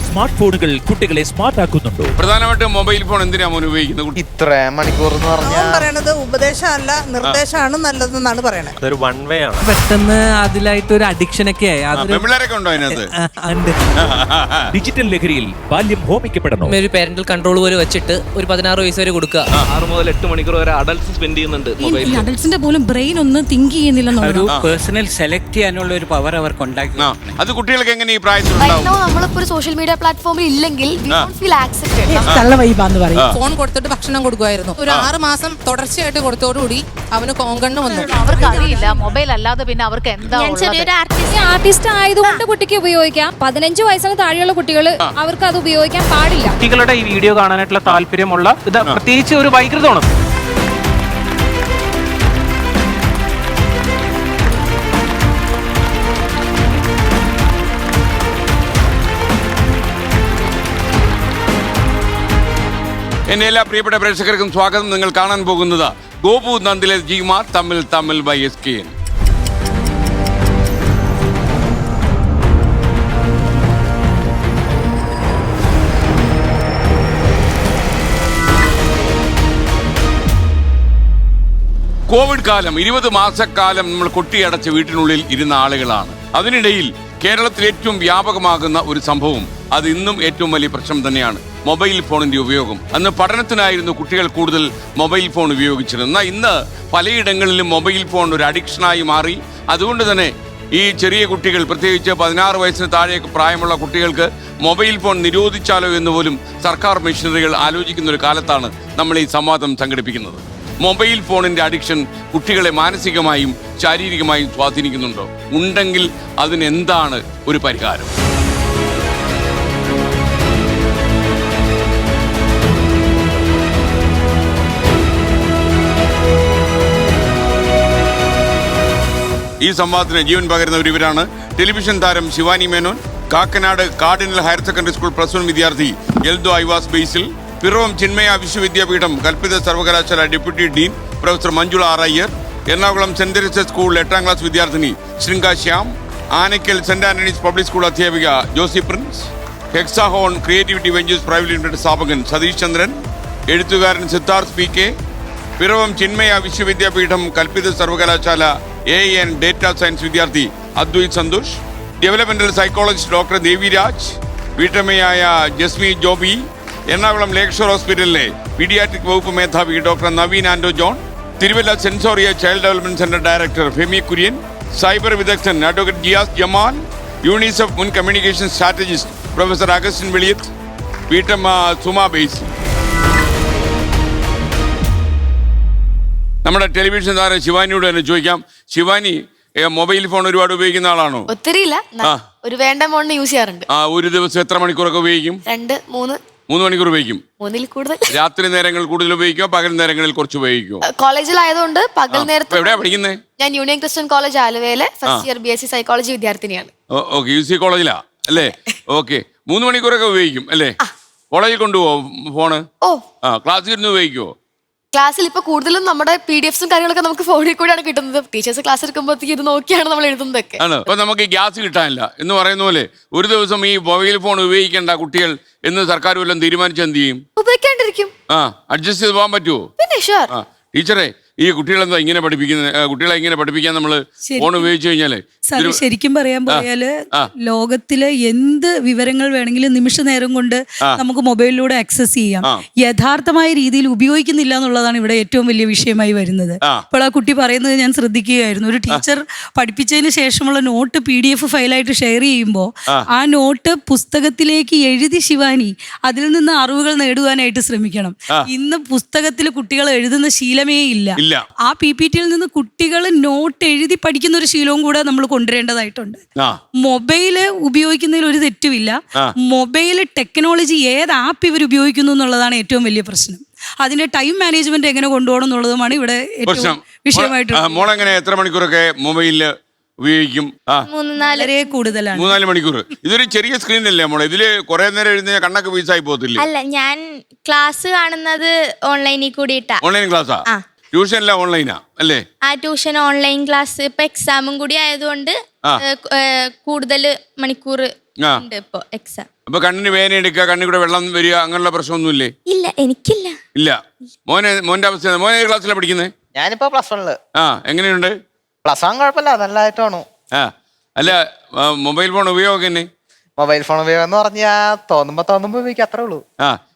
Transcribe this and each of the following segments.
Smart ഫോണുകൾ കുട്ടികളെ smart ആക്കുന്നുണ്ടോ? പ്രധാനമായിട്ടും മൊബൈൽ ഫോൺ എന്തിനാ മോൻ ഉപയോഗിക്കുന്നത്? ഇത്ര മണിക്കൂർ എന്ന് പറഞ്ഞാൽ പറയണത് ഉപദേശമല്ല, നിർദ്ദേശമാണ് നല്ലതെന്നാണ് പറയണത്. അതൊരു വൺ വേ ആണ്. പെട്ടെന്ന് അതിലായിട്ട് ഒരു അഡിക്ഷൻ ഒക്കെ ആയി. പെമ്പിള്ളേരൊക്കെ ഉണ്ടോ അതിനകത്ത്? ഡിജിറ്റൽ ലഹരിയിൽ ബാല്യം ഹോമിക്കപ്പെടണോ? ഒരു പാരന്റൽ കൺട്രോൾ പോലെ വെച്ചിട്ട് ഒരു 16 വയസ്സ് വരെ കൊടുക്കുക. 6 മുതൽ 8 മണിക്കൂർ വരെ അഡൽട്സ് സ്പെൻഡ് ചെയ്യുന്നുണ്ട് മൊബൈലിൽ. അഡൽട്സിന്റെ പോലും ബ്രെയിൻ ഒന്ന് തിങ്ക് ചെയ്യുന്നില്ലെന്നുള്ളത്. ഒരു പേഴ്സണൽ സെലക്ട് ചെയ്യാനുള്ള ഒരു പവർ അവർക്ക് ഉണ്ടാക്കി. അത് കുട്ടികൾക്ക് എങ്ങനെ ഈ പ്രായത്തിലുണ്ടാവും? നമ്മളിപ്പോ ഒരു സോഷ്യൽ മീഡിയ പ്ലാറ്റ്ഫോമിൽ ഇല്ലെങ്കിൽ ഫോൺ കൊടുത്തിട്ട് ഭക്ഷണം കൊടുക്കുമായിരുന്നു. ഒരു 6 മാസം തുടർച്ചയായിട്ട് കൊടുത്തോടുകൂടി അവന് കോങ്കണ്ണ് വന്നു. അവർക്ക് അറിയില്ല മൊബൈൽ അല്ലാതെ പിന്നെ അവർക്ക് എന്താ. ആർട്ടിസ്റ്റ് ആയതുകൊണ്ട് കുട്ടിക്ക് ഉപയോഗിക്കാം. 15 വയസ്സിന് താഴെയുള്ള കുട്ടികൾ അവർക്ക് അത് ഉപയോഗിക്കാൻ പാടില്ല. കുട്ടികളുടെ ഈ വീഡിയോ കാണാനായിട്ടുള്ള താല്പര്യമുള്ള ഇത് പ്രത്യേകിച്ച് ഒരു വൈകൃതമാണ്. എന്റെ എല്ലാ പ്രിയപ്പെട്ട പ്രേക്ഷകർക്കും സ്വാഗതം. നിങ്ങൾ കാണാൻ പോകുന്നത് ഗോപു നന്ദിലെ ജിമാർ തമിഴ് ബൈ SKN. കോവിഡ് കാലം 20 മാസക്കാലം നമ്മൾ കൊട്ടിയടച്ച് വീട്ടിനുള്ളിൽ ഇരുന്ന ആളുകളാണ്. അതിനിടയിൽ കേരളത്തിൽ ഏറ്റവും വ്യാപകമാകുന്ന ഒരു സംഭവം, അത് ഇന്നും ഏറ്റവും വലിയ പ്രശ്നം തന്നെയാണ്, മൊബൈൽ ഫോണിന്റെ ഉപയോഗം. അന്ന് പഠനത്തിനായിരുന്നു കുട്ടികൾ കൂടുതൽ മൊബൈൽ ഫോൺ ഉപയോഗിച്ചിരുന്നത്. ഇന്ന് പലയിടങ്ങളിലും മൊബൈൽ ഫോൺ ഒരു അഡിക്ഷനായി മാറി. അതുകൊണ്ട് തന്നെ ഈ ചെറിയ കുട്ടികൾ, പ്രത്യേകിച്ച് 16 വയസ്സിന് താഴെ പ്രായമുള്ള കുട്ടികൾക്ക് മൊബൈൽ ഫോൺ നിരോധിച്ചാലോ എന്ന് പോലും സർക്കാർ മെഷീനറികൾ ആലോചിക്കുന്ന ഒരു കാലത്താണ് നമ്മൾ ഈ സംവാദം സംഘടിപ്പിക്കുന്നത്. മൊബൈൽ ഫോണിന്റെ അഡിക്ഷൻ കുട്ടികളെ മാനസികമായും ശാരീരികമായും സ്വാധീനിക്കുന്നുണ്ടോ? ഉണ്ടെങ്കിൽ അതിനെന്താണ് ഒരു പരിഹാരം? ഈ സംവാദത്തിന് ജീവൻ പകരുന്നവർ ഇവരാണ്. ടെലിവിഷൻ താരം Shivani Menon, Kakkanad cardinal higher secondary school +1 വിദ്യാർത്ഥി എൽദോ ഐവാസ് ബേസിൽ, പിറവം ചിന്മയ വിശ്വവിദ്യാപീഠം കൽപ്പിത സർവകലാശാല deputy dean professor Manjula R Iyer, Ernakulam saint Teresa school 8ാം ക്ലാസ് വിദ്യാർത്ഥിനി Shringa Shyam, Anakkal saint Antony's public school അധ്യാപിക Josy Prince, Hexahorn creativity ventures private limited സ്ഥാപകൻ സതീഷ് ചന്ദ്രൻ, എഴുത്തുകാരൻ സിദ്ധാർത്ഥ് PK, പിറവം ചിന്മയ വിശ്വവിദ്യാപീഠം കൽപ്പിത സർവകലാശാല AN ഡേറ്റാ സയൻസ് വിദ്യാർത്ഥി Advaith Santhosh, developmental psychologist doctor Deviraj, വീട്ടമ്മയായ ജസ്മി ജോബി, എറണാകുളം ലേക്ക് ഷോർ ഹോസ്പിറ്റലിലെ പീഡിയാട്രിക് വകുപ്പ് മേധാവി doctor Naveen Ando John, Thiruvalla Sensoria child development centre director Femi Kurian, cyber വിദഗ്ധൻ അഡ്വക്കേറ്റ് ജിയാസ് ജമാൽ, യൂണിസെഫ് മുൻ communication strategist professor Augustine Veliyath, വീട്ടമ്മ സുമ ബേസി. നമ്മുടെ ടെലിവിഷൻ താരം ശിവാനിയോട് തന്നെ ചോദിക്കാം. ശിവാനി, മൊബൈൽ ഫോൺ ഒരുപാട് ഉപയോഗിക്കുന്ന ആളാണോ? ഒത്തിരി ഇല്ല, ഒരു വേണ്ട ഫോണിന് യൂസ് ചെയ്യാറുണ്ട്. ഒരു ദിവസം എത്ര മണിക്കൂറൊക്കെ ഉപയോഗിക്കും? 3 മണിക്കൂർ ഉപയോഗിക്കും. 3-ൽ കൂടുതൽ. രാത്രി നേരങ്ങളിൽ കൂടുതൽ ഉപയോഗിക്കോ, പകൽ നേരങ്ങളിൽ കുറച്ച് ഉപയോഗിക്കോ? കോളേജിലായതുകൊണ്ട് പകൽ നേരത്തെ. എവിടെയാ പഠിക്കുന്നത്? ഞാൻ യൂണിയൻ ക്രിസ്ത്യൻ കോളേജ് ആലുവയിലെ ഫസ്റ്റ് ഇയർ BSc സൈക്കോളജി വിദ്യാർത്ഥിനിയാണ്. ഓക്കെ, UC കോളേജിലാ അല്ലേ? ഓക്കെ, 3 മണിക്കൂറൊക്കെ ഉപയോഗിക്കും അല്ലേ? കോളേജിൽ കൊണ്ടുപോകും ഫോണ്? ക്ലാസ്സിൽ ഇരുന്ന് ഉപയോഗിക്കുവോ? ക്ലാസ്സിൽ ഇപ്പൊ കൂടുതലും നമ്മുടെ PDFs കാര്യങ്ങളൊക്കെ നമുക്ക് ഫോണിൽ കൂടെയാണ് കിട്ടുന്നത്. ടീച്ചേഴ്സ് ക്ലാസ് എടുക്കുമ്പോഴത്തേക്ക് ഇത് നോക്കിയാണ് നമ്മൾ എഴുതുന്നതൊക്കെ. ആണ്. അപ്പൊ നമുക്ക് ഗ്യാസ് കിട്ടാനില്ല എന്ന് പറയുന്ന പോലെ ഒരു ദിവസം ഈ മൊബൈൽ ഫോൺ ഉപയോഗിക്കേണ്ട കുട്ടികൾ എന്ന് സർക്കാർ വല്ലതും തീരുമാനിച്ച് എന്ത് ചെയ്യും? ഉപയോഗിക്കാണ്ടിരിക്കും. അഡ്ജസ്റ്റ് ചെയ്ത് പോകാൻ പറ്റുമോ? പിന്നെ ഷുവർ. ടീച്ചറെ, ഈ കുട്ടികളെന്താ ഇങ്ങനെ പഠിപ്പിക്കുന്നത്? കുട്ടികളെ ഇങ്ങനെ പഠിപ്പിക്കാൻ നമ്മള് ഫോൺ ഉപയോഗിച്ചു കഴിഞ്ഞാല് ശരിക്കും പറയാൻ പോയാല് ലോകത്തിലെ എന്ത് വിവരങ്ങൾ വേണമെങ്കിലും നിമിഷ നേരം കൊണ്ട് നമുക്ക് മൊബൈലിലൂടെ ആക്സസ് ചെയ്യാം. യഥാർത്ഥമായ രീതിയിൽ ഉപയോഗിക്കുന്നില്ല എന്നുള്ളതാണ് ഇവിടെ ഏറ്റവും വലിയ വിഷയമായി വരുന്നത്. ഇപ്പോൾ ആ കുട്ടി പറയുന്നത് ഞാൻ ശ്രദ്ധിക്കുകയായിരുന്നു. ഒരു ടീച്ചർ പഠിപ്പിച്ചതിന് ശേഷമുള്ള നോട്ട് PDF ഫയലായിട്ട് ഷെയർ ചെയ്യുമ്പോൾ ആ നോട്ട് പുസ്തകത്തിലേക്ക് എഴുതി ശിവാനി അതിൽ നിന്ന് അറിവുകൾ നേടുവാനായിട്ട് ശ്രമിക്കണം. ഇന്ന് പുസ്തകത്തിൽ കുട്ടികൾ എഴുതുന്ന ശീലമേ ഇല്ല. ആ PPTയിൽ നിന്ന് കുട്ടികൾ നോട്ട് എഴുതി പഠിക്കുന്ന ഒരു ശീലവും കൂടെ നമ്മൾ കൊണ്ടുവരേണ്ടതായിട്ടുണ്ട്. മൊബൈല് ഉപയോഗിക്കുന്നതിൽ ഒരു തെറ്റുമില്ല. മൊബൈൽ ടെക്നോളജി ഏത് ആപ്പ് ഇവർ ഉപയോഗിക്കുന്നു എന്നുള്ളതാണ് ഏറ്റവും വലിയ പ്രശ്നം. അതിന്റെ ടൈം മാനേജ്മെന്റ് എങ്ങനെ കൊണ്ടുപോകണം എന്നുള്ളതുമാണ് ഇവിടെ ഏറ്റവും വിഷയമായിട്ട്. മോളെങ്ങനെ എത്ര മണിക്കൂറൊക്കെ മൊബൈലില് ഉപയോഗിക്കും? 3-4 കൂടുതലാണ്. 3-4 മണിക്കൂർ. ഇതൊരു ചെറിയ സ്ക്രീൻ അല്ലേ മോളെ? ഇതില് കുറെ നേരം എഴുതുന്ന കണ്ണൊക്കെ പീസായി പോകത്തില്ലേ? അല്ല, ഞാൻ ക്ലാസ് കാണുന്നത് ഓൺലൈനിൽ കൂടിയിട്ടാ. ഓൺലൈൻ ക്ലാസ്സാ? ട്യൂഷനെല്ലാം ഓൺലൈനാ അല്ലേ? ആ ട്യൂഷൻ ഓൺലൈൻ ക്ലാസ് ഇപ്പൊ എക്സാമും കൂടി ആയതുകൊണ്ട് കൂടുതൽ മണിക്കൂർ ഉണ്ട് ഇപ്പൊ എക്സാം. അപ്പൊ കണ്ണിന് വേദന എടുക്കുക, കണ്ണിൽ കൂടെ വെള്ളം വരിക, അങ്ങനെയുള്ള പ്രശ്നമൊന്നുമില്ലേ? ഇല്ല, എനിക്കില്ല. ഇല്ല. മോന്റെ അവസ്ഥ, മോനെ ഏത് ക്ലാസ്സിലാണ് പഠിക്കുന്നത്? ഞാനിപ്പോ +1. എങ്ങനെയുണ്ട്? +1 കുഴപ്പമില്ല, നല്ലതായിട്ട് വേണു. അല്ല, മൊബൈൽ ഫോൺ ഉപയോഗം തന്നെ? മൊബൈൽ ഫോൺ ഉപയോഗം എന്ന് പറഞ്ഞാൽ തോന്നുമ്പോ ഉപയോഗിക്കും, അത്രേ ഉള്ളൂ.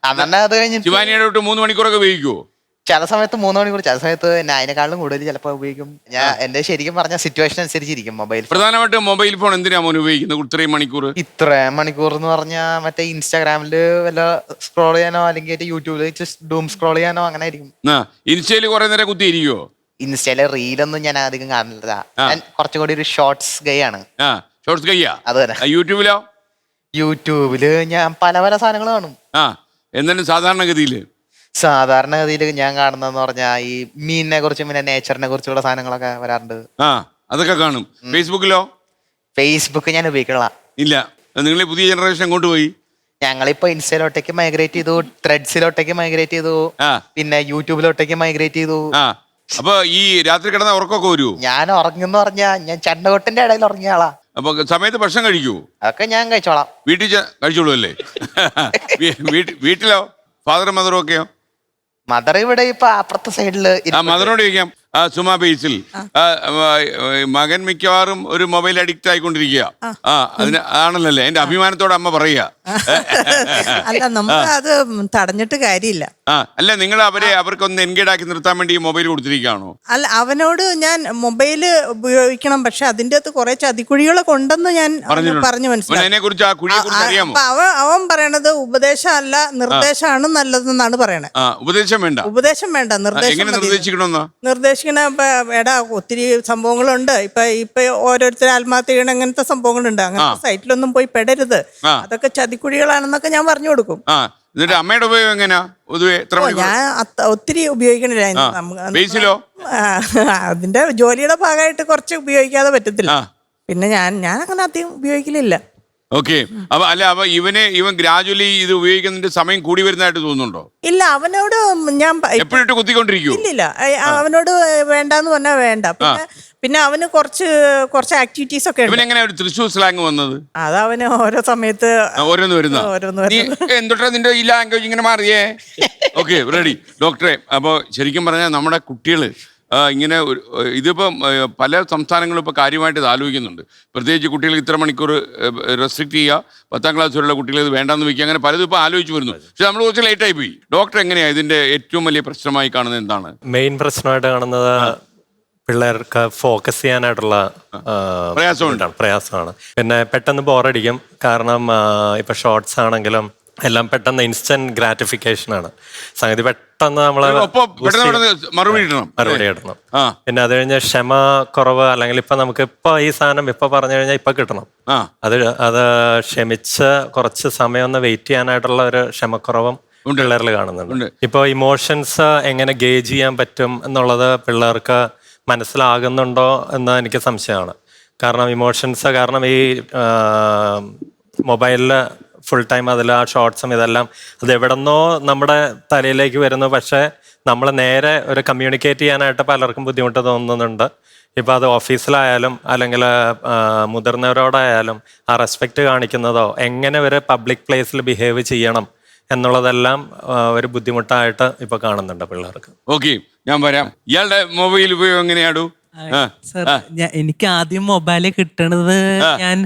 അന്നെ അത് കഴിഞ്ഞിട്ട് ശിവാനിയുടെ തൊട്ട് 3 മണിക്കൂറൊക്കെ ഉപയോഗിക്കുവോ? ചില സമയത്ത് 3 മണിക്കൂർ, ചില സമയത്ത് അതിനെക്കാളും കൂടുതൽ ചിലപ്പോൾ ഉപയോഗിക്കും. ഞാൻ എന്റെ ശരിക്കും പറഞ്ഞ സിറ്റുവേഷൻ അനുസരിച്ചിരിക്കും മൊബൈൽ. പ്രധാനമായിട്ടും മൊബൈൽ ഫോൺ എന്തിനാ മോൻ ഉപയോഗിക്കുന്നത് ഇത്രയും മണിക്കൂർ? ഇത്രയും മണിക്കൂർ എന്ന് പറഞ്ഞാൽ മറ്റേ ഇൻസ്റ്റാഗ്രാമില് വല്ല സ്ക്രോൾ ചെയ്യാനോ അല്ലെങ്കിൽ യൂട്യൂബിൽ ഡൂം സ്ക്രോൾ ചെയ്യാനോ അങ്ങനെ ആയിരിക്കും. ഇൻസ്റ്റയില് കുറെ നേരം കുത്തിയിരിക്കുവോ? ഇൻസ്റ്റയിലെ റീലൊന്നും ഞാൻ അധികം കാണില്ല. ഞാൻ കുറച്ചുകൂടി ഒരു ഷോർട്സ് ഗൈ ആണ്. ഷോർട്സ് ഗൈയാ? അത് തന്നെ. യൂട്യൂബിലോ? യൂട്യൂബില് ഞാൻ പല പല സാധനങ്ങൾ കാണും. എന്നാലും സാധാരണഗതിയിൽ ഞാൻ കാണുന്നതെന്ന് പറഞ്ഞാൽ ഈ മീനിനെ കുറിച്ചും പിന്നെ നേച്ചറിനെ കുറിച്ചുള്ള സാധനങ്ങളൊക്കെ വരാറുണ്ട്. അതൊക്കെ കാണും. ഫേസ്ബുക്കിലോ? ഫേസ്ബുക്ക് ഞാൻ ഉപയോഗിക്കണില്ല. ഇല്ല. നിങ്ങൾ പുതിയ ജനറേഷൻ എങ്ങോട്ട് പോയി? ഞങ്ങളിപ്പോ ഇൻസ്റ്റയിലോട്ടേക്ക് മൈഗ്രേറ്റ് ചെയ്തു, ത്രെഡ്സിലോട്ടേക്ക് മൈഗ്രേറ്റ് ചെയ്തു, പിന്നെ യൂട്യൂബിലോട്ടേക്ക് മൈഗ്രേറ്റ് ചെയ്തു. അപ്പൊ ഈ രാത്രി കിടന്ന ഉറക്കമൊക്കെ വരുമോ? ഞാൻ ഉറങ്ങുന്ന പറഞ്ഞാ ഞാൻ ചണ്ടകൊട്ടിന്റെ ഇടയിൽ ഉറങ്ങിയ ആളാ. അപ്പൊ സമയത്ത് ഭക്ഷണം കഴിക്കൂ? അതൊക്കെ ഞാൻ കഴിച്ചോളാം. വീട്ടിൽ കഴിച്ചോളൂ അല്ലേ? വീട്ടിലോ? ഫാദറും മദറും ഒക്കെയോ? മദർ ഇവിടെ ഇപ്പൊ അപ്പുറത്തെ സൈഡില്. മദറിനോട് ചോദിക്കാം. സുമ ബേസിൽ മകൻ മിക്കവാറും ഒരു മൊബൈൽ അഡിക്റ്റ് ആയിക്കൊണ്ടിരിക്കുക. ആണല്ലേ എന്റെ അഭിമാനത്തോടെ അമ്മ പറയുക. അല്ല, നമ്മൾ അത് തടഞ്ഞിട്ട് കാര്യമില്ല. അല്ല, നിങ്ങൾ അവർക്കൊന്ന് എൻഗേജ് ആക്കി നിർത്താൻ വേണ്ടി മൊബൈൽ കൊടുത്തിരിക്കുകയാണോ? അല്ല, അവനോട് ഞാൻ മൊബൈല് ഉപയോഗിക്കണം, പക്ഷെ അതിന്റെ അകത്ത് കുറെ ചതിക്കുഴികളൊക്കെ ഉണ്ടെന്ന് ഞാൻ പറഞ്ഞു മനസ്സിലാക്കി. അവൻ പറയണത് ഉപദേശമല്ല, നിർദ്ദേശമാണ് നല്ലതെന്നാണ് പറയണത്. ഉപദേശം വേണ്ട, നിർദ്ദേശിക്കണ. എടാ, ഒത്തിരി സംഭവങ്ങളുണ്ട്. ഇപ്പൊ ഓരോരുത്തർ ആത്മഹത്യ ചെയ്യണ അങ്ങനത്തെ സംഭവങ്ങളുണ്ട്. അങ്ങനത്തെ സൈറ്റിലൊന്നും പോയി പെടരുത്, അതൊക്കെ ചതിക്കുഴികളാണെന്നൊക്കെ ഞാൻ പറഞ്ഞു കൊടുക്കും. അമ്മയുടെ ഉപയോഗം എങ്ങനെയാ? ഞാൻ ഒത്തിരി ഉപയോഗിക്കണില്ല. അതിന്റെ ജോലിയുടെ ഭാഗമായിട്ട് കുറച്ച് ഉപയോഗിക്കാതെ പറ്റത്തില്ല. പിന്നെ ഞാൻ അങ്ങനെ അധികം ഉപയോഗിക്കലില്ല. ഓക്കെ. അപ്പൊ ഇവൻ ഗ്രാജുവലി ഇത് ഉപയോഗിക്കുന്നതിന്റെ സമയം കൂടി വരുന്നതായിട്ട് തോന്നുന്നുണ്ടോ? ഇല്ല, അവനോട് ഞാൻ എപ്പോഴും കുത്തിക്കൊണ്ടിരിക്കും. ഇല്ല, അവനോട് വേണ്ടെന്ന് പറഞ്ഞാൽ വേണ്ട. പിന്നെ അവന് കുറച്ച് ആക്ടിവിറ്റീസ് ഒക്കെ ഉണ്ട്. എങ്ങനെയാ ഒരു തൃശ്ശൂർ സ്ലാങ് വന്നത്? അതവന് ഓരോ സമയത്ത് എന്തൊട്ടാ നിന്റെ ഈ ലാംഗ്വേജ് ഇങ്ങനെ മാറിയേ? Okay, ready. ഡോക്ടറെ, അപ്പൊ ശരിക്കും പറഞ്ഞാൽ നമ്മുടെ കുട്ടികള് ഇങ്ങനെ ഇതിപ്പം പല സംസ്ഥാനങ്ങളും ഇപ്പോൾ കാര്യമായിട്ട് ഇത് ആലോചിക്കുന്നുണ്ട്. പ്രത്യേകിച്ച് കുട്ടികൾ ഇത്ര മണിക്കൂർ റെസ്ട്രിക്ട് ചെയ്യുക, 10ാം ക്ലാസ് വരെയുള്ള കുട്ടികൾ ഇത് വേണ്ടെന്ന് വയ്ക്കുക, അങ്ങനെ പലതും ഇപ്പോൾ ആലോചിച്ച് വരുന്നു. പക്ഷെ നമ്മൾ കുറച്ച് ലേറ്റായി പോയി. ഡോക്ടർ എങ്ങനെയാണ് ഇതിന്റെ ഏറ്റവും വലിയ പ്രശ്നമായി കാണുന്നത്? എന്താണ് മെയിൻ പ്രശ്നമായിട്ട് കാണുന്നത്? പിള്ളേർക്ക് ഫോക്കസ് ചെയ്യാനായിട്ടുള്ള പ്രയാസമാണ്. പിന്നെ പെട്ടെന്ന് ബോറടിക്കും. കാരണം ഇപ്പൊ ഷോർട്സ് ആണെങ്കിലും എല്ലാം പെട്ടെന്ന് ഇൻസ്റ്റന്റ് ഗ്രാറ്റിഫിക്കേഷൻ ആണ് സംഗതി. പെട്ടെന്ന് നമ്മള് മറുപടി ഇടണം. പിന്നെ അത് കഴിഞ്ഞ് ക്ഷമ കുറവ്, അല്ലെങ്കിൽ ഇപ്പൊ നമുക്ക് ഈ സാധനം ഇപ്പൊ പറഞ്ഞു കഴിഞ്ഞാൽ ഇപ്പൊ കിട്ടണം. അത് ക്ഷമിച്ച് കുറച്ച് സമയം ഒന്ന് വെയിറ്റ് ചെയ്യാനായിട്ടുള്ള ഒരു ക്ഷമക്കുറവും പിള്ളേരിൽ കാണുന്നുണ്ട്. ഇപ്പൊ ഇമോഷൻസ് എങ്ങനെ ഗേജ് ചെയ്യാൻ പറ്റും എന്നുള്ളത് പിള്ളേർക്ക് മനസ്സിലാകുന്നുണ്ടോ എന്ന് എനിക്ക് സംശയമാണ്. കാരണം ഇമോഷൻസ്, കാരണം ഈ മൊബൈലില് ഫുൾ ടൈം അതിൽ ആ ഷോർട്സും ഇതെല്ലാം അത് എവിടെന്നോ നമ്മുടെ തലയിലേക്ക് വരുന്നു. പക്ഷേ നമ്മൾ നേരെ ഒരു കമ്മ്യൂണിക്കേറ്റ് ചെയ്യാനായിട്ട് പലർക്കും ബുദ്ധിമുട്ട് തോന്നുന്നുണ്ട്. ഇപ്പോൾ അത് ഓഫീസിലായാലും അല്ലെങ്കിൽ മുതിർന്നവരോടായാലും ആ റെസ്പെക്റ്റ് കാണിക്കുന്നതോ എങ്ങനെ ഒരു പബ്ലിക് പ്ലേസിൽ ബിഹേവ് ചെയ്യണം എന്നുള്ളതെല്ലാം ഒരു ബുദ്ധിമുട്ടായിട്ട് ഇപ്പൊ കാണുന്നുണ്ട് പിള്ളേർക്ക്. ഓക്കെ, ഞാൻ വരാം. ഇയാളുടെ മൊബൈൽ ഉപയോഗം എങ്ങനെയാടൂ? എനിക്ക് ആദ്യം മൊബൈല് കിട്ടണത് ഞാൻ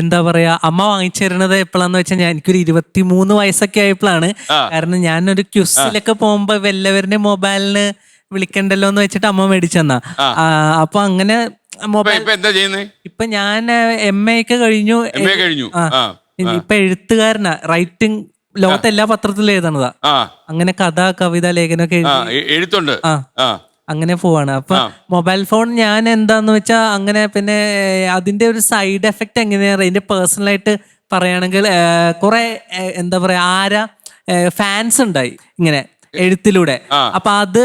എന്താ പറയാ, അമ്മ വാങ്ങിച്ചു തരണത് എപ്പോഴാന്ന് വെച്ചാൽ എനിക്കൊരു 23 വയസ്സൊക്കെ ആയപ്പോഴാണ്. കാരണം ഞാനൊരു ക്യുസിലൊക്കെ പോകുമ്പോ വല്ലവരുടെ മൊബൈലിന് വിളിക്കണ്ടല്ലോ എന്ന് വെച്ചിട്ട് അമ്മ മേടിച്ചെന്നാ. അപ്പൊ അങ്ങനെ മൊബൈൽ ഇപ്പൊ ഞാൻ MA ഒക്കെ കഴിഞ്ഞു. ഇപ്പൊ എഴുത്തുകാരനാ, റൈറ്റിംഗ് ലോകത്തെ എല്ലാ പത്രത്തിലും എഴുതണതാ. അങ്ങനെ കഥ, കവിത, ലേഖനമൊക്കെ എഴുത്തുണ്ട്. അങ്ങനെ പോവാണ്. അപ്പൊ മൊബൈൽ ഫോൺ ഞാൻ എന്താന്ന് വെച്ചാ അങ്ങനെ, പിന്നെ അതിന്റെ ഒരു സൈഡ് എഫക്ട് എങ്ങനെയാണ് അതിന്റെ പേഴ്സണലായിട്ട് പറയുകയാണെങ്കിൽ കുറെ എന്താ പറയാ ഫാൻസ് ഉണ്ടായി ഇങ്ങനെ എഴുത്തിലൂടെ. അപ്പൊ അത്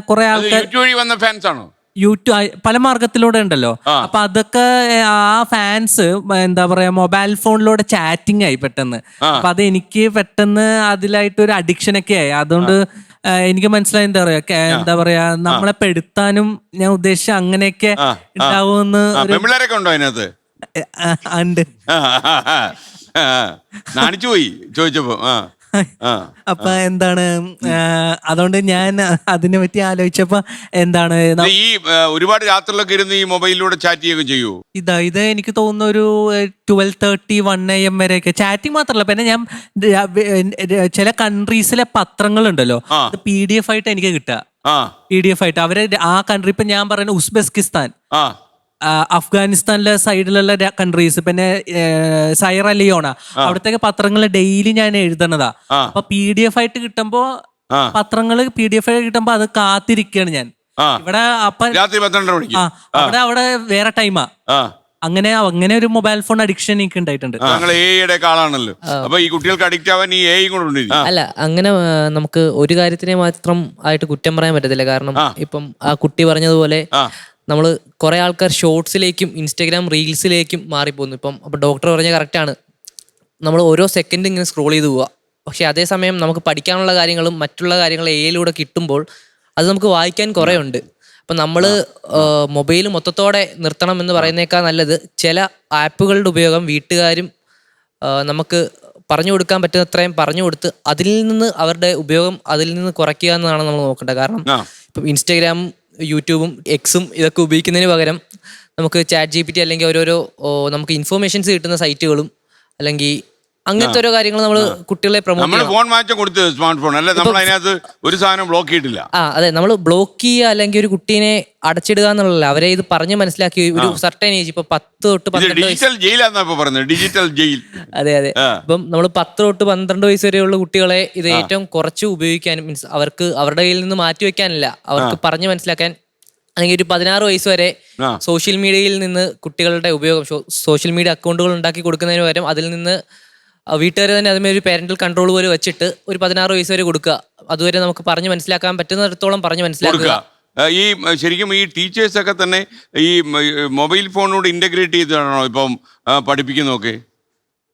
കുറെ ആൾക്കാർ യൂട്യൂബ് പല മാർഗത്തിലൂടെ ഉണ്ടല്ലോ. അപ്പൊ അതൊക്കെ ആ ഫാൻസ് എന്താ പറയാ മൊബൈൽ ഫോണിലൂടെ ചാറ്റിംഗ് ആയി പെട്ടെന്ന്. അപ്പൊ അത് എനിക്ക് പെട്ടെന്ന് അതിലായിട്ട് ഒരു അഡിക്ഷൻ ഒക്കെ ആയി. അതുകൊണ്ട് എനിക്ക് മനസ്സിലായി എന്താ പറയാ നമ്മളെ പെടുത്താനും ഞാൻ ഉദ്ദേശിച്ച അങ്ങനെയൊക്കെ ഉണ്ടാവുമെന്ന് പെമ്പിള്ളേരൊക്കെ ഉണ്ടോ അതിനകത്ത്? ഉണ്ട്. നാണിച്ചു പോയി ചോദിച്ചപ്പോ. അപ്പൊ എന്താണ്, അതുകൊണ്ട് ഞാൻ അതിനെ പറ്റി ആലോചിച്ചപ്പോ എന്താണ് ഈ ഒരുപാട് രാത്രിയിലൊക്കെ ഇരുന്ന് ഈ മൊബൈലിലൂടെ ചാറ്റ് ചെയ്യുകയൊക്കെ ചെയ്യൂ? ഇത് എനിക്ക് തോന്നുന്നു ഒരു 12:30 1 AM വരെയൊക്കെ ചാറ്റിങ് മാത്രമല്ല, പിന്നെ ഞാൻ ചില കൺട്രീസിലെ പത്രങ്ങളുണ്ടല്ലോ, PDF ആയിട്ട് എനിക്ക് കിട്ടുക. PDF ആയിട്ട് അവരെ ആ കൺട്രി, ഇപ്പൊ ഞാൻ പറയുന്ന ഉസ്ബെക്കിസ്ഥാൻ, അഫ്ഗാനിസ്ഥാനിലെ സൈഡിലുള്ള കൺട്രീസ്, പിന്നെ സൈറ ലിയോണ, അവിടത്തെ പത്രങ്ങൾ ഡെയിലി ഞാൻ എഴുതണതാ. അപ്പൊ PDF ആയിട്ട് കിട്ടുമ്പോ പത്രങ്ങള് PDF ആയിട്ട് കിട്ടുമ്പോ അത് കാത്തിരിക്കുകയാണ് ഞാൻ ഇവിടെ. അപ്പൊ അവിടെ വേറെ ടൈമാ. അങ്ങനെ ഒരു മൊബൈൽ ഫോൺ അഡിക്ഷൻ എനിക്ക് ഉണ്ടായിട്ടുണ്ട്. ആളാണല്ലോ, അപ്പൊ ഈ കുട്ടികൾക്ക് അഡിക്റ്റ് ആവാൻ ഈ AI കൂടെ അല്ല, അങ്ങനെ നമുക്ക് ഒരു കാര്യത്തിനെ മാത്രം ആയിട്ട് കുറ്റം പറയാൻ പറ്റത്തില്ല. കാരണം ഇപ്പം ആ കുട്ടി പറഞ്ഞതുപോലെ നമ്മൾ കുറെ ആൾക്കാർ ഷോർട്സിലേക്കും ഇൻസ്റ്റാഗ്രാം റീൽസിലേക്കും മാറിപ്പോകുന്നു. അപ്പോൾ ഡോക്ടർ പറഞ്ഞ കറക്റ്റാണ്, നമ്മൾ ഓരോ സെക്കൻഡ് ഇങ്ങനെ സ്ക്രോൾ ചെയ്ത് പോവുക. പക്ഷേ അതേസമയം നമുക്ക് പഠിക്കാനുള്ള കാര്യങ്ങളും മറ്റുള്ള കാര്യങ്ങൾ AI കിട്ടുമ്പോൾ അത് നമുക്ക് വായിക്കാൻ കുറേ ഉണ്ട്. അപ്പം നമ്മൾ മൊബൈൽ മൊത്തത്തോടെ നിർത്തണം എന്ന് പറയുന്നേക്കാൾ നല്ലത് ചില ആപ്പുകളുടെ ഉപയോഗം വീട്ടുകാരും നമുക്ക് പറഞ്ഞു കൊടുക്കാൻ പറ്റുന്നത്രയും പറഞ്ഞു കൊടുത്ത് അതിൽ നിന്ന് അവരുടെ ഉപയോഗം അതിൽ നിന്ന് കുറയ്ക്കുക എന്നതാണ് നമ്മൾ നോക്കേണ്ടത്. കാരണം ഇപ്പം ഇൻസ്റ്റാഗ്രാമും യൂട്യൂബും എക്സും ഇതൊക്കെ ഉപയോഗിക്കുന്നതിന് പകരം നമുക്ക് ChatGPT അല്ലെങ്കിൽ ഓരോരോ നമുക്ക് ഇൻഫോർമേഷൻസ് കിട്ടുന്ന സൈറ്റുകളും അല്ലെങ്കിൽ അങ്ങനത്തെ ഓരോ കാര്യങ്ങൾ നമ്മൾ കുട്ടികളെ ഒരു സാധനം ബ്ലോക്ക് ചെയ്തിട്ടില്ല. അതെ, നമ്മൾ ബ്ലോക്ക് ചെയ്യുക അല്ലെങ്കിൽ ഒരു കുട്ടീനെ അടച്ചിടുക എന്നുള്ളതല്ല, അവരെ ഇത് പറഞ്ഞ് മനസ്സിലാക്കി ഒരു സർട്ടൻ ഏജ്, ഇപ്പൊ 10 തൊട്ട് 12 അതെ ഇപ്പം നമ്മൾ 10 തൊട്ട് 12 വയസ്സ് വരെയുള്ള കുട്ടികളെ ഇത് ഏറ്റവും കുറച്ച് ഉപയോഗിക്കാനും, മീൻസ് അവർക്ക് അവരുടെ കയ്യിൽ നിന്ന് മാറ്റി വെക്കാനല്ല, അവർക്ക് പറഞ്ഞ് മനസ്സിലാക്കാൻ. അല്ലെങ്കിൽ ഒരു 16 വയസ്സ് വരെ സോഷ്യൽ മീഡിയയിൽ നിന്ന് കുട്ടികളുടെ ഉപയോഗം, സോഷ്യൽ മീഡിയ അക്കൗണ്ടുകൾ ഉണ്ടാക്കി കൊടുക്കുന്നതിന് പകരം അതിൽ നിന്ന് വീട്ടുകാർ തന്നെ അതുമേ ഒരു പേരന്റൽ കൺട്രോൾ പോലെ വെച്ചിട്ട് ഒരു 16 വയസ്സ് വരെ കൊടുക്കുക. അതുവരെ നമുക്ക് പറഞ്ഞ് മനസ്സിലാക്കാൻ പറ്റുന്നിടത്തോളം പറഞ്ഞ് മനസ്സിലാക്കുക. ഈ ശരിക്കും ഈ ടീച്ചേഴ്സ് ഒക്കെ തന്നെ ഈ മൊബൈൽ ഫോണിനോട് ഇന്റഗ്രേറ്റ് ചെയ്താണോ ഇപ്പം പഠിപ്പിക്കുന്നതൊക്കെ?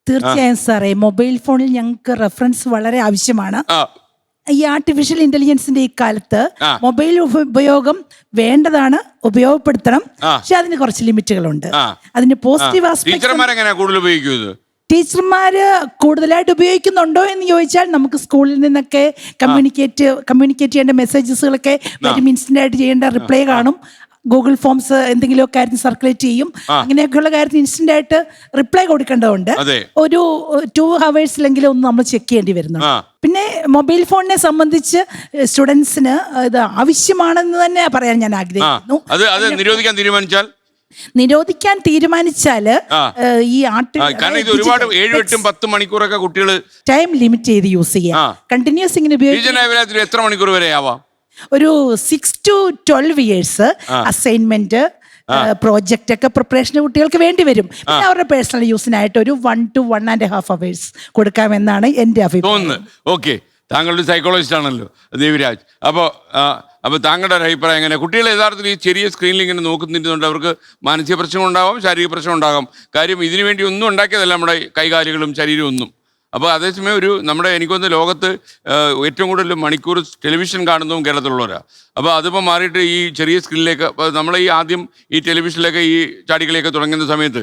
തീർച്ചയായും സാറേ, മൊബൈൽ ഫോണിൽ ഞങ്ങൾക്ക് റെഫറൻസ് വളരെ ആവശ്യമാണ്. ഈ ആർട്ടിഫിഷ്യൽ ഇന്റലിജൻസിന്റെ ഈ കാലത്ത് മൊബൈൽ ഉപയോഗം വേണ്ടതാണ്, ഉപയോഗപ്പെടുത്തണം. പക്ഷെ അതിന് കുറച്ച് ലിമിറ്റുകളുണ്ട്. അതിന്റെ പോസിറ്റീവ് ആസ്പെക്ട് ടീച്ചർമാര് കൂടുതലായിട്ട് ഉപയോഗിക്കുന്നുണ്ടോ എന്ന് ചോദിച്ചാൽ നമുക്ക് സ്കൂളിൽ നിന്നൊക്കെ കമ്മ്യൂണിക്കേറ്റ് ചെയ്യേണ്ട മെസ്സേജസുകളൊക്കെ വരും, ഇൻസ്റ്റന്റ് ആയിട്ട് ചെയ്യേണ്ട റിപ്ലൈ കാണും. ഗൂഗിൾ ഫോംസ് എന്തെങ്കിലുമൊക്കെ കാര്യത്തിന് സർക്കുലേറ്റ് ചെയ്യും. അങ്ങനെയൊക്കെയുള്ള കാര്യത്തിന് ഇൻസ്റ്റന്റ് ആയിട്ട് റിപ്ലൈ കൊടുക്കേണ്ടതുണ്ട്. ഒരു 2 hours ഒന്ന് നമ്മൾ ചെക്ക് ചെയ്യേണ്ടി വരുന്നുണ്ട്. പിന്നെ മൊബൈൽ ഫോണിനെ സംബന്ധിച്ച് സ്റ്റുഡൻസിന് ഇത് ആവശ്യമാണെന്ന് തന്നെ പറയാൻ ഞാൻ ആഗ്രഹിക്കുന്നു. നിരോധിക്കാൻ തീരുമാനിച്ചാല് ഈ ഒരുപാട് 7-8 10 മണിക്കൂറൊക്കെ കുട്ടികൾ ടൈം ലിമിറ്റ് ചെയ്ത് യൂസ് ചെയ്യാം. കണ്ടിന്യൂസ് ഇങ്ങനെ ഉപയോഗിക്കാൻ എത്ര മണിക്കൂർ വരെ ആവാം? ഒരു 6 to 12 years അസൈൻമെന്റ്, പ്രോജക്റ്റ് ഒക്കെ പ്രിപ്പറേഷന് കുട്ടികൾക്ക് വേണ്ടി വരും. പിന്നെ അവരുടെ പേഴ്സണൽ യൂസിനായിട്ട് ഒരു 1 to 1.5 hours കൊടുക്കാമെന്നാണ് എന്റെ അഭിപ്രായം. ഓക്കെ, താങ്കളുടെ സൈക്കോളജിസ്റ്റ് ആണല്ലോ ദേവിരാജ്. അപ്പോൾ താങ്കളുടെ ഒരു അഭിപ്രായം എങ്ങനെ? കുട്ടികൾ യഥാർത്ഥത്തിൽ ഈ ചെറിയ സ്ക്രീനിൽ ഇങ്ങനെ നോക്കുന്നുണ്ട്, അവർക്ക് മാനസിക പ്രശ്നം ഉണ്ടാകാം, ശാരീരിക പ്രശ്നം ഉണ്ടാകാം. കാര്യം ഇതിനു വേണ്ടി ഒന്നും ഉണ്ടാക്കിയതല്ല നമ്മുടെ കൈകാലുകളും ശരീരവും ഒന്നും. അപ്പോൾ അതേസമയം നമ്മുടെ എനിക്കൊന്ന് ലോകത്ത് ഏറ്റവും കൂടുതൽ മണിക്കൂർ ടെലിവിഷൻ കാണുന്നതും കേരളത്തിലുള്ളവരാണ്. അപ്പോൾ അതിപ്പോൾ മാറിയിട്ട് ഈ ചെറിയ സ്ക്രീനിലേക്ക്, അപ്പോൾ നമ്മൾ ഈ ആദ്യം ഈ ടെലിവിഷനിലൊക്കെ ഈ ചാടികളിയൊക്കെ തുടങ്ങുന്ന സമയത്ത്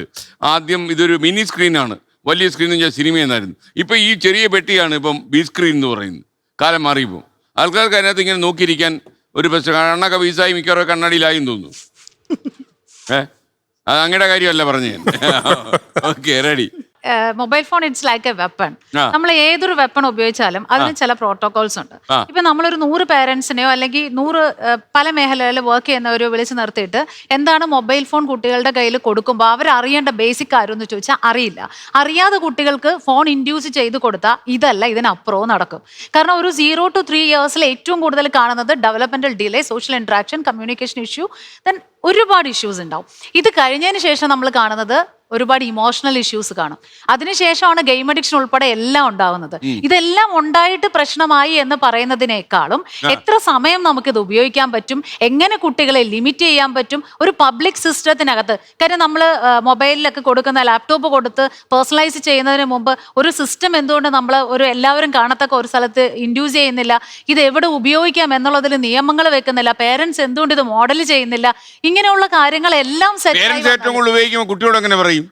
ആദ്യം ഇതൊരു മിനി സ്ക്രീനാണ്, വലിയ സ്ക്രീൻ എന്ന് സിനിമ എന്നായിരുന്നു. ഇപ്പം ഈ ചെറിയ പെട്ടിയാണ് ഇപ്പം ബി സ്ക്രീൻ എന്ന് പറയുന്നത്. കാലം മാറിയപ്പോൾ ആൾക്കാർക്ക് അതിനകത്ത് ഇങ്ങനെ നോക്കിയിരിക്കാൻ ഒരു പ്രശ്നം. കണ്ണൊക്കെ വീസായി മിക്കവാറും കണ്ണാടിയിലായും തോന്നുന്നു. അത് അങ്ങയുടെ കാര്യമല്ല പറഞ്ഞേ. Okay, ready. Mobile phone it's like A weapon. നമ്മൾ ഏതൊരു വെപ്പൺ ഉപയോഗിച്ചാലും അതിന് ചില പ്രോട്ടോകോൾസ് ഉണ്ട്. ഇപ്പൊ നമ്മളൊരു 100 പേരൻസിനെയോ അല്ലെങ്കിൽ 100 പല മേഖലയിൽ വർക്ക് ചെയ്യുന്നവരോ വിളിച്ച് നിർത്തിയിട്ട് എന്താണ് മൊബൈൽ ഫോൺ കുട്ടികളുടെ കയ്യിൽ കൊടുക്കുമ്പോൾ അവരറിയേണ്ട ബേസിക് കാര്യം എന്ന് ചോദിച്ചാൽ അറിയില്ല. അറിയാതെ കുട്ടികൾക്ക് ഫോൺ ഇൻഡ്യൂസ് ചെയ്ത് കൊടുത്താൽ ഇതല്ല ഇതിനപ്പുറവും നടക്കും. കാരണം ഒരു 0 to 3 years ഏറ്റവും കൂടുതൽ കാണുന്നത് developmental delay, social interaction, communication issue, then ഒരുപാട് ഇഷ്യൂസ് ഉണ്ടാവും. ഇത് കഴിഞ്ഞതിന് ശേഷം നമ്മൾ കാണുന്നത് ഒരുപാട് ഇമോഷണൽ ഇഷ്യൂസ് കാണും. അതിനുശേഷമാണ് ഗെയിം അഡിക്ഷൻ ഉൾപ്പെടെ എല്ലാം ഉണ്ടാവുന്നത്. ഇതെല്ലാം ഉണ്ടായിട്ട് പ്രശ്നമായി എന്ന് പറയുന്നതിനേക്കാളും എത്ര സമയം നമുക്കിത് ഉപയോഗിക്കാൻ പറ്റും, എങ്ങനെ കുട്ടികളെ ലിമിറ്റ് ചെയ്യാൻ പറ്റും ഒരു പബ്ലിക് സിസ്റ്റത്തിനകത്ത്. കാര്യം നമ്മൾ മൊബൈലിലൊക്കെ കൊടുക്കുന്ന ലാപ്ടോപ്പ് കൊടുത്ത് പേഴ്സണലൈസ് ചെയ്യുന്നതിന് മുമ്പ് ഒരു സിസ്റ്റം എന്തുകൊണ്ട് നമ്മൾ ഒരു എല്ലാവരും കാണത്തക്ക ഒരു സ്ഥലത്ത് ഇൻഡ്യൂസ് ചെയ്യുന്നില്ല, ഇത് എവിടെ ഉപയോഗിക്കാം എന്നുള്ളതിൽ നിയമങ്ങൾ വെക്കുന്നില്ല, പേരൻസ് എന്തുകൊണ്ട് ഇത് മോഡൽ ചെയ്യുന്നില്ല, ഇങ്ങനെയുള്ള കാര്യങ്ങളെല്ലാം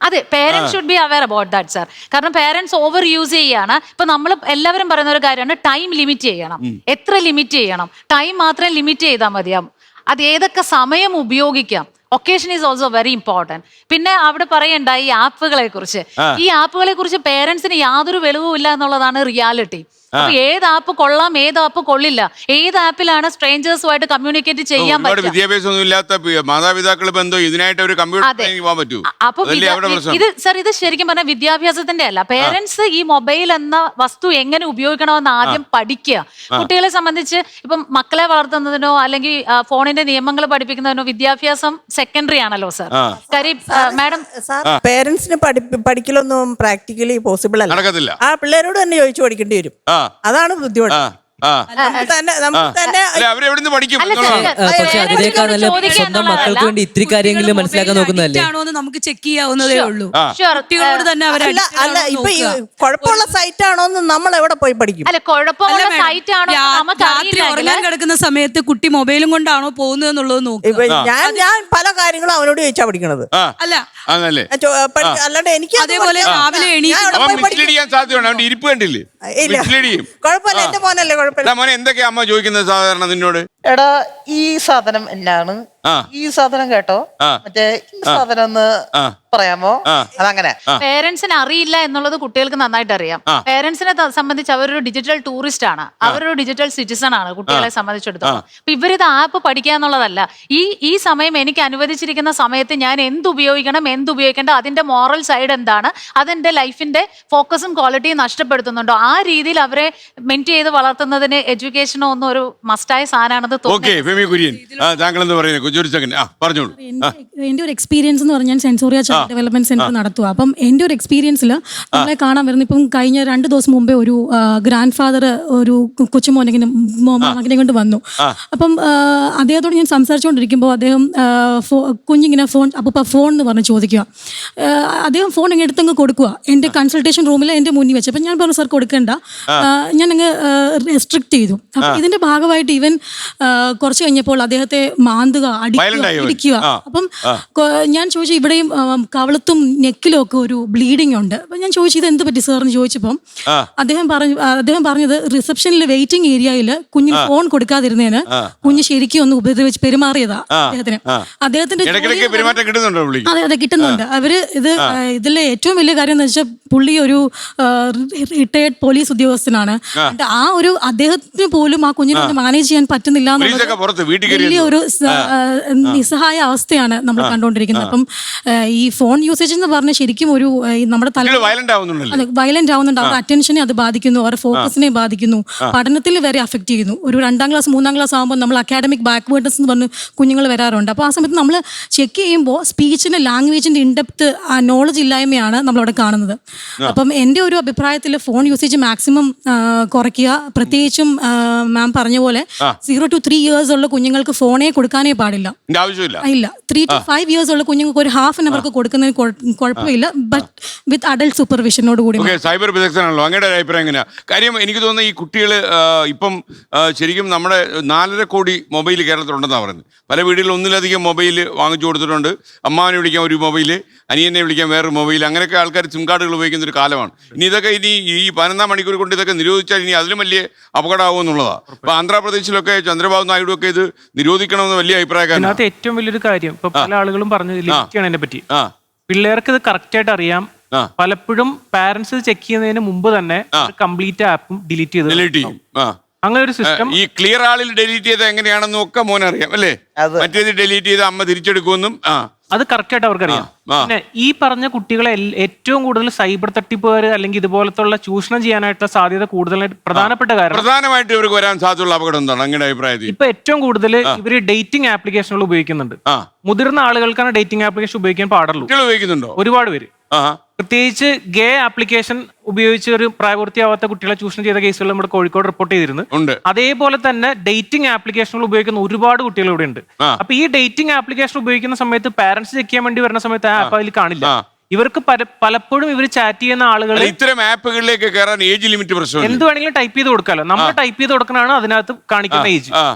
അതെ parents should be aware about that sir. കാരണം പേരൻസ് ഓവർ യൂസ് ചെയ്യാണ്. ഇപ്പൊ നമ്മൾ എല്ലാവരും പറയുന്ന ഒരു കാര്യമാണ് ടൈം ലിമിറ്റ് ചെയ്യണം. എത്ര ലിമിറ്റ് ചെയ്യണം? ടൈം മാത്രം ലിമിറ്റ് ചെയ്താൽ മതിയാവും. അത് ഏതൊക്കെ സമയം ഉപയോഗിക്കാം. Occasion is also very important. പിന്നെ അവിടെ പറയണ്ട ഈ ആപ്പുകളെ കുറിച്ച്. ഈ ആപ്പുകളെ കുറിച്ച് പേരൻസിന് യാതൊരു വെളിവും ഇല്ല എന്നുള്ളതാണ് റിയാലിറ്റി. അപ്പൊ ഏത് ആപ്പ് കൊള്ളാം, ഏത് ആപ്പ് കൊള്ളില്ല, ഏത് ആപ്പിലാണ് സ്ട്രേഞ്ചേഴ്സുമായിട്ട് കമ്മ്യൂണിക്കേറ്റ് ചെയ്യാൻ പറ്റും. വിദ്യാഭ്യാസം ഇല്ലാത്ത മാതാപിതാക്കൾ ഇതിനായിട്ട് ഒരു അപ്പൊ ഇത് സർ ഇത് ശരിക്കും പറഞ്ഞാൽ വിദ്യാഭ്യാസത്തിന്റെ അല്ല, പേരൻസ് ഈ മൊബൈൽ എന്ന വസ്തു എങ്ങനെ ഉപയോഗിക്കണമെന്ന് ആദ്യം പഠിക്കുക. കുട്ടികളെ സംബന്ധിച്ച് ഇപ്പം മക്കളെ വളർത്തുന്നതിനോ അല്ലെങ്കിൽ ഫോണിന്റെ നിയമങ്ങൾ പഠിപ്പിക്കുന്നതിനോ വിദ്യാഭ്യാസം സെക്കൻഡറി ആണല്ലോ സർ. കാര്യം മാഡം പേരൻസിന് പഠിക്കലൊന്നും പ്രാക്ടിക്കലി പോസിബിൾ അല്ല. ആ പിള്ളേരോട് തന്നെ ചോദിച്ചു പഠിക്കേണ്ടി വരും. അതാണ് ബുദ്ധിമുട്ട്. പക്ഷെ അതിനേക്കാൾ നല്ല സ്വന്തം മക്കൾക്ക് വേണ്ടി ഇത്തിരി കാര്യങ്ങളിൽ മനസ്സിലാക്കാൻ നോക്കുന്നതല്ലേ. നമുക്ക് ചെക്ക് ചെയ്യാവുന്നതേ ഉള്ളൂ. കുട്ടികളോട് തന്നെ അല്ല ഇപ്പൊ കുഴപ്പമുള്ള സൈറ്റ് ആണോന്ന് നമ്മൾ എവിടെ പോയി പഠിക്കും? അല്ല കുഴപ്പമുള്ള സൈറ്റ് ആണോ രാത്രി ഉറങ്ങാൻ കിടക്കുന്ന സമയത്ത് കുട്ടി മൊബൈലും കൊണ്ടാണോ പോകുന്നത് എന്നുള്ളത് നോക്കും. ഞാൻ പല കാര്യങ്ങളും അവനോട് ചോദിച്ചാ പഠിക്കണത്. അല്ല അല്ലാണ്ട് എനിക്ക് അതേപോലെ രാവിലെ ഇരിപ്പ് കണ്ടില്ലേ? കുഴപ്പമില്ല, എന്റെ മോനല്ലേ കുഴപ്പമില്ല. മോനെ എന്തൊക്കെയാ അമ്മ ചോദിക്കുന്നത് സാധാരണ നിന്നോട്? എടാ ഈ സാധനം എന്നാണ്, ഈ സാധനം കേട്ടോ, മറ്റേ ഈ സാധനം ഒന്ന് പറയാമോ? അതങ്ങനെ പേരൻസിന് അറിയില്ല എന്നുള്ളത് കുട്ടികൾക്ക് നന്നായിട്ട് അറിയാം. പേരൻസിനെ സംബന്ധിച്ച് അവരൊരു ഡിജിറ്റൽ ടൂറിസ്റ്റ് ആണ്, അവരൊരു ഡിജിറ്റൽ സിറ്റിസൺ ആണ് കുട്ടികളെ സംബന്ധിച്ചിടത്തോളം. അപ്പൊ ഇവരിത് ആപ്പ് പഠിക്കുക എന്നുള്ളതല്ല, ഈ സമയം എനിക്ക് അനുവദിച്ചിരിക്കുന്ന സമയത്ത് ഞാൻ എന്തുപയോഗിക്കണം, എന്തുപയോഗിക്കേണ്ട, അതിന്റെ മോറൽ സൈഡ് എന്താണ്, അതിന്റെ ലൈഫിന്റെ ഫോക്കസും ക്വാളിറ്റിയും നഷ്ടപ്പെടുത്തുന്നുണ്ടോ, ആ രീതിയിൽ അവരെ മെന്റ് ചെയ്ത് വളർത്തുന്നതിന് എഡ്യൂക്കേഷനോ ഒന്നും ഒരു മസ്റ്റായ സാധനമാണെന്ന് എന്റെ ഒരു എക്സ്പീരിയൻസ് എന്ന് പറഞ്ഞാൽ സെൻസോറിയ ചൈൽഡ് ഡെവലപ്മെന്റ് സെന്റർ നടത്തുക. അപ്പം എന്റെ ഒരു എക്സ്പീരിയൻസിൽ നമ്മളെ കാണാൻ വരുന്ന ഇപ്പം കഴിഞ്ഞ 2 ദിവസം മുമ്പേ ഒരു ഗ്രാൻഡ് ഫാദർ ഒരു മകനെ കൊണ്ട് വന്നു. അപ്പം അദ്ദേഹത്തോട് ഞാൻ സംസാരിച്ചുകൊണ്ടിരിക്കുമ്പോൾ അദ്ദേഹം കുഞ്ഞിങ്ങനെ ഫോൺ എന്ന് പറഞ്ഞ് ചോദിക്കുക. അദ്ദേഹം ഫോൺ ഇങ്ങനെ എടുത്തങ്ങ് കൊടുക്കുക എൻ്റെ കൺസൾട്ടേഷൻ റൂമിൽ എൻ്റെ മുന്നിൽ വെച്ച്. അപ്പം ഞാൻ പറഞ്ഞു സാർ കൊടുക്കണ്ട, ഞാൻ അങ്ങ് റെസ്ട്രിക്ട് ചെയ്തു. അപ്പം ഇതിന്റെ ഭാഗമായിട്ട് ഇവൻ കുറച്ച് കഴിഞ്ഞപ്പോൾ അദ്ദേഹത്തെ മാന്തുക, ഇടിക്കുക. അപ്പം ഞാൻ ചോദിച്ചു ഇവിടെയും കവളത്തും നെക്കിലും ഒക്കെ ഒരു ബ്ലീഡിങ് ഉണ്ട്. അപ്പം ഞാൻ ചോദിച്ചു ഇത് എന്ത് പറ്റി സാറിന് ചോദിച്ചപ്പം അദ്ദേഹം പറഞ്ഞത് റിസപ്ഷനിൽ വെയിറ്റിംഗ് ഏരിയയിൽ കുഞ്ഞിന് ഫോൺ കൊടുക്കാതിരുന്നതിന് കുഞ്ഞ് ശരിക്കും ഒന്ന് ഉപദ്രവിച്ച് പെരുമാറിയതാ അദ്ദേഹത്തിന്റെ അതെ കിട്ടുന്നുണ്ട്. അവര് ഇതിലെ ഏറ്റവും വലിയ കാര്യം എന്ന് വെച്ചാൽ പുള്ളി ഒരു റിട്ടയർഡ് പോലീസ് ഉദ്യോഗസ്ഥനാണ്. ആ ഒരു അദ്ദേഹത്തിന് പോലും ആ കുഞ്ഞിനെ മാനേജ് ചെയ്യാൻ പറ്റുന്നില്ല എന്നുള്ളത് വലിയ ഒരു നിസ്സഹായ അവസ്ഥയാണ് നമ്മൾ കണ്ടുകൊണ്ടിരിക്കുന്നത്. അപ്പം ഈ ഫോൺ യൂസേജ് എന്ന് പറഞ്ഞാൽ ശരിക്കും ഒരു നമ്മുടെ വയലന്റ് ആവുന്നുണ്ട്. അവരുടെ അറ്റൻഷനെ അത് ബാധിക്കുന്നു, അവരുടെ ഫോക്കസിനെ ബാധിക്കുന്നു, പഠനത്തിൽ വരെ അഫക്ട് ചെയ്യുന്നു. ഒരു 2ാം ക്ലാസ് 3ാം ക്ലാസ് ആകുമ്പോൾ നമ്മൾ അക്കാഡമിക് ബാക്ക്വേർഡ്സ് എന്ന് പറഞ്ഞ് കുഞ്ഞുങ്ങൾ വരാറുണ്ട്. അപ്പോൾ ആ സമയത്ത് നമ്മൾ ചെക്ക് ചെയ്യുമ്പോൾ സ്പീച്ചിന്റെ ലാംഗ്വേജിന്റെ ഇൻഡെപ്ത് നോളജ് ഇല്ലായ്മയാണ് നമ്മളവിടെ കാണുന്നത്. അപ്പം എൻ്റെ ഒരു അഭിപ്രായത്തിൽ ഫോൺ യൂസേജ് മാക്സിമം കുറയ്ക്കുക. പ്രത്യേകിച്ചും മാം പറഞ്ഞ പോലെ 0 to 3 years ഉള്ള കുഞ്ഞുങ്ങൾക്ക് ഫോണേ കൊടുക്കാനേ പാടില്ല. ഇല്ല 3 to 5 years ഉള്ള കുഞ്ഞുങ്ങൾക്ക് ഒരു ½ an hour കൊടുക്കുന്നതിന് കുഴപ്പമില്ല, ബട്ട് വിത്ത് അഡൽട്ട് സൂപ്പർവിഷനോട് കൂടി. സൈബർ വിദഗ്ധനാണല്ലോ, അങ്ങയുടെ അഭിപ്രായം എങ്ങനെയാ? കാര്യം എനിക്ക് തോന്നുന്നു ഈ കുട്ടികൾ ഇപ്പം ശരിക്കും നമ്മുടെ 4.5 കോടി മൊബൈൽ കേരളത്തിലുണ്ടെന്നാണ് പറയുന്നത്. പല വീടുകളിൽ ഒന്നിലധികം മൊബൈൽ വാങ്ങിച്ചു കൊടുത്തിട്ടുണ്ട്. അമ്മാവനെ വിളിക്കാൻ ഒരു മൊബൈൽ, അനിയനെ വിളിക്കാൻ വേറൊരു മൊബൈൽ, അങ്ങനെയൊക്കെ ആൾക്കാർ സിം കാർഡുകൾ ഉപയോഗിക്കുന്ന ഒരു കാലമാണ്. ഇനി ഈ 11 മണിക്കൂർ കൊണ്ട് ഇതൊക്കെ നിരോധിച്ചാൽ ഇനി അതിലും വലിയ അപകടമാകും എന്നുള്ളതാണ്. ഇപ്പൊ ആന്ധ്രാപ്രദേശിലൊക്കെ ചന്ദ്രബാബു നായിഡു ഒക്കെ ഇത് നിരോധിക്കണമെന്ന് വലിയ അഭിപ്രായക്കാരാണ്. അതിനകത്ത് ഏറ്റവും വലിയൊരു കാര്യം ഇപ്പൊ പല ആളുകളും പറഞ്ഞതിനെ പറ്റി, പിള്ളേർക്ക് ഇത് കറക്റ്റ് ആയിട്ട് അറിയാം. പലപ്പോഴും പാരന്റ്സ് ചെക്ക് ചെയ്യുന്നതിന് മുമ്പ് തന്നെ കംപ്ലീറ്റ് ആപ്പും ഡിലീറ്റ് ചെയ്യും. അങ്ങനെ ഒരു സിസ്റ്റം ഈ ക്ലിയർ ആളിൽ ഡിലീറ്റ് ചെയ്ത് എങ്ങനെയാണെന്നും ഒക്കെ മോനറിയാം അല്ലേ? മറ്റേത് ഡിലീറ്റ് ചെയ്ത് അമ്മ തിരിച്ചെടുക്കുമെന്നും അത് കറക്റ്റ് ആയിട്ട് അവർക്കറിയാം. പിന്നെ ഈ പറഞ്ഞ കുട്ടികളെ ഏറ്റവും കൂടുതൽ സൈബർ തട്ടിപ്പുകാർ അല്ലെങ്കിൽ ഇതുപോലത്തുള്ള ചൂഷണം ചെയ്യാനായിട്ടുള്ള സാധ്യത കൂടുതലായിട്ട് പ്രധാനമായിട്ട് ഇവർക്ക് വരാൻ സാധ്യതയുള്ള അപകടം എന്താണ് അങ്ങനെ അഭിപ്രായത്തിൽ? ഇപ്പൊ ഏറ്റവും കൂടുതൽ ഇവര് ഡേറ്റിംഗ് ആപ്ലിക്കേഷനുകൾ ഉപയോഗിക്കുന്നുണ്ട്. മുതിർന്ന ആളുകൾക്കാണ് ഡേറ്റിംഗ് ആപ്ലിക്കേഷൻ ഉപയോഗിക്കാൻ പാടുള്ളൂ. ഉപയോഗിക്കുന്നുണ്ടോ? ഒരുപാട് പേര്. പ്രത്യേകിച്ച് ഗേ ആപ്ലിക്കേഷൻ ഉപയോഗിച്ച് ഒരു പ്രായപൂർത്തിയാവാത്ത കുട്ടികളെ ചൂഷണം ചെയ്ത കേസുകൾ നമ്മുടെ കോഴിക്കോട് റിപ്പോർട്ട് ചെയ്തിരുന്നു. അതേപോലെ തന്നെ ഡേറ്റിംഗ് ആപ്ലിക്കേഷനുകൾ ഉപയോഗിക്കുന്ന ഒരുപാട് കുട്ടികൾ ഇവിടെ ഉണ്ട്. അപ്പൊ ഈ ഡേറ്റിംഗ് ആപ്ലിക്കേഷൻ ഉപയോഗിക്കുന്ന സമയത്ത് പാരന്റ്സ് ചെക്ക് ചെയ്യാൻ വേണ്ടി വരുന്ന സമയത്ത് ആ ആപ്പ് അതിൽ കാണില്ല. ഇവർക്ക് പലപ്പോഴും ഇവർ ചാറ്റ് ചെയ്യുന്ന ആളുകൾ ഇത്തരം ആപ്പുകളിലേക്ക് കയറാൻ ഏജ് ലിമിറ്റ് പ്രശ്നം എന്ത് വേണമെങ്കിലും ടൈപ്പ് ചെയ്ത് കൊടുക്കാമല്ലോ. നമ്മൾ ടൈപ്പ് ചെയ്ത് കൊടുക്കണതാണ് അതിനകത്ത് കാണിക്കുന്ന ഏജ്.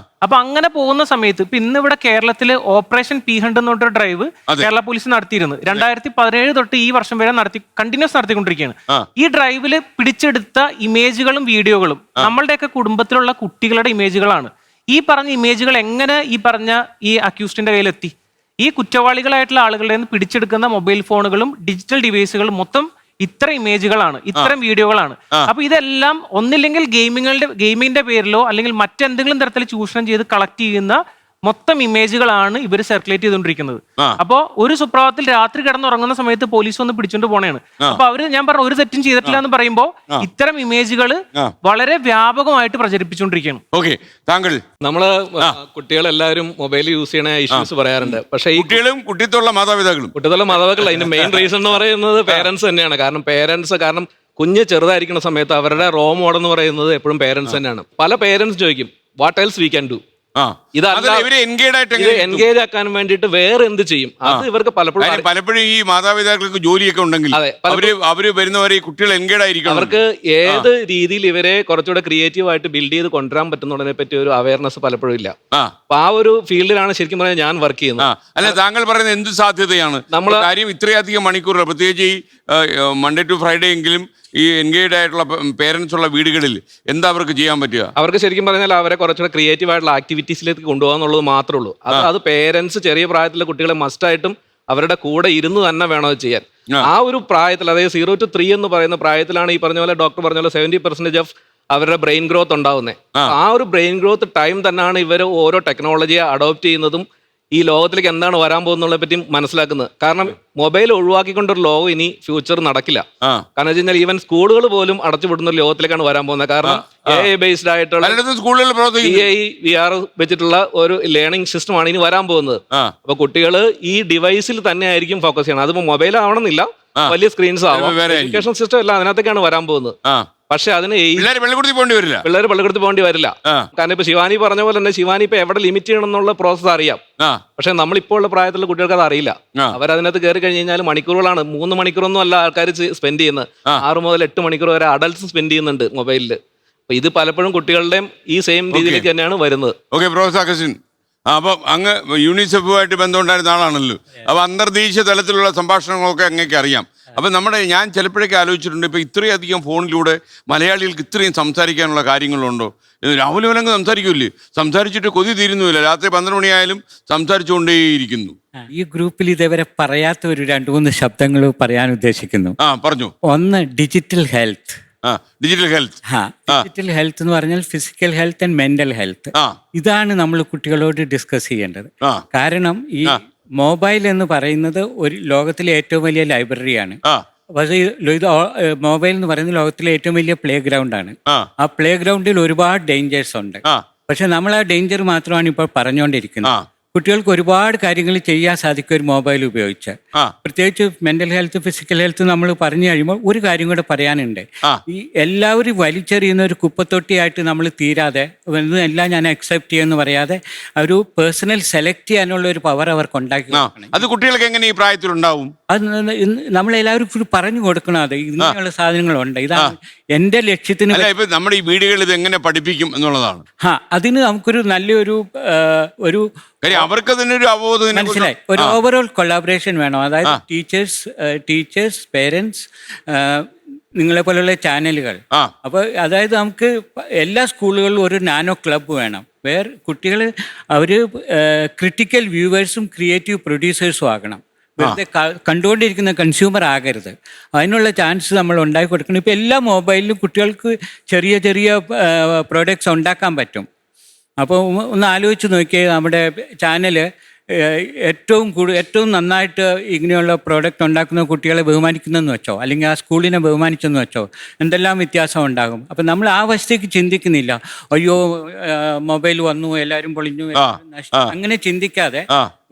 അപ്പൊ അങ്ങനെ പോകുന്ന സമയത്ത് ഇപ്പൊ ഇന്ന് ഇവിടെ കേരളത്തില് ഓപ്പറേഷൻ P100 എന്ന് പറഞ്ഞൊരു ഡ്രൈവ് കേരള പോലീസ് നടത്തിയിരുന്നു. 2017 തൊട്ട് ഈ വർഷം വരെ കണ്ടിന്യൂസ് നടത്തിക്കൊണ്ടിരിക്കുകയാണ്. ഈ ഡ്രൈവില് പിടിച്ചെടുത്ത ഇമേജുകളും വീഡിയോകളും നമ്മളുടെയൊക്കെ കുടുംബത്തിലുള്ള കുട്ടികളുടെ ഇമേജുകളാണ്. ഈ പറഞ്ഞ ഇമേജുകൾ എങ്ങനെ ഈ പറഞ്ഞ ഈ അക്യൂസ്ഡിന്റെ കയ്യിലെത്തി? ഈ കുറ്റവാളികളായിട്ടുള്ള ആളുകളുടെ നിന്ന് പിടിച്ചെടുക്കുന്ന മൊബൈൽ ഫോണുകളും ഡിജിറ്റൽ ഡിവൈസുകളും മൊത്തം ഇത്ര ഇമേജുകളാണ്, ഇത്തരം വീഡിയോകളാണ്. അപ്പൊ ഇതെല്ലാം ഒന്നില്ലെങ്കിൽ ഗെയിമിങ്ങിന്റെ പേരിലോ അല്ലെങ്കിൽ മറ്റെന്തെങ്കിലും തരത്തിൽ ചൂഷണം ചെയ്ത് കളക്ട് ചെയ്യുന്ന മൊത്തം ഇമേജുകളാണ് ഇവർ സർക്കുലേറ്റ് ചെയ്തുകൊണ്ടിരിക്കുന്നത്. അപ്പോ ഒരു സുപ്രഭാതത്തിൽ രാത്രി കിടന്നുറങ്ങുന്ന സമയത്ത് പോലീസ് വന്ന് പിടിച്ചോണ്ട് പോണേണ്. അപ്പൊ അവര് ഞാൻ പറഞ്ഞ ഒരു തെറ്റും ചെയ്തിട്ടില്ല എന്ന് പറയുമ്പോൾ ഇത്തരം ഇമേജുകൾ വളരെ വ്യാപകമായിട്ട് പ്രചരിപ്പിച്ചുകൊണ്ടിരിക്കുകയാണ്. ഓക്കെ, താങ്കൾ നമ്മള് കുട്ടികളെല്ലാവരും മൊബൈൽ യൂസ് ചെയ്യണ ഇഷ്യൂസ് പറയാറുണ്ട്. പക്ഷേ ഈ കുട്ടികളും കുട്ടിത്തുള്ള മാതാപിതാക്കൾ അതിന്റെ മെയിൻ റീസൺ എന്ന് പറയുന്നത് പേരൻസ് തന്നെയാണ്. കാരണം കുഞ്ഞ് ചെറുതായിരിക്കുന്ന സമയത്ത് അവരുടെ റോൾ മോഡൽ എന്ന് പറയുന്നത് എപ്പോഴും പേരൻസ് തന്നെയാണ്. പല പേരൻസ് ചോദിക്കും what else we can do, engage ആക്കാൻ വേണ്ടിയിട്ട് വേറെ എന്ത് ചെയ്യും? അത് ഇവർക്ക് പലപ്പോഴും ഈ മാതാപിതാക്കൾക്ക് ജോലിയൊക്കെ ഉണ്ടെങ്കിൽ അവര് വരുന്നവരെ കുട്ടികൾ എൻഗേജ് ആയിരിക്കും. അവർക്ക് ഏത് രീതിയിൽ ഇവരെ കുറച്ചുകൂടെ ക്രിയേറ്റീവ് ആയിട്ട് ബിൽഡ് ചെയ്ത് കൊണ്ടുവരാൻ പറ്റുന്നതിനെ പറ്റി ഒരു അവയർനെസ് പലപ്പോഴും ഇല്ല. അപ്പൊ ആ ഒരു ഫീൽഡിലാണ് ശരിക്കും പറഞ്ഞാൽ ഞാൻ വർക്ക് ചെയ്യുന്നത്. അല്ല, താങ്കൾ പറയുന്നത് എന്ത് സാധ്യതയാണ്? നമ്മൾ കാര്യം ഇത്രയധികം മണിക്കൂറുകൾ, പ്രത്യേകിച്ച് ഈ മൺഡേ ടു ഫ്രൈഡേ എങ്കിലും ഈ എൻഗേജ് ആയിട്ടുള്ള പേരൻസ് ഉള്ള വീടുകളിൽ എന്താ അവർക്ക് ചെയ്യാൻ പറ്റുക? അവർക്ക് ശരിക്കും പറഞ്ഞാൽ അവരെ കുറച്ചുകൂടെ ക്രിയേറ്റീവ് ആയിട്ടുള്ള ആക്ടിവിറ്റീസിലേക്ക് കൊണ്ടുപോകാന്നുള്ളത് മാത്രമേ ഉള്ളൂ. അത് പേരൻസ് ചെറിയ പ്രായത്തിലെ കുട്ടികളെ മസ്റ്റായിട്ടും അവരുടെ കൂടെ ഇരുന്ന് തന്നെ വേണം അത് ചെയ്യാൻ. ആ ഒരു പ്രായത്തിൽ, അതായത് 0 to 3 എന്ന് പറയുന്ന പ്രായത്തിലാണ് ഈ പറഞ്ഞ പോലെ ഡോക്ടർ പറഞ്ഞ പോലെ 70% ഓഫ് അവരുടെ ബ്രെയിൻ ഗ്രോത്ത് ഉണ്ടാവുന്നത്. ആ ഒരു ബ്രെയിൻ ഗ്രോത്ത് ടൈം തന്നെയാണ് ഇവർ ഓരോ ടെക്നോളജിയെ അഡോപ്റ്റ് ചെയ്യുന്നതും ഈ ലോകത്തിലേക്ക് എന്താണ് വരാൻ പോകുന്നതിനെ പറ്റി മനസ്സിലാക്കുന്നത്. കാരണം മൊബൈൽ ഒഴിവാക്കിക്കൊണ്ടൊരു ലോകം ഇനി ഫ്യൂച്ചർ നടക്കില്ല. കാരണം വെച്ച് കഴിഞ്ഞാൽ ഈവൻ സ്കൂളുകൾ പോലും അടച്ചുവിടുന്ന ഒരു ലോകത്തിലേക്കാണ് വരാൻ പോകുന്നത്. കാരണം AI ബേസ്ഡ് ആയിട്ടുള്ള VR വെച്ചിട്ടുള്ള ഒരു ലേണിംഗ് സിസ്റ്റമാണ് ഇനി വരാൻ പോകുന്നത്. അപ്പൊ കുട്ടികൾ ഈ ഡിവൈസിൽ തന്നെ ആയിരിക്കും ഫോക്കസ് ചെയ്യണം. അതിപ്പോ മൊബൈൽ ആവണമെന്നില്ല, വലിയ സ്ക്രീൻസ് ആവാം. എഡ്യൂക്കേഷൻ സിസ്റ്റം എല്ലാം അതിനകത്തേക്കാണ് വരാൻ പോകുന്നത്. പക്ഷെ അതിന് പിള്ളേർ പള്ളിക്കൂടത്തിൽ പോകേണ്ടി വരില്ല. കാരണം ഇപ്പൊ ശിവാനി പറഞ്ഞ പോലെ തന്നെ ശിവാനി ഇപ്പൊ എവിടെ ലിമിറ്റ് ചെയ്യണം എന്നുള്ള പ്രോസസ് അറിയാം. പക്ഷെ നമ്മളിപ്പോൾ ഉള്ള പ്രായത്തിലുള്ള കുട്ടികൾക്ക് അത് അറിയില്ല. അവരതിനകത്ത് കയറി കഴിഞ്ഞ് കഴിഞ്ഞാൽ മണിക്കൂറുകളാണ്, 3 മണിക്കൂറൊന്നും അല്ല ആൾക്കാർ സ്പെൻഡ് ചെയ്യുന്നത്. 6 മുതൽ 8 മണിക്കൂർ വരെ അഡൽട്സ് സ്പെൻഡ് ചെയ്യുന്നുണ്ട് മൊബൈലിൽ. അപ്പൊ ഇത് പലപ്പോഴും കുട്ടികളുടെയും ഈ സെയിം രീതിയിലേക്ക് തന്നെയാണ് വരുന്നത്. ഓക്കെ, പ്രൊഫസർ അഗസ്റ്റിൻ, അപ്പം അങ്ങ് യൂണിസെഫുമായിട്ട് ബന്ധമുണ്ടായിരുന്ന ആളാണല്ലോ. അപ്പൊ അന്തർദേശീയ തലത്തിലുള്ള സംഭാഷണങ്ങളൊക്കെ അങ്ങേക്ക് അറിയാം. അപ്പം ഞാൻ ചിലപ്പോഴൊക്കെ ആലോചിച്ചിട്ടുണ്ട്, ഇപ്പം ഇത്രയധികം ഫോണിലൂടെ മലയാളികൾക്ക് ഇത്രയും സംസാരിക്കാനുള്ള കാര്യങ്ങളുണ്ടോ? രാവിലെ വല്ലങ്ങ് സംസാരിക്കൂല്ലേ? സംസാരിച്ചിട്ട് കൊതി തീരുന്നുമില്ല. രാത്രി 12 മണിയായാലും സംസാരിച്ചുകൊണ്ടേയിരിക്കുന്നു. ഈ ഗ്രൂപ്പിൽ ഇതേവരെ പറയാത്ത ഒരു 2-3 ശബ്ദങ്ങൾ പറയാൻ ഉദ്ദേശിക്കുന്നു. പറഞ്ഞു. ഒന്ന് ഡിജിറ്റൽ ഹെൽത്ത്. ഡിജിറ്റൽ ഹെൽത്ത് എന്ന് പറഞ്ഞാൽ physical health and mental health. ഇതാണ് നമ്മൾ കുട്ടികളോട് ഡിസ്കസ് ചെയ്യേണ്ടത്. കാരണം ഈ മൊബൈൽ എന്ന് പറയുന്നത് ഒരു ലോകത്തിലെ ഏറ്റവും വലിയ ലൈബ്രറിയാണ്. പക്ഷേ ഇത് മൊബൈൽ എന്ന് പറയുന്നത് ലോകത്തിലെ ഏറ്റവും വലിയ പ്ലേ ഗ്രൗണ്ടാണ്. ആ പ്ലേ ഗ്രൗണ്ടിൽ ഒരുപാട് ഡേഞ്ചേഴ്സ് ഉണ്ട്. പക്ഷെ നമ്മൾ ആ ഡേഞ്ചർ മാത്രമാണ് ഇപ്പോൾ പറഞ്ഞുകൊണ്ടിരിക്കുന്നത്. കുട്ടികൾക്ക് ഒരുപാട് കാര്യങ്ങൾ ചെയ്യാൻ സാധിക്കും ഒരു മൊബൈൽ ഉപയോഗിച്ച്. പ്രത്യേകിച്ച് മെന്റൽ ഹെൽത്ത്, ഫിസിക്കൽ ഹെൽത്ത് നമ്മൾ പറഞ്ഞു കഴിയുമ്പോൾ ഒരു കാര്യം കൂടെ പറയാനുണ്ട്. ഈ എല്ലാവരും വലിച്ചെറിയുന്ന ഒരു കുപ്പത്തൊട്ടിയായിട്ട് നമ്മൾ തീരാതെ എല്ലാം ഞാൻ അക്സെപ്റ്റ് ചെയ്യുമെന്ന് പറയാതെ ഒരു പേഴ്സണൽ സെലക്ട് ചെയ്യാനുള്ള ഒരു പവർ അവർക്ക് ഉണ്ടാക്കി. അത് കുട്ടികൾക്ക് എങ്ങനെ ഈ പ്രായത്തിലുണ്ടാവും? അത് നമ്മളെല്ലാവരും പറഞ്ഞു കൊടുക്കണം. അത് ഇങ്ങനെയുള്ള സാധനങ്ങളുണ്ട്. ഇതാണ് എന്റെ ലക്ഷ്യത്തിന്. നമ്മുടെ ഈ വീടുകളിൽ ഇത് എങ്ങനെ പഠിപ്പിക്കും എന്നുള്ളതാണ്. അതിന് നമുക്കൊരു നല്ലൊരു അവർക്ക് തന്നെ ഒരു അവബോധം, മനസ്സിലായി, ഒരു ഓവറോൾ കൊളാബറേഷൻ വേണം. അതായത് ടീച്ചേഴ്സ്, പേരൻസ്, നിങ്ങളെ പോലുള്ള ചാനലുകൾ. അപ്പോൾ അതായത് നമുക്ക് എല്ലാ സ്കൂളുകളിലും ഒരു നാനോ ക്ലബ്ബ് വേണം. കുട്ടികൾ അവർ ക്രിട്ടിക്കൽ വ്യൂവേഴ്സും ക്രിയേറ്റീവ് പ്രൊഡ്യൂസേഴ്സും ആകണം. വെറുതെ കണ്ടുകൊണ്ടിരിക്കുന്ന കൺസ്യൂമർ ആകരുത്. അതിനുള്ള ചാൻസ് നമ്മൾ ഉണ്ടാക്കി കൊടുക്കണം. ഇപ്പം എല്ലാ മൊബൈലിലും കുട്ടികൾക്ക് ചെറിയ ചെറിയ പ്രോഡക്ട്സ് ഉണ്ടാക്കാൻ പറ്റും. അപ്പോൾ ഒന്ന് ആലോചിച്ച് നോക്കിയാൽ നമ്മുടെ ചാനൽ ഏറ്റവും നന്നായിട്ട് ഇങ്ങനെയുള്ള പ്രോഡക്റ്റ് ഉണ്ടാക്കുന്ന കുട്ടികളെ ബഹുമാനിക്കുന്നെന്ന് വെച്ചോ, അല്ലെങ്കിൽ ആ സ്കൂളിനെ ബഹുമാനിച്ചെന്ന് വെച്ചോ, എന്തെല്ലാം വ്യത്യാസം ഉണ്ടാകും. അപ്പം നമ്മൾ ആ വശത്തേക്ക് ചിന്തിക്കുന്നില്ല. അയ്യോ മൊബൈൽ വന്നു എല്ലാവരും പൊളിഞ്ഞു അങ്ങനെ ചിന്തിക്കാതെ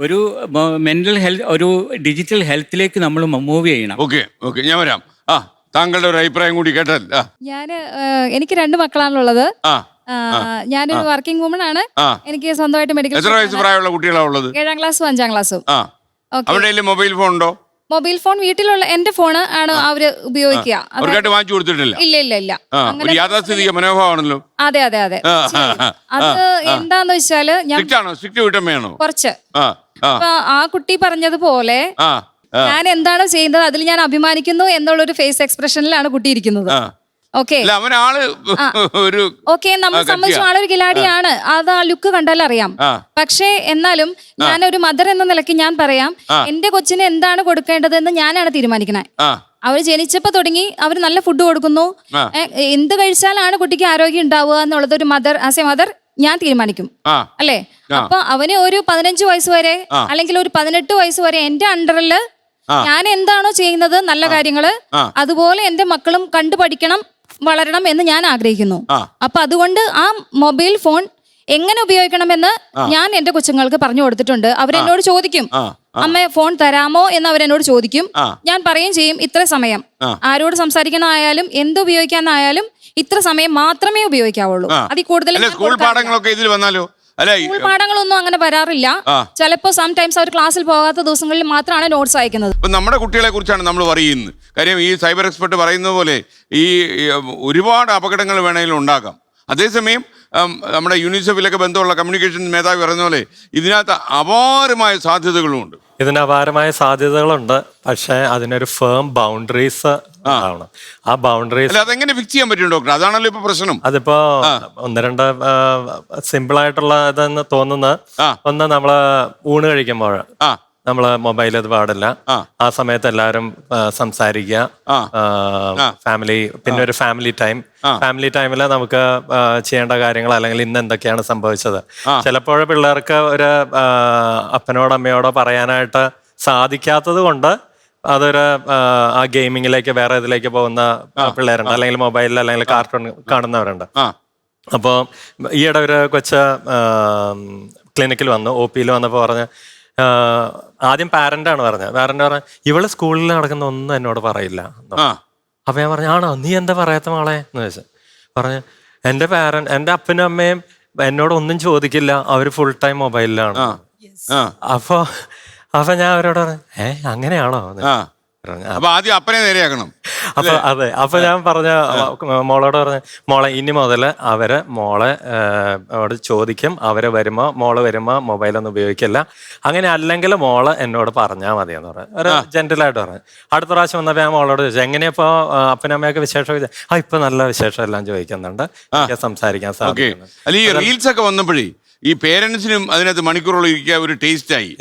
ഒരു മെന്റൽ ഹെൽത്ത്, ഒരു ഡിജിറ്റൽ ഹെൽത്തിലേക്ക് നമ്മൾ മൂവ് ചെയ്യണം. ഓക്കെ ഓക്കെ, ഞാൻ വരാം. താങ്കളുടെ ഒരു അഭിപ്രായം കൂടി കേട്ടാൽ. എനിക്ക് 2 മക്കളാണുള്ളത്. ഞാനൊരു വർക്കിംഗ് വുമൺ ആണ്. എനിക്ക് സ്വന്തമായിട്ട് മെഡിക്കൽ. എത്ര വയസ്സ് പ്രായമുള്ള കുട്ടികളാണ് ഉള്ളത്? 7ാം ക്ലാസ്സും 5ാം ക്ലാസ്സും. അവരുടെ മൊബൈൽ ഫോൺ ഉണ്ടോ? മൊബൈൽ ഫോൺ വീട്ടിലുള്ള എന്റെ ഫോണ് ആണ് അവര് ഉപയോഗിക്കുക. വാങ്ങിച്ചു കൊടുത്തിട്ടില്ല? ഇല്ല. ഒരു യാഥാസ്ഥിതിക മനോഭാവമാണല്ലോ. അതെ. അത് എന്താന്ന് വെച്ചാല് കുറച്ച് ആ കുട്ടി പറഞ്ഞതുപോലെ ഞാൻ എന്താണ് ചെയ്യുന്നത് അതിൽ ഞാൻ അഭിമാനിക്കുന്നു എന്നുള്ളൊരു ഫേസ് എക്സ്പ്രഷനിലാണ് കുട്ടി ഇരിക്കുന്നത്. ഓക്കെ, നമ്മളെ സംബന്ധിച്ച് ആളൊരു കിലാടിയാണ്, അത് ആ ലുക്ക് കണ്ടാൽ അറിയാം. പക്ഷേ എന്നാലും ഞാനൊരു മദർ എന്ന നിലയ്ക്ക് ഞാൻ പറയാം, എന്റെ കൊച്ചിന് എന്താണ് കൊടുക്കേണ്ടതെന്ന് ഞാനാണ് തീരുമാനിക്കണേ. അവര് ജനിച്ചപ്പോ തുടങ്ങി അവർ നല്ല ഫുഡ് കൊടുക്കുന്നു. എന്ത് കഴിച്ചാലാണ് കുട്ടിക്ക് ആരോഗ്യം ഉണ്ടാവുക എന്നുള്ളത് ഒരു മദർ, ആസ് എ മദർ ഞാൻ തീരുമാനിക്കും, അല്ലേ? അപ്പൊ അവന് ഒരു 15 വയസ്സ് വരെ അല്ലെങ്കിൽ ഒരു 18 വയസ്സ് വരെ എന്റെ അണ്ടറിൽ ഞാൻ എന്താണോ ചെയ്യുന്നത് നല്ല കാര്യങ്ങള് അതുപോലെ എന്റെ മക്കളും കണ്ടു പഠിക്കണം, വളരണം എന്ന് ഞാൻ ആഗ്രഹിക്കുന്നു. അപ്പൊ അതുകൊണ്ട് ആ മൊബൈൽ ഫോൺ എങ്ങനെ ഉപയോഗിക്കണമെന്ന് ഞാൻ എന്റെ കൊച്ചുങ്ങൾക്ക് പറഞ്ഞു കൊടുത്തിട്ടുണ്ട്. അവരെന്നോട് ചോദിക്കും, അമ്മ ഫോൺ തരാമോ എന്ന് അവരെന്നോട് ചോദിക്കും. ഞാൻ പറയുകയും ചെയ്യും, ഇത്ര സമയം ആരോട് സംസാരിക്കണമായാലും എന്ത് ഉപയോഗിക്കാനായാലും ഇത്ര സമയം മാത്രമേ ഉപയോഗിക്കാവുള്ളൂ. അതിൽ കൂടുതൽ സ്കൂൾ പാഠങ്ങളൊക്കെ ഇതിൽ വന്നാലോ? സ്കൂൾ പാഠങ്ങളൊന്നും അങ്ങനെ വരാറില്ല. ചിലപ്പോ സംടൈംസ് അവർ ക്ലാസ്സിൽ പോകാത്ത ദിവസങ്ങളിൽ മാത്രമാണ് നോട്ട്സ് അയക്കുന്നത്. നമ്മുടെ കുട്ടികളെ കുറിച്ചാണ് നമ്മൾ പറയുന്നത്. കാര്യം ഈ സൈബർ എക്സ്പെർട്ട് പറയുന്നത് പോലെ ഈ ഒരുപാട് അപകടങ്ങൾ വേണമെങ്കിലും ഉണ്ടാകാം. അതേസമയം നമ്മുടെ യൂണിസെഫിലൊക്കെ ബന്ധമുള്ള കമ്മ്യൂണിക്കേഷൻ മേധാവി പറയുന്ന പോലെ ഇതിനകത്ത് അപാരമായ സാധ്യതകളുമുണ്ട്. ഇതിന് അപാരമായ സാധ്യതകളുണ്ട്. പക്ഷേ അതിനൊരു ഫേം ബൗണ്ടറീസ് ആണ്. ആ ബൗണ്ടറീസ് അതെങ്ങനെ ഫിക്സ് ചെയ്യാൻ പറ്റും ഡോക്ടർ? അതാണല്ലോ ഇപ്പൊ പ്രശ്നം. അതിപ്പോ 1-2 സിമ്പിൾ ആയിട്ടുള്ള ഇതെന്ന് തോന്നുന്നത്, ഒന്ന് നമ്മള് ഊണ് കഴിക്കുമ്പോൾ നമ്മള് മൊബൈൽ അത് പാടില്ല. ആ സമയത്ത് എല്ലാവരും സംസാരിക്കുക, ഫാമിലി, പിന്നെ ഒരു ഫാമിലി ടൈമിൽ നമുക്ക് ചെയ്യേണ്ട കാര്യങ്ങൾ അല്ലെങ്കിൽ ഇന്ന് എന്തൊക്കെയാണ് സംഭവിച്ചത്. ചിലപ്പോൾ പിള്ളേർക്ക് ഒരു അപ്പനോടോ അമ്മയോടോ പറയാനായിട്ട് സാധിക്കാത്തത് കൊണ്ട് അതൊരു ആ ഗെയിമിങ്ങിലേക്ക് വേറെ ഇതിലേക്ക് പോകുന്ന പിള്ളേരുണ്ട്, അല്ലെങ്കിൽ മൊബൈലിൽ അല്ലെങ്കിൽ കാർട്ടൂൺ കാണുന്നവരുണ്ട്. അപ്പോൾ ഈയിടെ ഒരു കൊച്ച് ക്ലിനിക്കിൽ വന്നു, OP-യിൽ വന്നപ്പോൾ പറഞ്ഞ്, ആദ്യം പാരന്റാണ് പറഞ്ഞത്. പാരന്റ് പറഞ്ഞ ഇവള് സ്കൂളിൽ നടക്കുന്ന ഒന്നും എന്നോട് പറയില്ല. അപ്പൊ ഞാൻ പറഞ്ഞു, ആണോ നീ എന്താ പറയാത്ത മോളെ എന്ന് ചോദിച്ചു. പറഞ്ഞ് എൻ്റെ അപ്പനും അമ്മയും എന്നോട് ഒന്നും ചോദിക്കില്ല, അവര് ഫുൾ ടൈം മൊബൈലിലാണ്. അപ്പൊ ഞാൻ അവരോട് പറഞ്ഞു, അങ്ങനെയാണോ? ആദ്യം അപ്പനെ നേരെയാക്കണം. അപ്പൊ ഞാൻ മോളോട് പറഞ്ഞ, മോളെ ഇനി മുതൽ അവര് മോളോട് ചോദിക്കും, മോള് വരുമ്പോ മൊബൈലൊന്നും ഉപയോഗിക്കില്ല, അങ്ങനെ അല്ലെങ്കിൽ മോള് എന്നോട് പറഞ്ഞാൽ മതി എന്ന് പറഞ്ഞു. ഒരു ജെന്റലായിട്ട് പറഞ്ഞു. അടുത്ത പ്രാവശ്യം വന്നപ്പോ ഞാൻ മോളോട് ചോദിച്ചു, എങ്ങനെയപ്പോ അപ്പനമ്മയൊക്കെ വിശേഷം? ഇപ്പൊ നല്ല വിശേഷം എല്ലാം ചോദിക്കുന്നുണ്ട്, സംസാരിക്കാൻ സാധിക്കും. ഈ റീൽസ് ഒക്കെ വന്നപ്പോഴേ ഈ പേരൻസിനും അതിനകത്ത് മണിക്കൂറോളം ഇരിക്കുക ഒരു ടേസ്റ്റായി.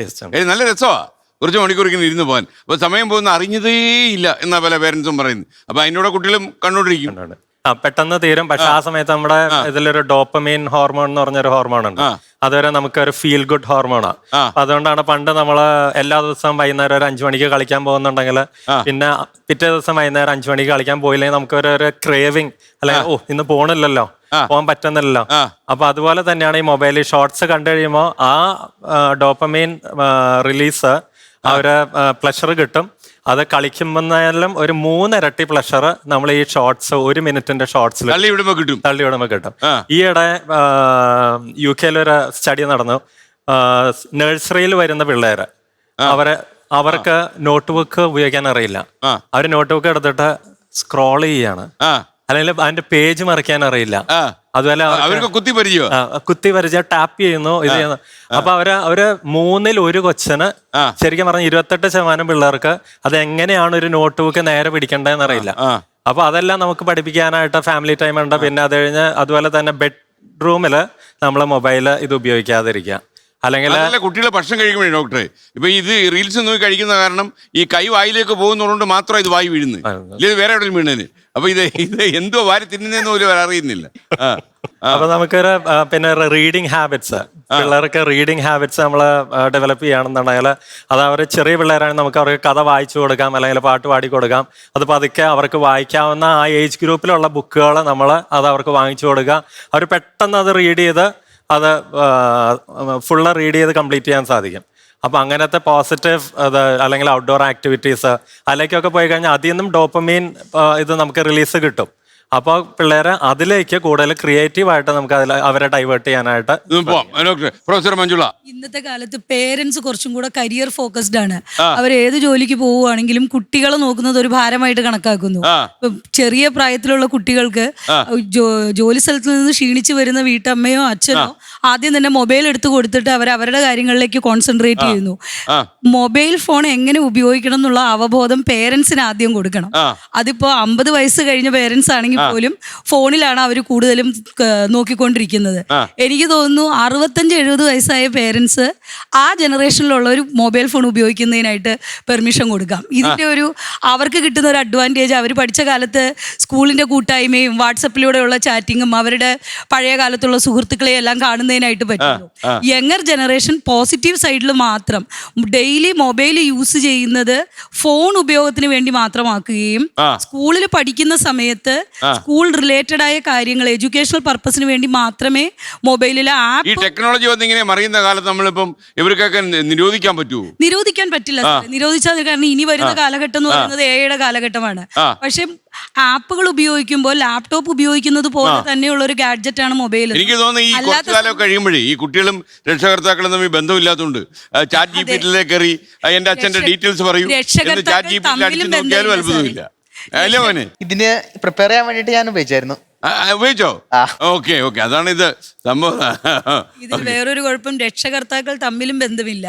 നല്ല രസമാണ് കുറച്ച് മണിക്കൂർ ഇങ്ങനെ ഇരുന്ന് പോകാൻ. അപ്പോൾ സമയം പോകുന്ന അറിഞ്ഞതേ ഇല്ല എന്നാ പല പേരൻസും പറയുന്നത്. അപ്പോൾ അതിനോട് കുട്ടികളും കണ്ടോണ്ടിരിക്കും. പെട്ടെന്ന് തീരും. പക്ഷെ ആ സമയത്ത് നമ്മുടെ ഇതിലൊരു ഡോപ്പമീൻ ഹോർമോൺ എന്ന് പറഞ്ഞൊരു ഹോർമോൺ ഉണ്ട്. അതുവരെ നമുക്കൊരു ഫീൽ ഗുഡ് ഹോർമോണാണ്. അതുകൊണ്ടാണ് പണ്ട് നമ്മള് എല്ലാ ദിവസവും വൈകുന്നേരം ഒരു 5 മണിക്ക് കളിക്കാൻ പോകുന്നുണ്ടെങ്കിൽ പിന്നെ പിറ്റേ ദിവസം വൈകുന്നേരം 5 മണിക്ക് കളിക്കാൻ പോയില്ലെങ്കിൽ നമുക്കൊരു ക്രേവിങ്, അല്ലെങ്കിൽ ഇന്ന് പോണില്ലല്ലോ, പോകാൻ പറ്റുന്നില്ലല്ലോ. അപ്പൊ അതുപോലെ തന്നെയാണ് ഈ മൊബൈലിൽ ഷോർട്സ് കണ്ടു കഴിയുമ്പോൾ ആ ഡോപ്പമീൻ റിലീസ്, ആ ഒരു പ്ലഷർ കിട്ടും. അത് കളിക്കുമ്പോഴായാലും ഒരു 3 ഇരട്ടി പ്ലഷർ നമ്മൾ ഈ ഷോർട്സ്, 1 മിനിറ്റിന്റെ ഷോർട്സിൽ തള്ളിവിടുമ്പോ കിട്ടും. ഈയിടെ UK ഒരു സ്റ്റഡി നടന്നു. നഴ്സറിയിൽ വരുന്ന പിള്ളേര് അവർക്ക് നോട്ട് ബുക്ക് ഉപയോഗിക്കാൻ അറിയില്ല. അവർ നോട്ട് ബുക്ക് എടുത്തിട്ട് സ്ക്രോൾ ചെയ്യാണ്, അല്ലെങ്കിൽ അതിന്റെ പേജ് മറിക്കാൻ അറിയില്ല. അതുപോലെ അവർക്ക് കുത്തി പരിചയം ടാപ്പ് ചെയ്യുന്നു, ഇത് ചെയ്യുന്നു. അപ്പൊ അവര് 3-ൽ 1 കൊച്ചിന് ശരിക്കും പറഞ്ഞ 28% പിള്ളേർക്ക് അത് എങ്ങനെയാണ് ഒരു നോട്ട് ബുക്ക് നേരെ പിടിക്കേണ്ടതെന്ന് അറിയില്ല. അപ്പൊ അതെല്ലാം നമുക്ക് പഠിപ്പിക്കാനായിട്ട് ഫാമിലി ടൈം ഉണ്ട്. പിന്നെ അത് കഴിഞ്ഞ് അതുപോലെ തന്നെ ബെഡ്റൂമില് നമ്മള് മൊബൈല് ഇത് ഉപയോഗിക്കാതിരിക്കുക. അല്ലെങ്കിൽ കുട്ടികളെ ഭക്ഷണം കഴിക്കുമ്പോഴേ ഡോക്ടറെ ഇപ്പൊ ഇത് റീൽസ് നോക്കി കഴിക്കുന്ന കാരണം ഈ കൈ വായിലേക്ക് പോകുന്നതുകൊണ്ട് മാത്രം ഇത് വായി വീഴുന്നത്, ഇത് വേറെ എവിടെയും വീണതിന്. അപ്പൊ ഇത് എന്തോ വാരി തിന്നുന്നതെന്ന് പോലും അറിയുന്നില്ല. അപ്പൊ നമുക്കൊരു പിന്നെ റീഡിങ് ഹാബിറ്റ്സ്, പിള്ളേർക്ക് റീഡിങ് ഹാബിറ്റ്സ് നമ്മൾ ഡെവലപ്പ് ചെയ്യുകയാണെന്നുണ്ടെങ്കിൽ അത് അവർ ചെറിയ പിള്ളേരാണെങ്കിൽ നമുക്ക് അവർക്ക് കഥ വായിച്ചു കൊടുക്കാം, അല്ലെങ്കിൽ പാട്ട് പാടി കൊടുക്കാം. അത് പതുക്കെ അവർക്ക് വായിക്കാവുന്ന ആ ഏജ് ഗ്രൂപ്പിലുള്ള ബുക്കുകൾ നമ്മൾ അത് അവർക്ക് വാങ്ങിച്ചു കൊടുക്കുക. അവർ പെട്ടെന്ന് അത് റീഡ് ചെയ്ത് അത് ഫുള്ള് റീഡ് ചെയ്ത് കംപ്ലീറ്റ് ചെയ്യാൻ സാധിക്കും. അപ്പം അങ്ങനത്തെ പോസിറ്റീവ് അല്ലെങ്കിൽ ഔട്ട്ഡോർ ആക്ടിവിറ്റീസ് അതിലേക്കൊക്കെ പോയി കഴിഞ്ഞാൽ അതിൽ നിന്നും ഡോപ്പമീൻ ഇത് നമുക്ക് റിലീസ് കിട്ടും. അപ്പോൾ പിള്ളേരെ അതിലേക്ക് കൂടുതൽ ക്രിയേറ്റീവായിട്ട് നമുക്ക് അവരെ ഡൈവേർട്ട് ചെയ്യാനായിട്ട്. പ്രൊഫസർ മഞ്ജുള, ഇന്നത്തെ കാലത്ത് പേരൻസ് കുറച്ചും കൂടെ കരിയർ ഫോക്കസ്ഡ് ആണ്. അവർ ഏത് ജോലിക്ക് പോവുകയാണെങ്കിലും കുട്ടികളെ നോക്കുന്നത് ഒരു ഭാരമായിട്ട് കണക്കാക്കുന്നു. ചെറിയ പ്രായത്തിലുള്ള കുട്ടികൾക്ക് ജോലി സ്ഥലത്ത് നിന്ന് ക്ഷീണിച്ചു വരുന്ന വീട്ടമ്മയോ അച്ഛനോ ആദ്യം തന്നെ മൊബൈൽ എടുത്ത് കൊടുത്തിട്ട് അവരുടെ കാര്യങ്ങളിലേക്ക് കോൺസെൻട്രേറ്റ് ചെയ്യുന്നു. മൊബൈൽ ഫോൺ എങ്ങനെ ഉപയോഗിക്കണം എന്നുള്ള അവബോധം പേരൻസിന് ആദ്യം കൊടുക്കണം. അതിപ്പോ 50 വയസ്സ് കഴിഞ്ഞ പേരൻസ് ആണെങ്കിൽ പോലും ഫോണിലാണ് അവർ കൂടുതലും നോക്കിക്കൊണ്ടിരിക്കുന്നത്. എനിക്ക് തോന്നുന്നു 65-70 വയസ്സായ പേരൻസ് ആ ജനറേഷനിലുള്ള ഒരു മൊബൈൽ ഫോൺ ഉപയോഗിക്കുന്നതിനായിട്ട് പെർമിഷൻ കൊടുക്കാം. ഇതിന്റെ ഒരു അവർക്ക് കിട്ടുന്ന ഒരു അഡ്വാൻറ്റേജ്, അവർ പഠിച്ച കാലത്ത് സ്കൂളിന്റെ കൂട്ടായ്മയും വാട്സപ്പിലൂടെയുള്ള ചാറ്റിങ്ങും അവരുടെ പഴയ കാലത്തുള്ള സുഹൃത്തുക്കളെ എല്ലാം കാണുന്നതിനായിട്ട് പറ്റുള്ളൂ. യങ്ങർ ജനറേഷൻ പോസിറ്റീവ് സൈഡിൽ മാത്രം ഡെയിലി മൊബൈൽ യൂസ് ചെയ്യുന്നത് ഫോൺ ഉപയോഗത്തിന് വേണ്ടി മാത്രമാക്കുകയും സ്കൂളിൽ പഠിക്കുന്ന സമയത്ത് സ്കൂൾ റിലേറ്റഡ് ആയ കാര്യങ്ങൾ എഡ്യൂക്കേഷണൽ പർപ്പസിന് വേണ്ടി മാത്രമേ മൊബൈലിലെ ആപ്പ്. ഈ ടെക്നോളജി വന്നിങ്ങനെ മറിയുന്ന കാലത്ത് നമ്മളിപ്പം ഇവർക്കൊക്കെ നിരോധിക്കാൻ പറ്റുമോ? നിരോധിക്കാൻ പറ്റില്ല. നിരോധിച്ചാൽ കാരണം ഇനി വരുന്ന കാലഘട്ടം എന്ന് പറയുന്നത് AI കാലഘട്ടമാണ്. പക്ഷെ ആപ്പുകൾ ഉപയോഗിക്കുമ്പോൾ ലാപ്ടോപ്പ് ഉപയോഗിക്കുന്നത് പോലെ തന്നെയുള്ള ഒരു ഗാഡ്ജറ്റ് ആണ് മൊബൈൽ. എനിക്ക് തോന്നുന്നു ഈ കുറച്ചു കാലം കഴിയുമ്പോഴേ ഈ കുട്ടികളും രക്ഷകർത്താക്കളും തമ്മിൽ ബന്ധമില്ലാത്തതുകൊണ്ട് ചാറ്റ് GPT കയറി എന്റെ അച്ഛന്റെ ഡീറ്റെയിൽസ് പറയൂ, ചാറ്റ് GPT അടിച്ചു നോക്കിയാലും അത്ഭുതമില്ല. ഇതിന് പ്രിപ്പയർ ചെയ്യാൻ വേണ്ടിട്ട് ഞാൻ ഉപയോഗിച്ചായിരുന്നു. ഉപയോഗിച്ചോ? ഓക്കെ ഓക്കെ, അതാണ് ഇത് സംഭവം. ഇതിൽ വേറൊരു കുഴപ്പം, രക്ഷകർത്താക്കൾ തമ്മിലും ബന്ധമില്ല.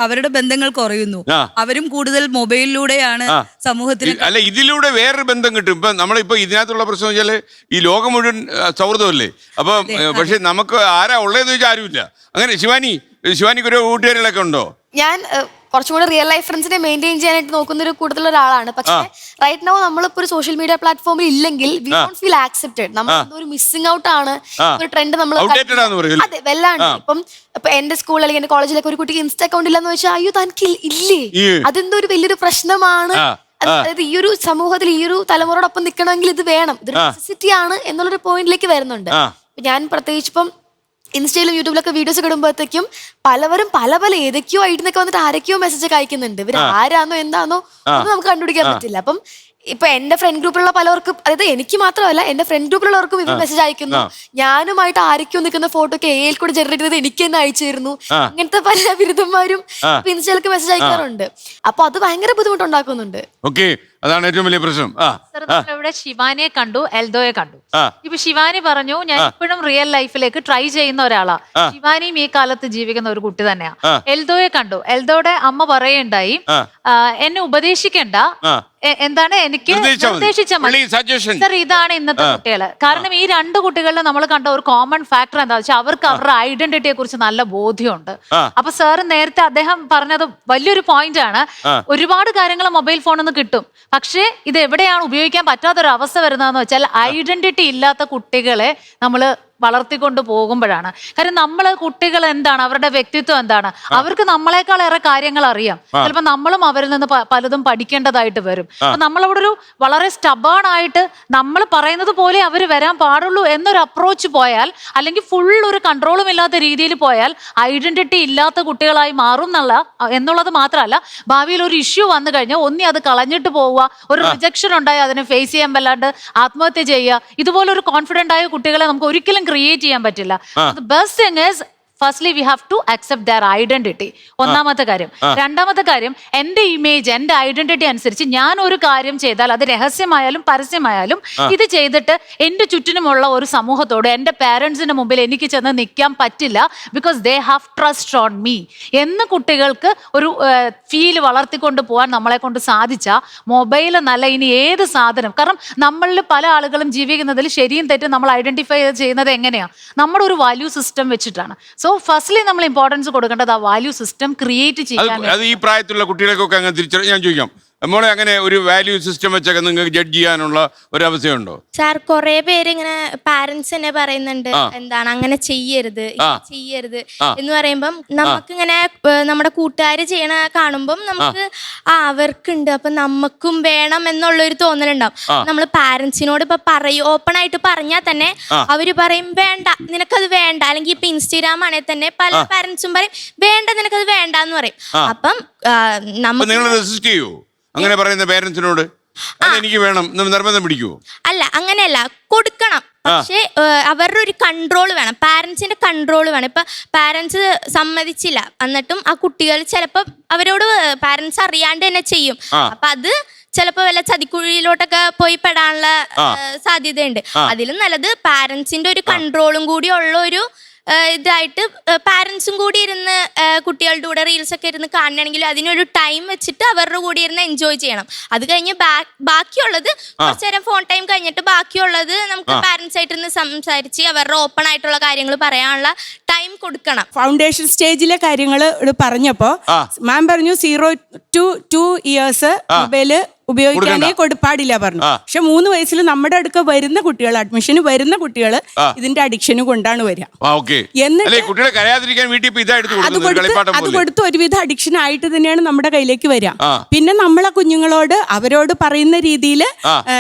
അവരുടെ ബന്ധങ്ങൾ കുറയുന്നു. അവരും കൂടുതൽ മൊബൈലിലൂടെയാണ് സമൂഹത്തിൽ. അല്ല, ഇതിലൂടെ വേറൊരു ബന്ധം കിട്ടും. ഇപ്പൊ നമ്മളിപ്പോ ഇതിനകത്തുള്ള പ്രശ്നം വെച്ചാല് ഈ ലോകം മുഴുവൻ സൗഹൃദമല്ലേ. അപ്പൊ പക്ഷെ നമുക്ക് ആരാ ഉള്ളതെന്ന് വെച്ചാൽ ആരുമില്ല. അങ്ങനെ ശിവാനിക്ക് ഒരു കൂട്ടുകാരികളൊക്കെ ഉണ്ടോ? ഞാൻ കുറച്ചും കൂടെ റിയൽ ലൈഫ് ഫ്രണ്ട്സിനെ മെയിൻറ്റെയിൻ ചെയ്യാനായിട്ട് നോക്കുന്ന ഒരു കൂടുതലുള്ള ഒരാളാണ്. പക്ഷേ റൈറ്റ് നൗ നമ്മളിപ്പോ ഒരു സോഷ്യൽ മീഡിയ പ്ലാറ്റ്ഫോമിൽ ഇല്ലെങ്കിൽ വി ഡോണ്ട് ഫീൽ ആക്സെപ്റ്റഡ്. നമ്മൾ ഒരു മിസ്സിംഗ് ഔട്ട് ആണ്. ഒരു ട്രെൻഡ് നമ്മൾ അതെ വല്ലാണ്ട്. ഇപ്പൊ എന്റെ സ്കൂൾ അല്ലെങ്കിൽ എന്റെ കോളേജിലൊക്കെ ഒരു കുട്ടിക്ക് ഇൻസ്റ്റ അക്കൗണ്ട് ഇല്ലെന്ന് വെച്ചാൽ അയ്യോ തനിക്ക് ഇല്ലേ, അതെന്തോ ഒരു വലിയൊരു പ്രശ്നമാണ്. അതായത് ഈ ഒരു സമൂഹത്തിൽ ഈ ഒരു തലമുറയോടൊപ്പം നിൽക്കണമെങ്കിൽ ഇത് വേണം, ഇത് നെസസിറ്റി ആണ് എന്നുള്ളൊരു പോയിന്റിലേക്ക് വരുന്നുണ്ട്. ഞാൻ പ്രത്യേകിച്ച് ഇപ്പം ഇൻസ്റ്റയിലും യൂട്യൂബിലൊക്കെ വീഡിയോസ് ഒക്കെ ഇടുമ്പോഴത്തേക്കും പലവരും പല ഏതൊക്കെയോ ഐഡിന്നൊക്കെ വന്നിട്ട് ആരൊക്കെയോ മെസ്സേജ് ഒക്കെ അയക്കുന്നുണ്ട്. ഇവർ ആരാന്നോ എന്താണോ ഒന്നും നമുക്ക് കണ്ടുപിടിക്കാൻ പറ്റില്ല. അപ്പം ഇപ്പൊ എന്റെ ഫ്രണ്ട് ഗ്രൂപ്പിലുള്ള പലർക്കും, അതായത് എനിക്ക് മാത്രമല്ല എന്റെ ഫ്രണ്ട് ഗ്രൂപ്പിലുള്ളവർക്കും ഇവർ മെസ്സേജ് അയക്കുന്നു. ഞാനുമായിട്ട് ആരൊക്കെയോ നിൽക്കുന്ന ഫോട്ടോ ഒക്കെ AI കൂടെ ജനറേറ്റ് ചെയ്ത് എനിക്ക് തന്നെ അയച്ചു തരുന്നു. ഇങ്ങനത്തെ പല ബിരുദന്മാരും ഇൻസ്റ്റയിലൊക്കെ മെസ്സേജ് അയക്കാറുണ്ട്. അപ്പൊ അത് ഭയങ്കര ബുദ്ധിമുട്ടുണ്ടാക്കുന്നുണ്ട്. അതാണ് ഏറ്റവും വലിയ പ്രശ്നം. ഇവിടെ ശിവാനിയെ കണ്ടു, എൽദോയെ കണ്ടു. ഇപ്പൊ ശിവാനി പറഞ്ഞു ഞാൻ ഇപ്പോഴും റിയൽ ലൈഫിലേക്ക് ട്രൈ ചെയ്യുന്ന ഒരാളാ. ശിവാനിയും ഈ കാലത്ത് ജീവിക്കുന്ന ഒരു കുട്ടി തന്നെയാ. എൽദോയെ കണ്ടു. എൽദോയുടെ അമ്മ പറയുണ്ടായി എന്നെ ഉപദേശിക്കണ്ട, എന്താണ് എനിക്ക് നിർദ്ദേശിച്ച മതി. സർ, ഇതാണ് ഇന്നത്തെ കുട്ടികള്. കാരണം ഈ 2 കുട്ടികളിൽ നമ്മൾ കണ്ട ഒരു കോമൺ ഫാക്ടർ എന്താ വെച്ചാൽ അവർക്ക് അവരുടെ ഐഡന്റിറ്റിയെ കുറിച്ച് നല്ല ബോധ്യമുണ്ട്. അപ്പൊ സാർ നേരത്തെ അദ്ദേഹം പറഞ്ഞത് വലിയൊരു പോയിന്റ് ആണ്. ഒരുപാട് കാര്യങ്ങൾ മൊബൈൽ ഫോണിൽ നിന്ന് കിട്ടും. പക്ഷേ ഇത് എവിടെയാണ് ഉപയോഗിക്കാൻ പറ്റാത്തൊരു അവസ്ഥ വരുന്നതെന്ന് വെച്ചാൽ ഐഡന്റിറ്റി ഇല്ലാത്ത കുട്ടികളെ നമ്മൾ വളർത്തിക്കൊണ്ട് പോകുമ്പോഴാണ്. കാര്യം നമ്മൾ കുട്ടികൾ എന്താണ്, അവരുടെ വ്യക്തിത്വം എന്താണ്, അവർക്ക് നമ്മളെക്കാൾ ഏറെ കാര്യങ്ങൾ അറിയാം. ചിലപ്പോൾ നമ്മളും അവരിൽ നിന്ന് പലതും പഠിക്കേണ്ടതായിട്ട് വരും. അപ്പൊ നമ്മളവിടെ ഒരു വളരെ സ്റ്റബേൺ ആയിട്ട് നമ്മൾ പറയുന്നത് പോലെ അവർ വരാൻ പാടുള്ളൂ എന്നൊരു അപ്രോച്ച് പോയാൽ, അല്ലെങ്കിൽ ഫുൾ ഒരു കൺട്രോളും ഇല്ലാത്ത രീതിയിൽ പോയാൽ ഐഡന്റിറ്റി ഇല്ലാത്ത കുട്ടികളായി മാറും എന്നുള്ളത് മാത്രമല്ല, ഭാവിയിൽ ഒരു ഇഷ്യൂ വന്നു കഴിഞ്ഞാൽ ഒന്നി അത് കളഞ്ഞിട്ട് പോവുക, ഒരു റിജക്ഷൻ ഉണ്ടായി അതിനെ ഫേസ് ചെയ്യാൻ വല്ലാണ്ട് ആത്മഹത്യ ചെയ്യുക. ഇതുപോലെ ഒരു കോൺഫിഡന്റ് ആയ കുട്ടികളെ നമുക്ക് ഒരിക്കലും ക്രിയേറ്റ് ചെയ്യാൻ പറ്റില്ല. The best thing is firstly we have to accept their identity. ഒന്നാമത്തെ കാര്യം. രണ്ടാമത്തെ കാര്യം, എൻ്റെ ഇമേജ്, എൻ്റെ ഐഡന്റിറ്റി അനുസരിച്ച് ഞാൻ ഒരു കാര്യം ചെയ്താൽ അത് രഹസ്യമായാലും പരസ്യമായാലും ഇത് ചെയ്തിട്ട് എൻ്റെ ചുറ്റിനുമുള്ള ഒരു സമൂഹത്തോട്, എൻ്റെ പാരൻസിന്റെ മുമ്പിൽ എനിക്ക് ചെന്ന് നിൽക്കാൻ പറ്റില്ല. Because they have trust on me എന്ന് കുട്ടികൾക്ക് ഒരു ഫീൽ വളർത്തിക്കൊണ്ട് പോകാൻ നമ്മളെ കൊണ്ട് സാധിച്ചാൽ മൊബൈൽ നല്ല ഇനി ഏത് സാധനം, കാരണം നമ്മളിൽ പല ആളുകളും ജീവിക്കുന്നതിൽ ശരിയും തെറ്റും നമ്മൾ ഐഡന്റിഫൈ ചെയ്യുന്നത് എങ്ങനെയാണ്, നമ്മുടെ ഒരു വാല്യൂ സിസ്റ്റം വെച്ചിട്ടാണ്. സോ ഫസ്റ്റ്ലി നമ്മൾ ഇമ്പോർട്ടൻസ് കൊടുക്കേണ്ടത് ആ വാല്യൂ സിസ്റ്റം ക്രിയേറ്റ് ചെയ്യാൻ. അത് ഈ പ്രായത്തിലുള്ള കുട്ടികൾക്കൊക്കെ അങ്ങനെ തിരിച്ചറിയാൻ ഞാൻ ചോദിക്കാം, മോളെ അങ്ങനെ ഒരു വാല്യൂ സിസ്റ്റം വെച്ചൊക്കെ നിങ്ങൾക്ക് ജഡ്ജ് ചെയ്യാനുള്ള ഒരവസ്ഥയുണ്ടോ? സാർ കുറെ പേര് ഇങ്ങനെ പാരന്റ്സ് തന്നെ പറയുന്നുണ്ട് എന്താണ് അങ്ങനെ ചെയ്യരുത് ചെയ്യരുത് എന്ന് പറയുമ്പം നമുക്കിങ്ങനെ നമ്മുടെ കൂട്ടുകാര് ചെയ്യണ കാണുമ്പം നമുക്ക് അവർക്കുണ്ട് അപ്പൊ നമുക്കും വേണം എന്നുള്ളൊരു തോന്നലുണ്ടാവും. നമ്മൾ പാരന്റ്സിനോട് ഇപ്പൊ പറയും, ഓപ്പൺ ആയിട്ട് പറഞ്ഞാൽ തന്നെ അവര് പറയും വേണ്ട നിനക്കത് വേണ്ട. അല്ലെങ്കിൽ ഇപ്പൊ ഇൻസ്റ്റാഗ്രാം ആണെങ്കിൽ തന്നെ പല പാരന്റ്സും പറയും വേണ്ട നിനക്കത് വേണ്ട എന്ന് പറയും. അപ്പം നമുക്ക് അങ്ങനെ പറയുന്ന പേരൻസിനോട് എനിക്ക് വേണം നിർബന്ധം പിടിക്കുവോ? അല്ല അങ്ങനെയല്ല, കൊടുക്കണം. പക്ഷെ അവരുടെ ഒരു കൺട്രോൾ വേണം, പാരന്റ്സിന്റെ കൺട്രോൾ വേണം. ഇപ്പൊ പാരന്റ്സ് സമ്മതിച്ചില്ല എന്നിട്ടും ആ കുട്ടികൾ ചിലപ്പോ അവരോട് പാരന്റ്സ് അറിയാണ്ട് തന്നെ ചെയ്യും. അപ്പൊ അത് ചിലപ്പോ വല്ല ചതിക്കുഴിയിലോട്ടൊക്കെ പോയി പെടാനുള്ള സാധ്യതയുണ്ട്. അതിലും നല്ലത് പാരന്റ്സിന്റെ ഒരു കൺട്രോളും കൂടി ഉള്ള ഒരു ഇതായിട്ട് പാരന്റ്സും കൂടി ഇരുന്ന് കുട്ടികളുടെ കൂടെ റീൽസ് ഒക്കെ ഇരുന്ന് കാണണമെങ്കിൽ അതിനൊരു ടൈം വെച്ചിട്ട് അവരുടെ കൂടി ഇരുന്ന് എൻജോയ് ചെയ്യണം. അത് കഴിഞ്ഞ് ബാക്കിയുള്ളത് കുറച്ചു നേരം ഫോൺ ടൈം കഴിഞ്ഞിട്ട് ബാക്കിയുള്ളത് നമുക്ക് പാരന്റ്സ് ആയിട്ട് ഇരുന്ന് സംസാരിച്ച് അവരുടെ ഓപ്പൺ ആയിട്ടുള്ള കാര്യങ്ങൾ പറയാനുള്ള ടൈം കൊടുക്കണം. ഫൗണ്ടേഷൻ സ്റ്റേജിലെ കാര്യങ്ങൾ പറഞ്ഞപ്പോ മാം പറഞ്ഞു 0 to 2 years മൊബൈല് ഉപയോഗിക്കാനേ പാടില്ല പറഞ്ഞു. പക്ഷെ 3 വയസ്സിൽ നമ്മുടെ അടുക്ക വരുന്ന കുട്ടികൾ, അഡ്മിഷന് വരുന്ന കുട്ടികൾ ഇതിന്റെ അഡിക്ഷന് കൊണ്ടാണ് വരിക. എന്നിട്ട് അത് കൊടുത്ത് ഒരുവിധ അഡിക്ഷൻ ആയിട്ട് തന്നെയാണ് നമ്മുടെ കയ്യിലേക്ക് വരിക. പിന്നെ നമ്മളെ കുഞ്ഞുങ്ങളോട് അവരോട് പറയുന്ന രീതിയിൽ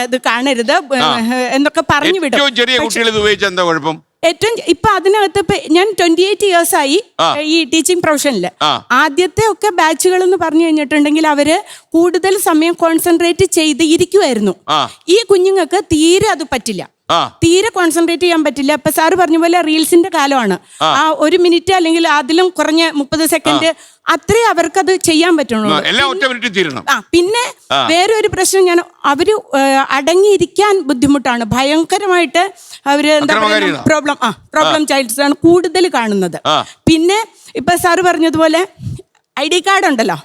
ഇത് കാണരുത് എന്നൊക്കെ പറഞ്ഞു വിടും. ഏറ്റവും ഇപ്പൊ അതിനകത്ത് ഞാൻ 28 years ആയി ഈ ടീച്ചിങ് പ്രൊഫഷനിൽ. ആദ്യത്തെ ഒക്കെ ബാച്ചുകൾ എന്ന് പറഞ്ഞു കഴിഞ്ഞിട്ടുണ്ടെങ്കിൽ അവര് കൂടുതൽ സമയം കോൺസെൻട്രേറ്റ് ചെയ്ത് ഇരിക്കുമായിരുന്നു. ഈ കുഞ്ഞുങ്ങൾക്ക് തീരെ അത് പറ്റില്ല, തീരെ കോൺസെൻട്രേറ്റ് ചെയ്യാൻ പറ്റില്ല. ഇപ്പൊ സാറ് പറഞ്ഞ പോലെ റീൽസിന്റെ കാലമാണ്. ആ 1 മിനിറ്റ് അല്ലെങ്കിൽ അതിലും കുറഞ്ഞ 30 സെക്കൻഡ് അത്രേ അവർക്കത് ചെയ്യാൻ പറ്റുള്ളൂ. പിന്നെ വേറെ ഒരു പ്രശ്നം, അവര് അടങ്ങിയിരിക്കാൻ ബുദ്ധിമുട്ടാണ്, ഭയങ്കരമായിട്ട് അവര് എന്താ പറയുക പ്രോബ്ലം ചൈൽഡ്സ് ആണ് കൂടുതൽ കാണുന്നത്. പിന്നെ ഇപ്പൊ സാറ് പറഞ്ഞതുപോലെ ID കാർഡ് ഉണ്ടല്ലോ,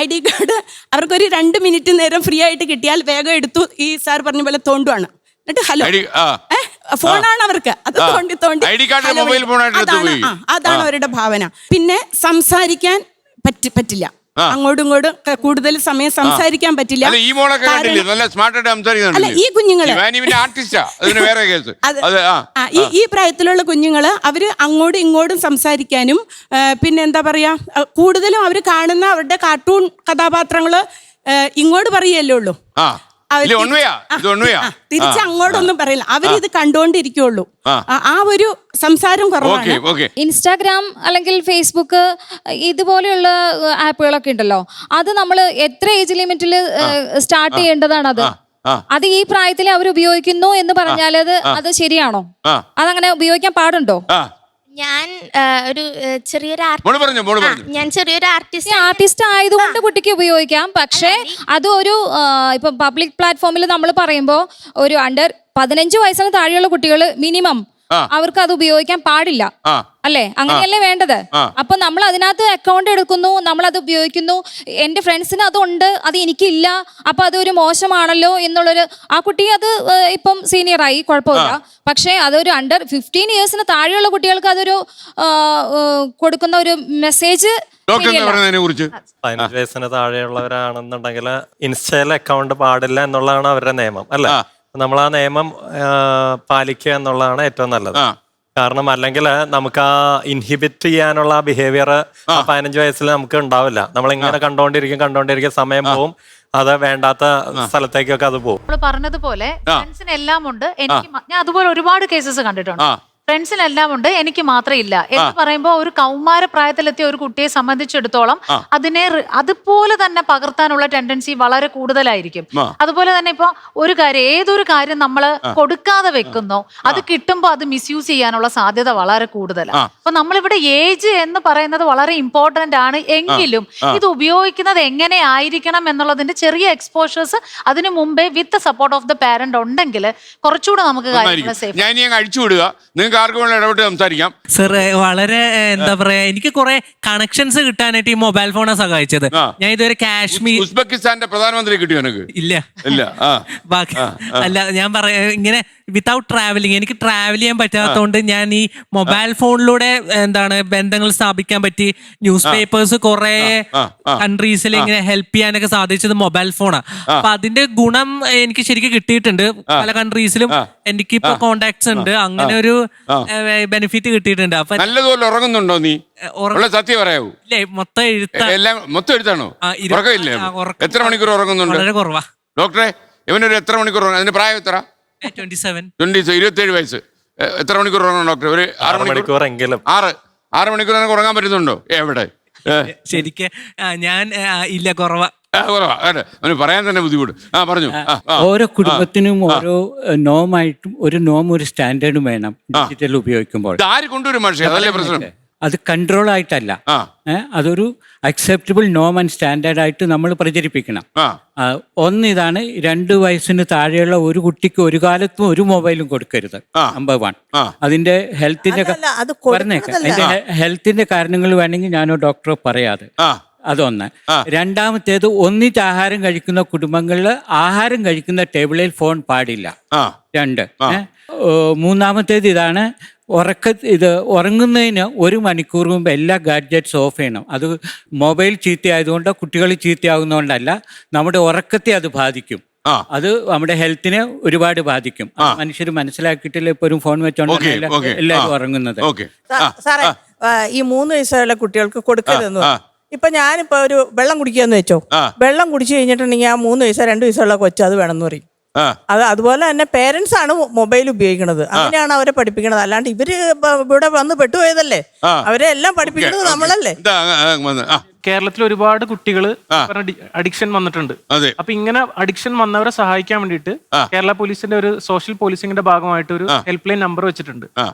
ID കാർഡ് അവർക്കൊരു 2 മിനിറ്റ് നേരം ഫ്രീ ആയിട്ട് കിട്ടിയാൽ വേഗം എടുത്തു ഈ സാർ പറഞ്ഞ പോലെ തോണ്ടുവാണ്. എന്നിട്ട് ഹലോ ഫോണാണ് അവർക്ക്, അത് തോണ്ടി തോണ്ടി അതാണ് അവരുടെ ഭാവന. പിന്നെ സംസാരിക്കാൻ പറ്റില്ല, അങ്ങോട്ടും ഇങ്ങോട്ടും കൂടുതൽ സമയം സംസാരിക്കാൻ പറ്റില്ല. അല്ല ഈ കുഞ്ഞുങ്ങള് ഈ പ്രായത്തിലുള്ള കുഞ്ഞുങ്ങള് അവര് അങ്ങോട്ടും ഇങ്ങോട്ടും സംസാരിക്കാനും പിന്നെ എന്താ പറയാ കൂടുതലും അവര് കാണുന്ന അവരുടെ കാർട്ടൂൺ കഥാപാത്രങ്ങള് ഇങ്ങോട്ട് പറയല്ലേ ഉള്ളൂ, തിരിച്ച് അങ്ങോട്ടൊന്നും പറയില്ല. അവരിത് കണ്ടുകൊണ്ടിരിക്കുള്ളൂ. ആ ഒരു സംസാരം കുറവാണ്. ഇൻസ്റ്റാഗ്രാം അല്ലെങ്കിൽ ഫേസ്ബുക്ക് ഇതുപോലെയുള്ള ആപ്പുകളൊക്കെ ഉണ്ടല്ലോ, അത് നമ്മൾ എത്ര ഏജ് ലിമിറ്റിൽ സ്റ്റാർട്ട് ചെയ്യേണ്ടതാണ്? അത് ഈ പ്രായത്തിൽ അവർ ഉപയോഗിക്കുന്നു എന്ന് പറഞ്ഞാൽ അത് ശരിയാണോ? അതങ്ങനെ ഉപയോഗിക്കാൻ പാടുണ്ടോ? ഞാൻ ഒരു ചെറിയൊരു ആർട്ടിസ്റ്റ് ആയതുകൊണ്ട് കുട്ടിക്ക് ഉപയോഗിക്കാം. പക്ഷെ അത് ഒരു ഇപ്പൊ പബ്ലിക് പ്ലാറ്റ്ഫോമിൽ നമ്മൾ പറയുമ്പോ ഒരു അണ്ടർ 15 വയസ്സിന് താഴെയുള്ള കുട്ടികൾ മിനിമം അവർക്ക് അത് ഉപയോഗിക്കാൻ പാടില്ല അല്ലേ? അങ്ങനെയല്ലേ വേണ്ടത്? അപ്പൊ നമ്മൾ അതിനകത്ത് അക്കൗണ്ട് എടുക്കുന്നു, നമ്മൾ അത് ഉപയോഗിക്കുന്നു. എന്റെ ഫ്രണ്ട്സിന് അതുണ്ട്, അത് എനിക്കില്ല, അപ്പൊ അതൊരു മോശമാണല്ലോ എന്നുള്ളൊരു ആ കുട്ടി അത് ഇപ്പം സീനിയറായി കുഴപ്പമില്ല. പക്ഷെ അതൊരു അണ്ടർ 15 ഇയേഴ്സിന് താഴെയുള്ള കുട്ടികൾക്ക് അതൊരു കൊടുക്കുന്ന ഒരു മെസ്സേജ്. 15 വയസ്സിന് താഴെയുള്ളവരാണെന്നുണ്ടെങ്കിൽ ഇൻസ്റ്റയിൽ അക്കൗണ്ട് പാടില്ല എന്നുള്ളതാണ് അവരുടെ നിയമം അല്ലേ? നമ്മൾ ആ നിയമം പാലിക്കുക എന്നുള്ളതാണ് ഏറ്റവും നല്ലത്. കാരണം അല്ലെങ്കിൽ നമുക്ക് ആ ഇൻഹിബിറ്റ് ചെയ്യാനുള്ള ബിഹേവിയർ 15 വയസ്സിൽ നമുക്ക് ഉണ്ടാവില്ല. നമ്മളിങ്ങനെ കണ്ടോണ്ടിരിക്കും, സമയം പോവും, അത് വേണ്ടാത്ത സ്ഥലത്തേക്കൊക്കെ അത് പോകും. നമ്മൾ പറഞ്ഞതുപോലെ ഫ്രണ്ട്സിന് എല്ലാം ഉണ്ട്, ഞാൻ അതുപോലെ ഒരുപാട് കേസസ് കണ്ടിട്ടുണ്ട്. ഫ്രണ്ട്സിനെല്ലാം ഉണ്ട്, എനിക്ക് മാത്രമേ ഇല്ല എന്ന് പറയുമ്പോൾ ഒരു കൗമാര പ്രായത്തിലെത്തിയ ഒരു കുട്ടിയെ സംബന്ധിച്ചിടത്തോളം അതിനെ അതുപോലെ തന്നെ പകർത്താനുള്ള ടെൻഡൻസി വളരെ കൂടുതലായിരിക്കും. അതുപോലെ തന്നെ ഇപ്പൊ ഏതൊരു കാര്യം നമ്മൾ കൊടുക്കാതെ വെക്കുന്നോ അത് കിട്ടുമ്പോൾ അത് മിസ്യൂസ് ചെയ്യാനുള്ള സാധ്യത വളരെ കൂടുതലാണ്. അപ്പൊ നമ്മളിവിടെ ഏജ് എന്ന് പറയുന്നത് വളരെ ഇമ്പോർട്ടന്റ് ആണ്. എങ്കിലും ഇത് ഉപയോഗിക്കുന്നത് എങ്ങനെ ആയിരിക്കണം എന്നുള്ളതിന്റെ ചെറിയ എക്സ്പോഷേഴ്സ് അതിനു മുമ്പേ വിത്ത് സപ്പോർട്ട് ഓഫ് ദ പാരന്റ് ഉണ്ടെങ്കിൽ കുറച്ചുകൂടെ നമുക്ക് കാര്യങ്ങൾ സേഫ്. സർ വളരെ എന്താ പറയാ എനിക്ക് കുറെ കണക്ഷൻസ് കിട്ടാനായിട്ട് ഈ മൊബൈൽ ഫോണാണ് സഹായിച്ചത്. ഞാൻ ഇതുവരെ ഉസ്ബെക്കിസ്ഥാന്റെ പ്രധാനമന്ത്രി കിട്ടിയോ? ഇല്ല. ബാക്കി അല്ല, ഞാൻ പറയാ ഇങ്ങനെ വിത്തൗട്ട് ട്രാവലിംഗ്, എനിക്ക് ട്രാവൽ ചെയ്യാൻ പറ്റാത്തതുകൊണ്ട് ഞാൻ ഈ മൊബൈൽ ഫോണിലൂടെ ബന്ധങ്ങൾ സ്ഥാപിക്കാൻ പറ്റി. ന്യൂസ് പേപ്പേഴ്സ് കുറെ കൺട്രീസിൽ ഇങ്ങനെ ഹെൽപ്പ് ചെയ്യാനൊക്കെ സാധിച്ചത് മൊബൈൽ ഫോണാണ്. അപ്പൊ അതിന്റെ ഗുണം എനിക്ക് ശരിക്കും കിട്ടിയിട്ടുണ്ട്. പല കൺട്രീസിലും എനിക്കിപ്പോ കോണ്ടാക്ട്സ് ഉണ്ട്, അങ്ങനെ ഒരു ബെനിഫിറ്റ് കിട്ടിയിട്ടുണ്ട്. അപ്പൊ നല്ലതുപോലെ ഉറങ്ങുന്നുണ്ടോ നീ? സത്യം പറയാവൂ. ഇല്ലേ, മൊത്തം എഴുത്താണോ? എത്ര മണിക്കൂർ ഉറങ്ങുന്നുണ്ട്? വളരെ കുറവാ ഡോക്ടറെ. ഇവനൊരു എത്ര മണിക്കൂർ ഉറങ്ങും? അതിന്റെ പ്രായം എത്ര? 27 വയസ്സ്. എത്ര മണിക്കൂർ ഉറങ്ങണം ഡോക്ടർ? ഒരു 6 മണിക്കൂർ എങ്കിലും. 6 മണിക്കൂർ എനിക്ക് ഉറങ്ങാൻ പറ്റുന്നുണ്ടോ? എവിടെ? ശരിക്കും ഞാൻ ഇല്ല, കുറവാ. പറയാൻ തന്നെ ബുദ്ധിമുട്ട്. പറഞ്ഞു. ഓരോ കുടുംബത്തിനും ഓരോ നോമായിട്ടും ഒരു സ്റ്റാൻഡേർഡും വേണം ഡിജിറ്റൽ ഉപയോഗിക്കുമ്പോൾ. ആര് കൊണ്ടുവരും പക്ഷേ? അതല്ലേ പ്രശ്നം. അത് കൺട്രോൾ ആയിട്ടല്ല, അതൊരു അക്സെപ്റ്റബിൾ നോം ആൻഡ് സ്റ്റാൻഡേർഡ് ആയിട്ട് നമ്മൾ പ്രചരിപ്പിക്കണം. ഇതാണ് 2 വയസ്സിന് താഴെയുള്ള ഒരു കുട്ടിക്ക് ഒരു കാലത്തും ഒരു മൊബൈലും കൊടുക്കരുത്. നമ്പർ 1. അതിന്റെ ഹെൽത്തിന്റെ കാരണങ്ങൾ വേണമെങ്കിൽ ഞാനോ ഡോക്ടറോ പറയാതെ. അതൊന്ന്. രണ്ടാമത്തേത്, ഒന്നിച്ച് ആഹാരം കഴിക്കുന്ന കുടുംബങ്ങളിൽ ആഹാരം കഴിക്കുന്ന ടേബിളിൽ ഫോൺ പാടില്ല. 2. മൂന്നാമത്തേത് ഇതാണ്, ഉറങ്ങുന്നതിന് 1 മണിക്കൂർ മുമ്പ് എല്ലാ ഗാഡ്ജറ്റ്സ് ഓഫ് ചെയ്യണം. അത് മൊബൈൽ ചീത്തയായതുകൊണ്ട്, കുട്ടികൾ ചീത്തയാകുന്നതുകൊണ്ടല്ല, നമ്മുടെ ഉറക്കത്തെ അത് ബാധിക്കും. അത് നമ്മുടെ ഹെൽത്തിനെ ഒരുപാട് ബാധിക്കും. മനുഷ്യർ മനസ്സിലാക്കിയിട്ടില്ല ഇപ്പോഴും ഫോൺ വെച്ചോണ്ട് എല്ലാവരും ഉറങ്ങുന്നത്. സാറേ, ഈ 3 വയസ്സുള്ള കുട്ടികൾക്ക് കൊടുക്കരുതെന്ന്. ഇപ്പൊ ഞാനിപ്പോ ഒരു വെള്ളം കുടിക്കാന്ന് വെച്ചോ, വെള്ളം കുടിച്ചു കഴിഞ്ഞിട്ടുണ്ടെങ്കിൽ ആ 3 വയസ്സോ 2 വയസ്സുള്ള കൊച്ചു അത് വേണമെന്ന് പറയും. അതുപോലെ തന്നെ പേരൻസ് ആണ് മൊബൈൽ ഉപയോഗിക്കുന്നത്, അങ്ങനെയാണ് അവരെ പഠിപ്പിക്കുന്നത്. അല്ലാണ്ട് ഇവര് ഇവിടെ വന്ന് പെട്ടുപോയതല്ലേ, അവരെ എല്ലാം പഠിപ്പിക്കുന്നത് നമ്മളല്ലേ. കേരളത്തിൽ ഒരുപാട് കുട്ടികൾ അഡിക്ഷൻ വന്നിട്ടുണ്ട്. അപ്പൊ ഇങ്ങനെ അഡിക്ഷൻ വന്നവരെ സഹായിക്കാൻ വേണ്ടിയിട്ട് കേരള പോലീസിന്റെ ഒരു സോഷ്യൽ പോലീസിംഗിന്റെ ഭാഗമായിട്ട് ഒരു ഹെൽപ്പ് ലൈൻ നമ്പർ വെച്ചിട്ടുണ്ട്.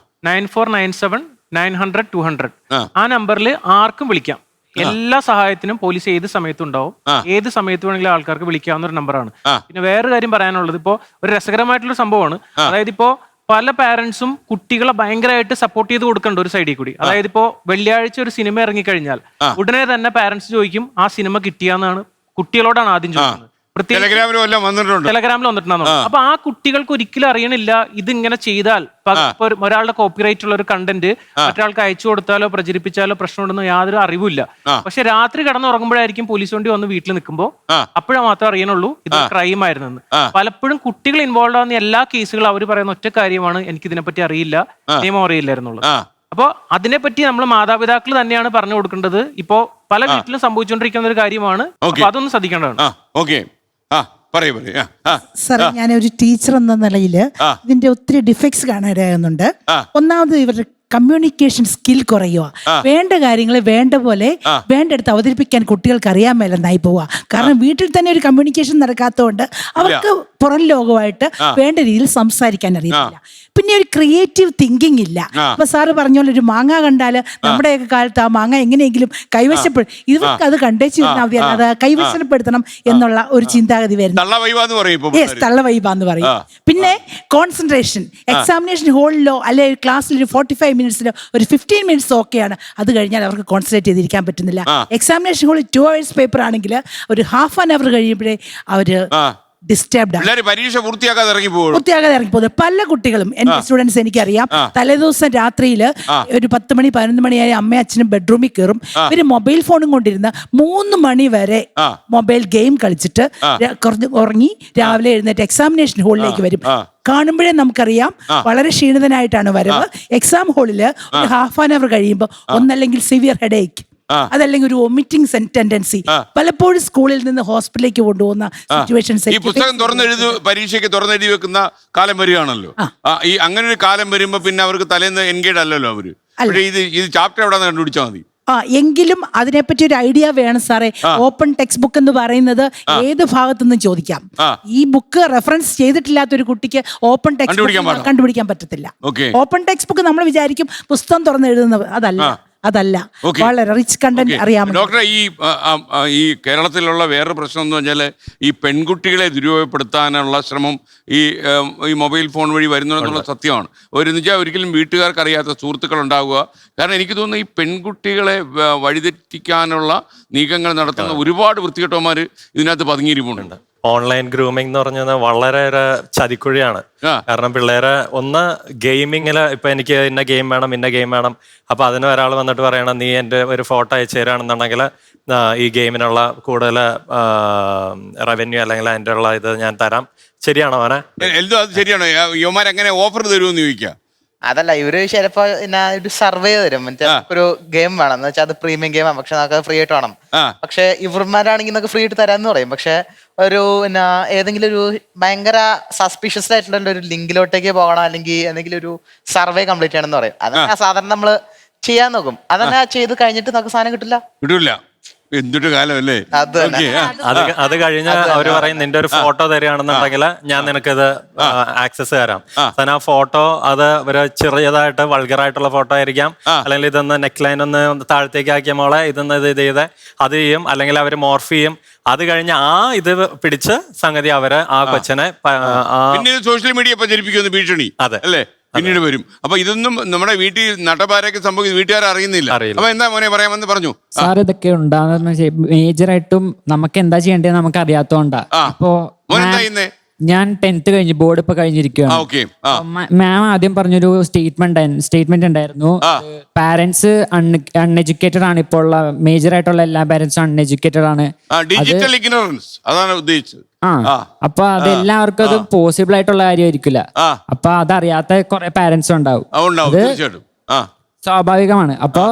9497 900 200. ആ നമ്പറിൽ ആർക്കും വിളിക്കാം. എല്ലാ സഹായത്തിനും പോലീസ് ഏത് സമയത്തും ഉണ്ടാവും. ഏത് സമയത്ത് വേണമെങ്കിലും ആൾക്കാർക്ക് വിളിക്കാവുന്ന ഒരു നമ്പറാണ്. പിന്നെ വേറൊരു കാര്യം പറയാനുള്ളത്, ഇപ്പോ ഒരു രസകരമായിട്ടുള്ള സംഭവമാണ്. അതായത് ഇപ്പോ പല പാരന്റ്സും കുട്ടികളെ ഭയങ്കരമായിട്ട് സപ്പോർട്ട് ചെയ്ത് കൊടുക്കേണ്ട ഒരു സൈഡിൽ കൂടി. അതായത് ഇപ്പോ വെള്ളിയാഴ്ച ഒരു സിനിമ ഇറങ്ങിക്കഴിഞ്ഞാൽ ഉടനെ തന്നെ പാരന്റ്സ് ചോദിക്കും ആ സിനിമ കിട്ടിയാന്നാണ്, കുട്ടികളോടാണ് ആദ്യം ചോദിക്കുന്നത്. ടെലഗ്രാമിൽ വന്നിട്ടുണ്ടാകും. അപ്പൊ ആ കുട്ടികൾക്ക് ഒരിക്കലും അറിയണില്ല ഇതിങ്ങനെ ചെയ്താൽ ഒരാളുടെ കോപ്പിറൈറ്റ് ഉള്ള ഒരു കണ്ടന്റ് മറ്റൊരാൾക്ക് അയച്ചു കൊടുത്താലോ പ്രചരിപ്പിച്ചാലോ പ്രശ്നമുണ്ടെന്നോ യാതൊരു അറിവില്ല. പക്ഷെ രാത്രി കിടന്നുറങ്ങുമ്പോഴായിരിക്കും പോലീസ് വണ്ടി വന്ന് വീട്ടിൽ നിൽക്കുമ്പോൾ അപ്പോഴാ മാത്രമേ അറിയണുള്ളൂ ഇത് ക്രൈം ആയിരുന്നെന്ന്. പലപ്പോഴും കുട്ടികൾ ഇൻവോൾവ് ആവുന്ന എല്ലാ കേസുകളും അവർ പറയുന്ന ഒറ്റ കാര്യമാണ്, എനിക്ക് ഇതിനെപ്പറ്റി അറിയില്ല, നിയമം അറിയില്ലായിരുന്നുള്ളൂ. അപ്പൊ അതിനെപ്പറ്റി നമ്മൾ മാതാപിതാക്കൾ തന്നെയാണ് പറഞ്ഞു കൊടുക്കേണ്ടത്. ഇപ്പോ പല വീട്ടിലും സംഭവിച്ചുകൊണ്ടിരിക്കുന്ന ഒരു കാര്യമാണ്. അപ്പൊ അതൊന്നും ശ്രദ്ധിക്കേണ്ടതാണ്. സാറേ, ഞാനൊരു ടീച്ചർ എന്ന നിലയിൽ ഇതിന്റെ ഒത്തിരി ഡിഫക്ട്സ് കാണാനാകുന്നുണ്ട്. ഒന്നാമത് ഇവരുടെ കമ്മ്യൂണിക്കേഷൻ സ്കിൽ കുറയുക, വേണ്ട കാര്യങ്ങൾ വേണ്ട പോലെ വേണ്ടടുത്ത് അവതരിപ്പിക്കാൻ കുട്ടികൾക്ക് അറിയാൻ മേലെന്നായി പോവുക. കാരണം വീട്ടിൽ തന്നെ ഒരു കമ്മ്യൂണിക്കേഷൻ നടക്കാത്തതുകൊണ്ട് അവർക്ക് പുറം ലോകമായിട്ട് വേണ്ട രീതിയിൽ സംസാരിക്കാൻ അറിയില്ല. പിന്നെ ഒരു ക്രിയേറ്റീവ് തിങ്കിങ് ഇല്ല. ഇപ്പൊ സാറ് പറഞ്ഞ പോലെ ഒരു മാങ്ങ കണ്ടാല് നമ്മുടെയൊക്കെ കാലത്ത് ആ മാങ്ങ എങ്ങനെയെങ്കിലും കൈവശപ്പെടും, ഇവർക്ക് അത് കണ്ടേച്ചു തന്നാൽ മതി, അത് കൈവശപ്പെടുത്തണം എന്നുള്ള ഒരു ചിന്താഗതി വരുന്നു. തള്ള വൈബാന്ന് പറയും. പിന്നെ കോൺസെൻട്രേഷൻ, എക്സാമിനേഷൻ ഹോളിലോ അല്ലെ ക്ലാസ്സിൽ ഒരു 45 മിനിറ്റ്സിലോ ഒരു 15 മിനിറ്റ്സ് ഓക്കെയാണ്. അത് കഴിഞ്ഞാൽ അവർക്ക് കോൺസെൻട്രേറ്റ് ചെയ്തിരിക്കാൻ പറ്റുന്നില്ല. എക്സാമിനേഷൻ ഹോളിൽ 2 hours പേപ്പർ ആണെങ്കിൽ ഒരു ½ an hour കഴിയുമ്പോഴേ അവര് ഡിസ്റ്റർബ്ഡ് പരീക്ഷ പൂർത്തിയാക്കാതെ ഇറങ്ങി പോകുന്നത് പല കുട്ടികളും. എന്റെ സ്റ്റുഡൻസ് എനിക്കറിയാം, തലേദിവസം രാത്രിയിൽ ഒരു 10 മണി 11 മണിയായി അമ്മയും അച്ഛനും ബെഡ്റൂമിൽ കയറും. ഇവര് മൊബൈൽ ഫോണും കൊണ്ടിരുന്ന് 3 മണി വരെ മൊബൈൽ ഗെയിം കളിച്ചിട്ട് ഉറങ്ങി രാവിലെ എഴുന്നേറ്റ് എക്സാമിനേഷൻ ഹോളിലേക്ക് വരും. കാണുമ്പോഴേ നമുക്കറിയാം വളരെ ക്ഷീണിതനായിട്ടാണ് വരവ്. എക്സാം ഹോളിൽ ഒരു ½ an hour കഴിയുമ്പോൾ ഒന്നല്ലെങ്കിൽ സിവിയർ ഹെഡേക്ക്, അതല്ലെങ്കിൽ ഒരു വൊമിറ്റിംഗ് ടെൻഡൻസി, പലപ്പോഴും സ്കൂളിൽ നിന്ന് ഹോസ്പിറ്റലിലേക്ക് കൊണ്ടുപോകുന്ന സിറ്റുവേഷൻസ്. ഈ പുസ്തകം പരീക്ഷയ്ക്ക് തുറന്നെഴുതി വെക്കുന്ന കാലം വരികയാണല്ലോ. ഈ അങ്ങനെ ഒരു കാലം വരുമ്പോ പിന്നെ അവർക്ക് തലേന്ന് എൻഗേജ് അല്ലല്ലോ അവര്. ഇത് ചാപ്റ്റർ എവിടെ കണ്ടുപിടിച്ചാൽ മതി. എങ്കിലും അതിനെപ്പറ്റി ഒരു ഐഡിയ വേണം സാറേ. ഓപ്പൺ ടെക്സ്റ്റ് ബുക്ക് എന്ന് പറയുന്നത് ഏത് ഭാഗത്തുനിന്നും ചോദിക്കാം. ഈ ബുക്ക് റെഫറൻസ് ചെയ്തിട്ടില്ലാത്ത ഒരു കുട്ടിക്ക് ഓപ്പൺ ടെക്സ്റ്റ് ബുക്ക് കണ്ടുപിടിക്കാൻ പറ്റത്തില്ല. ഓപ്പൺ ടെക്സ്റ്റ് ബുക്ക് നമ്മൾ വിചാരിക്കും പുസ്തകം തുറന്ന് എഴുതുന്നത്, അതല്ല വളരെ റിച്ച് കണ്ടന്റ് അറിയാം. ഡോക്ടറെ, ഈ കേരളത്തിലുള്ള വേറൊരു പ്രശ്നം എന്ന് പറഞ്ഞാൽ ഈ പെൺകുട്ടികളെ ദുരുപയോഗപ്പെടുത്താനുള്ള ശ്രമം ഈ മൊബൈൽ ഫോൺ വഴി വരുന്നുള്ള സത്യമാണ്. ഒരിക്കലും വീട്ടുകാർക്ക് അറിയാത്ത സുഹൃത്തുക്കൾ ഉണ്ടാവുക. കാരണം എനിക്ക് തോന്നുന്നു ഈ പെൺകുട്ടികളെ വഴിതെറ്റിക്കാനുള്ള നീക്കങ്ങൾ നടത്തുന്ന ഒരുപാട് വൃത്തികെട്ടവന്മാർ ഇതിനകത്ത് പതുങ്ങിയിരിപ്പുണ്ട്. ഓൺലൈൻ ഗ്രൂമിംഗ് എന്ന് പറഞ്ഞാൽ വളരെ ഒരു ചതിക്കുഴിയാണ്. കാരണം പിള്ളേരെ ഒന്ന് ഗെയിമിങ്ങില് ഇപ്പൊ എനിക്ക് ഇന്ന ഗെയിം വേണം, അപ്പൊ അതിന് ഒരാൾ വന്നിട്ട് പറയണം നീ എൻ്റെ ഒരു ഫോട്ടോ അയച്ചു തരാണെന്നുണ്ടെങ്കിൽ ഈ ഗെയിമിനുള്ള കൂടുതൽ റവന്യൂ അല്ലെങ്കിൽ അതിൻ്റെ ഉള്ള ഇത് ഞാൻ തരാം. ശരിയാണോ അവനെ? അത് ശരിയാണോ? യുവമാരെങ്ങനെ ഓഫർ തരുമെന്ന് ചോദിക്കാം. അതല്ല, ഇവര് ചിലപ്പോ ഒരു സർവേ തരും, മറ്റേ ഒരു ഗെയിം വേണം എന്ന് വെച്ചാൽ അത് പ്രീമിയം ഗെയിമാണ്, പക്ഷെ നമുക്ക് ഫ്രീ ആയിട്ട് വേണം. പക്ഷെ ഇവർമാരാണെങ്കിൽ നമുക്ക് ഫ്രീ ആയിട്ട് തരാന്ന് പറയും. പക്ഷെ ഒരു ഏതെങ്കിലും ഒരു ഭയങ്കര സസ്പീഷ്യസ് ആയിട്ടുള്ള ഒരു ലിങ്കിലോട്ടേക്ക് പോകണം, അല്ലെങ്കിൽ എന്തെങ്കിലും ഒരു സർവേ കംപ്ലീറ്റ് ചെയ്യണം എന്ന് പറയും. അതൊക്കെ സാധാരണ നമ്മള് ചെയ്യാൻ നോക്കും. അതന്നെ ചെയ്ത് കഴിഞ്ഞിട്ട് നമുക്ക് സാധനം കിട്ടില്ല. എന്തൊരു കാലമല്ലേ അത് കഴിഞ്ഞ് അവര് പറയും നിന്റെ ഒരു ഫോട്ടോ തരികയാണെന്നുണ്ടെങ്കിൽ ഞാൻ നിനക്കിത് ആക്സസ് തരാം. ആ ഫോട്ടോ അത് ഒരു ചെറിയതായിട്ട് വൾഗറായിട്ടുള്ള ഫോട്ടോ ആയിരിക്കാം, അല്ലെങ്കിൽ ഇതൊന്ന് നെക്ക് ലൈൻ ഒന്ന് താഴത്തേക്ക് ആക്കിയ മോളെ ഇതൊന്ന് ഇത് ചെയ്ത് അത് ചെയ്യും, അല്ലെങ്കിൽ അവര് മോർഫ് ചെയ്യും. അത് കഴിഞ്ഞ് ഇത് പിടിച്ച് സംഗതി അവര് ആ കൊച്ചിനെ സോഷ്യൽ മീഡിയ പ്രചരിപ്പിക്കുന്ന ഭീഷണി അല്ലേ പിന്നീട് വരും. അപ്പൊ ഇതൊന്നും നമ്മുടെ വീട്ടിൽ നട്ടപ്പാരൊക്കെ സംഭവിക്കുന്നത് വീട്ടുകാർ അറിയുന്നില്ല. അപ്പൊ എന്താ മോനെ പറയാമെന്ന് പറഞ്ഞു സാർ? ഇതൊക്കെ ഉണ്ടാകുന്ന മേജറായിട്ടും നമുക്ക് എന്താ ചെയ്യേണ്ടത് നമുക്ക് അറിയാത്തോണ്ടാ. അപ്പോ ഞാൻ 10th കഴിഞ്ഞു, ബോർഡ് ഇപ്പൊ കഴിഞ്ഞിരിക്കുകയാണ്. മാം ആദ്യം പറഞ്ഞൊരു സ്റ്റേറ്റ്മെന്റ് ഉണ്ടായിരുന്നു, പാരന്റ്സ് അൺഎഡ്യൂക്കേറ്റഡ് ആണ്. ഇപ്പോൾ ഉള്ള മേജർ ആയിട്ടുള്ള എല്ലാ പാരന്റ്സും അൺഎഡ്യൂക്കേറ്റഡ് ആണ്. ഡിജിറ്റൽ ഇഗ്നോറൻസ് അതാണ് ഉദ്ദേശിച്ചത്. അപ്പൊ അത് എല്ലാവർക്കും അത് പോസിബിൾ ആയിട്ടുള്ള കാര്യമായിരിക്കില്ല. അപ്പൊ അതറിയാത്ത കുറെ പാരന്റ്സ് ഉണ്ടാവും. സ്വാഭാവികമാണ്. അപ്പൊ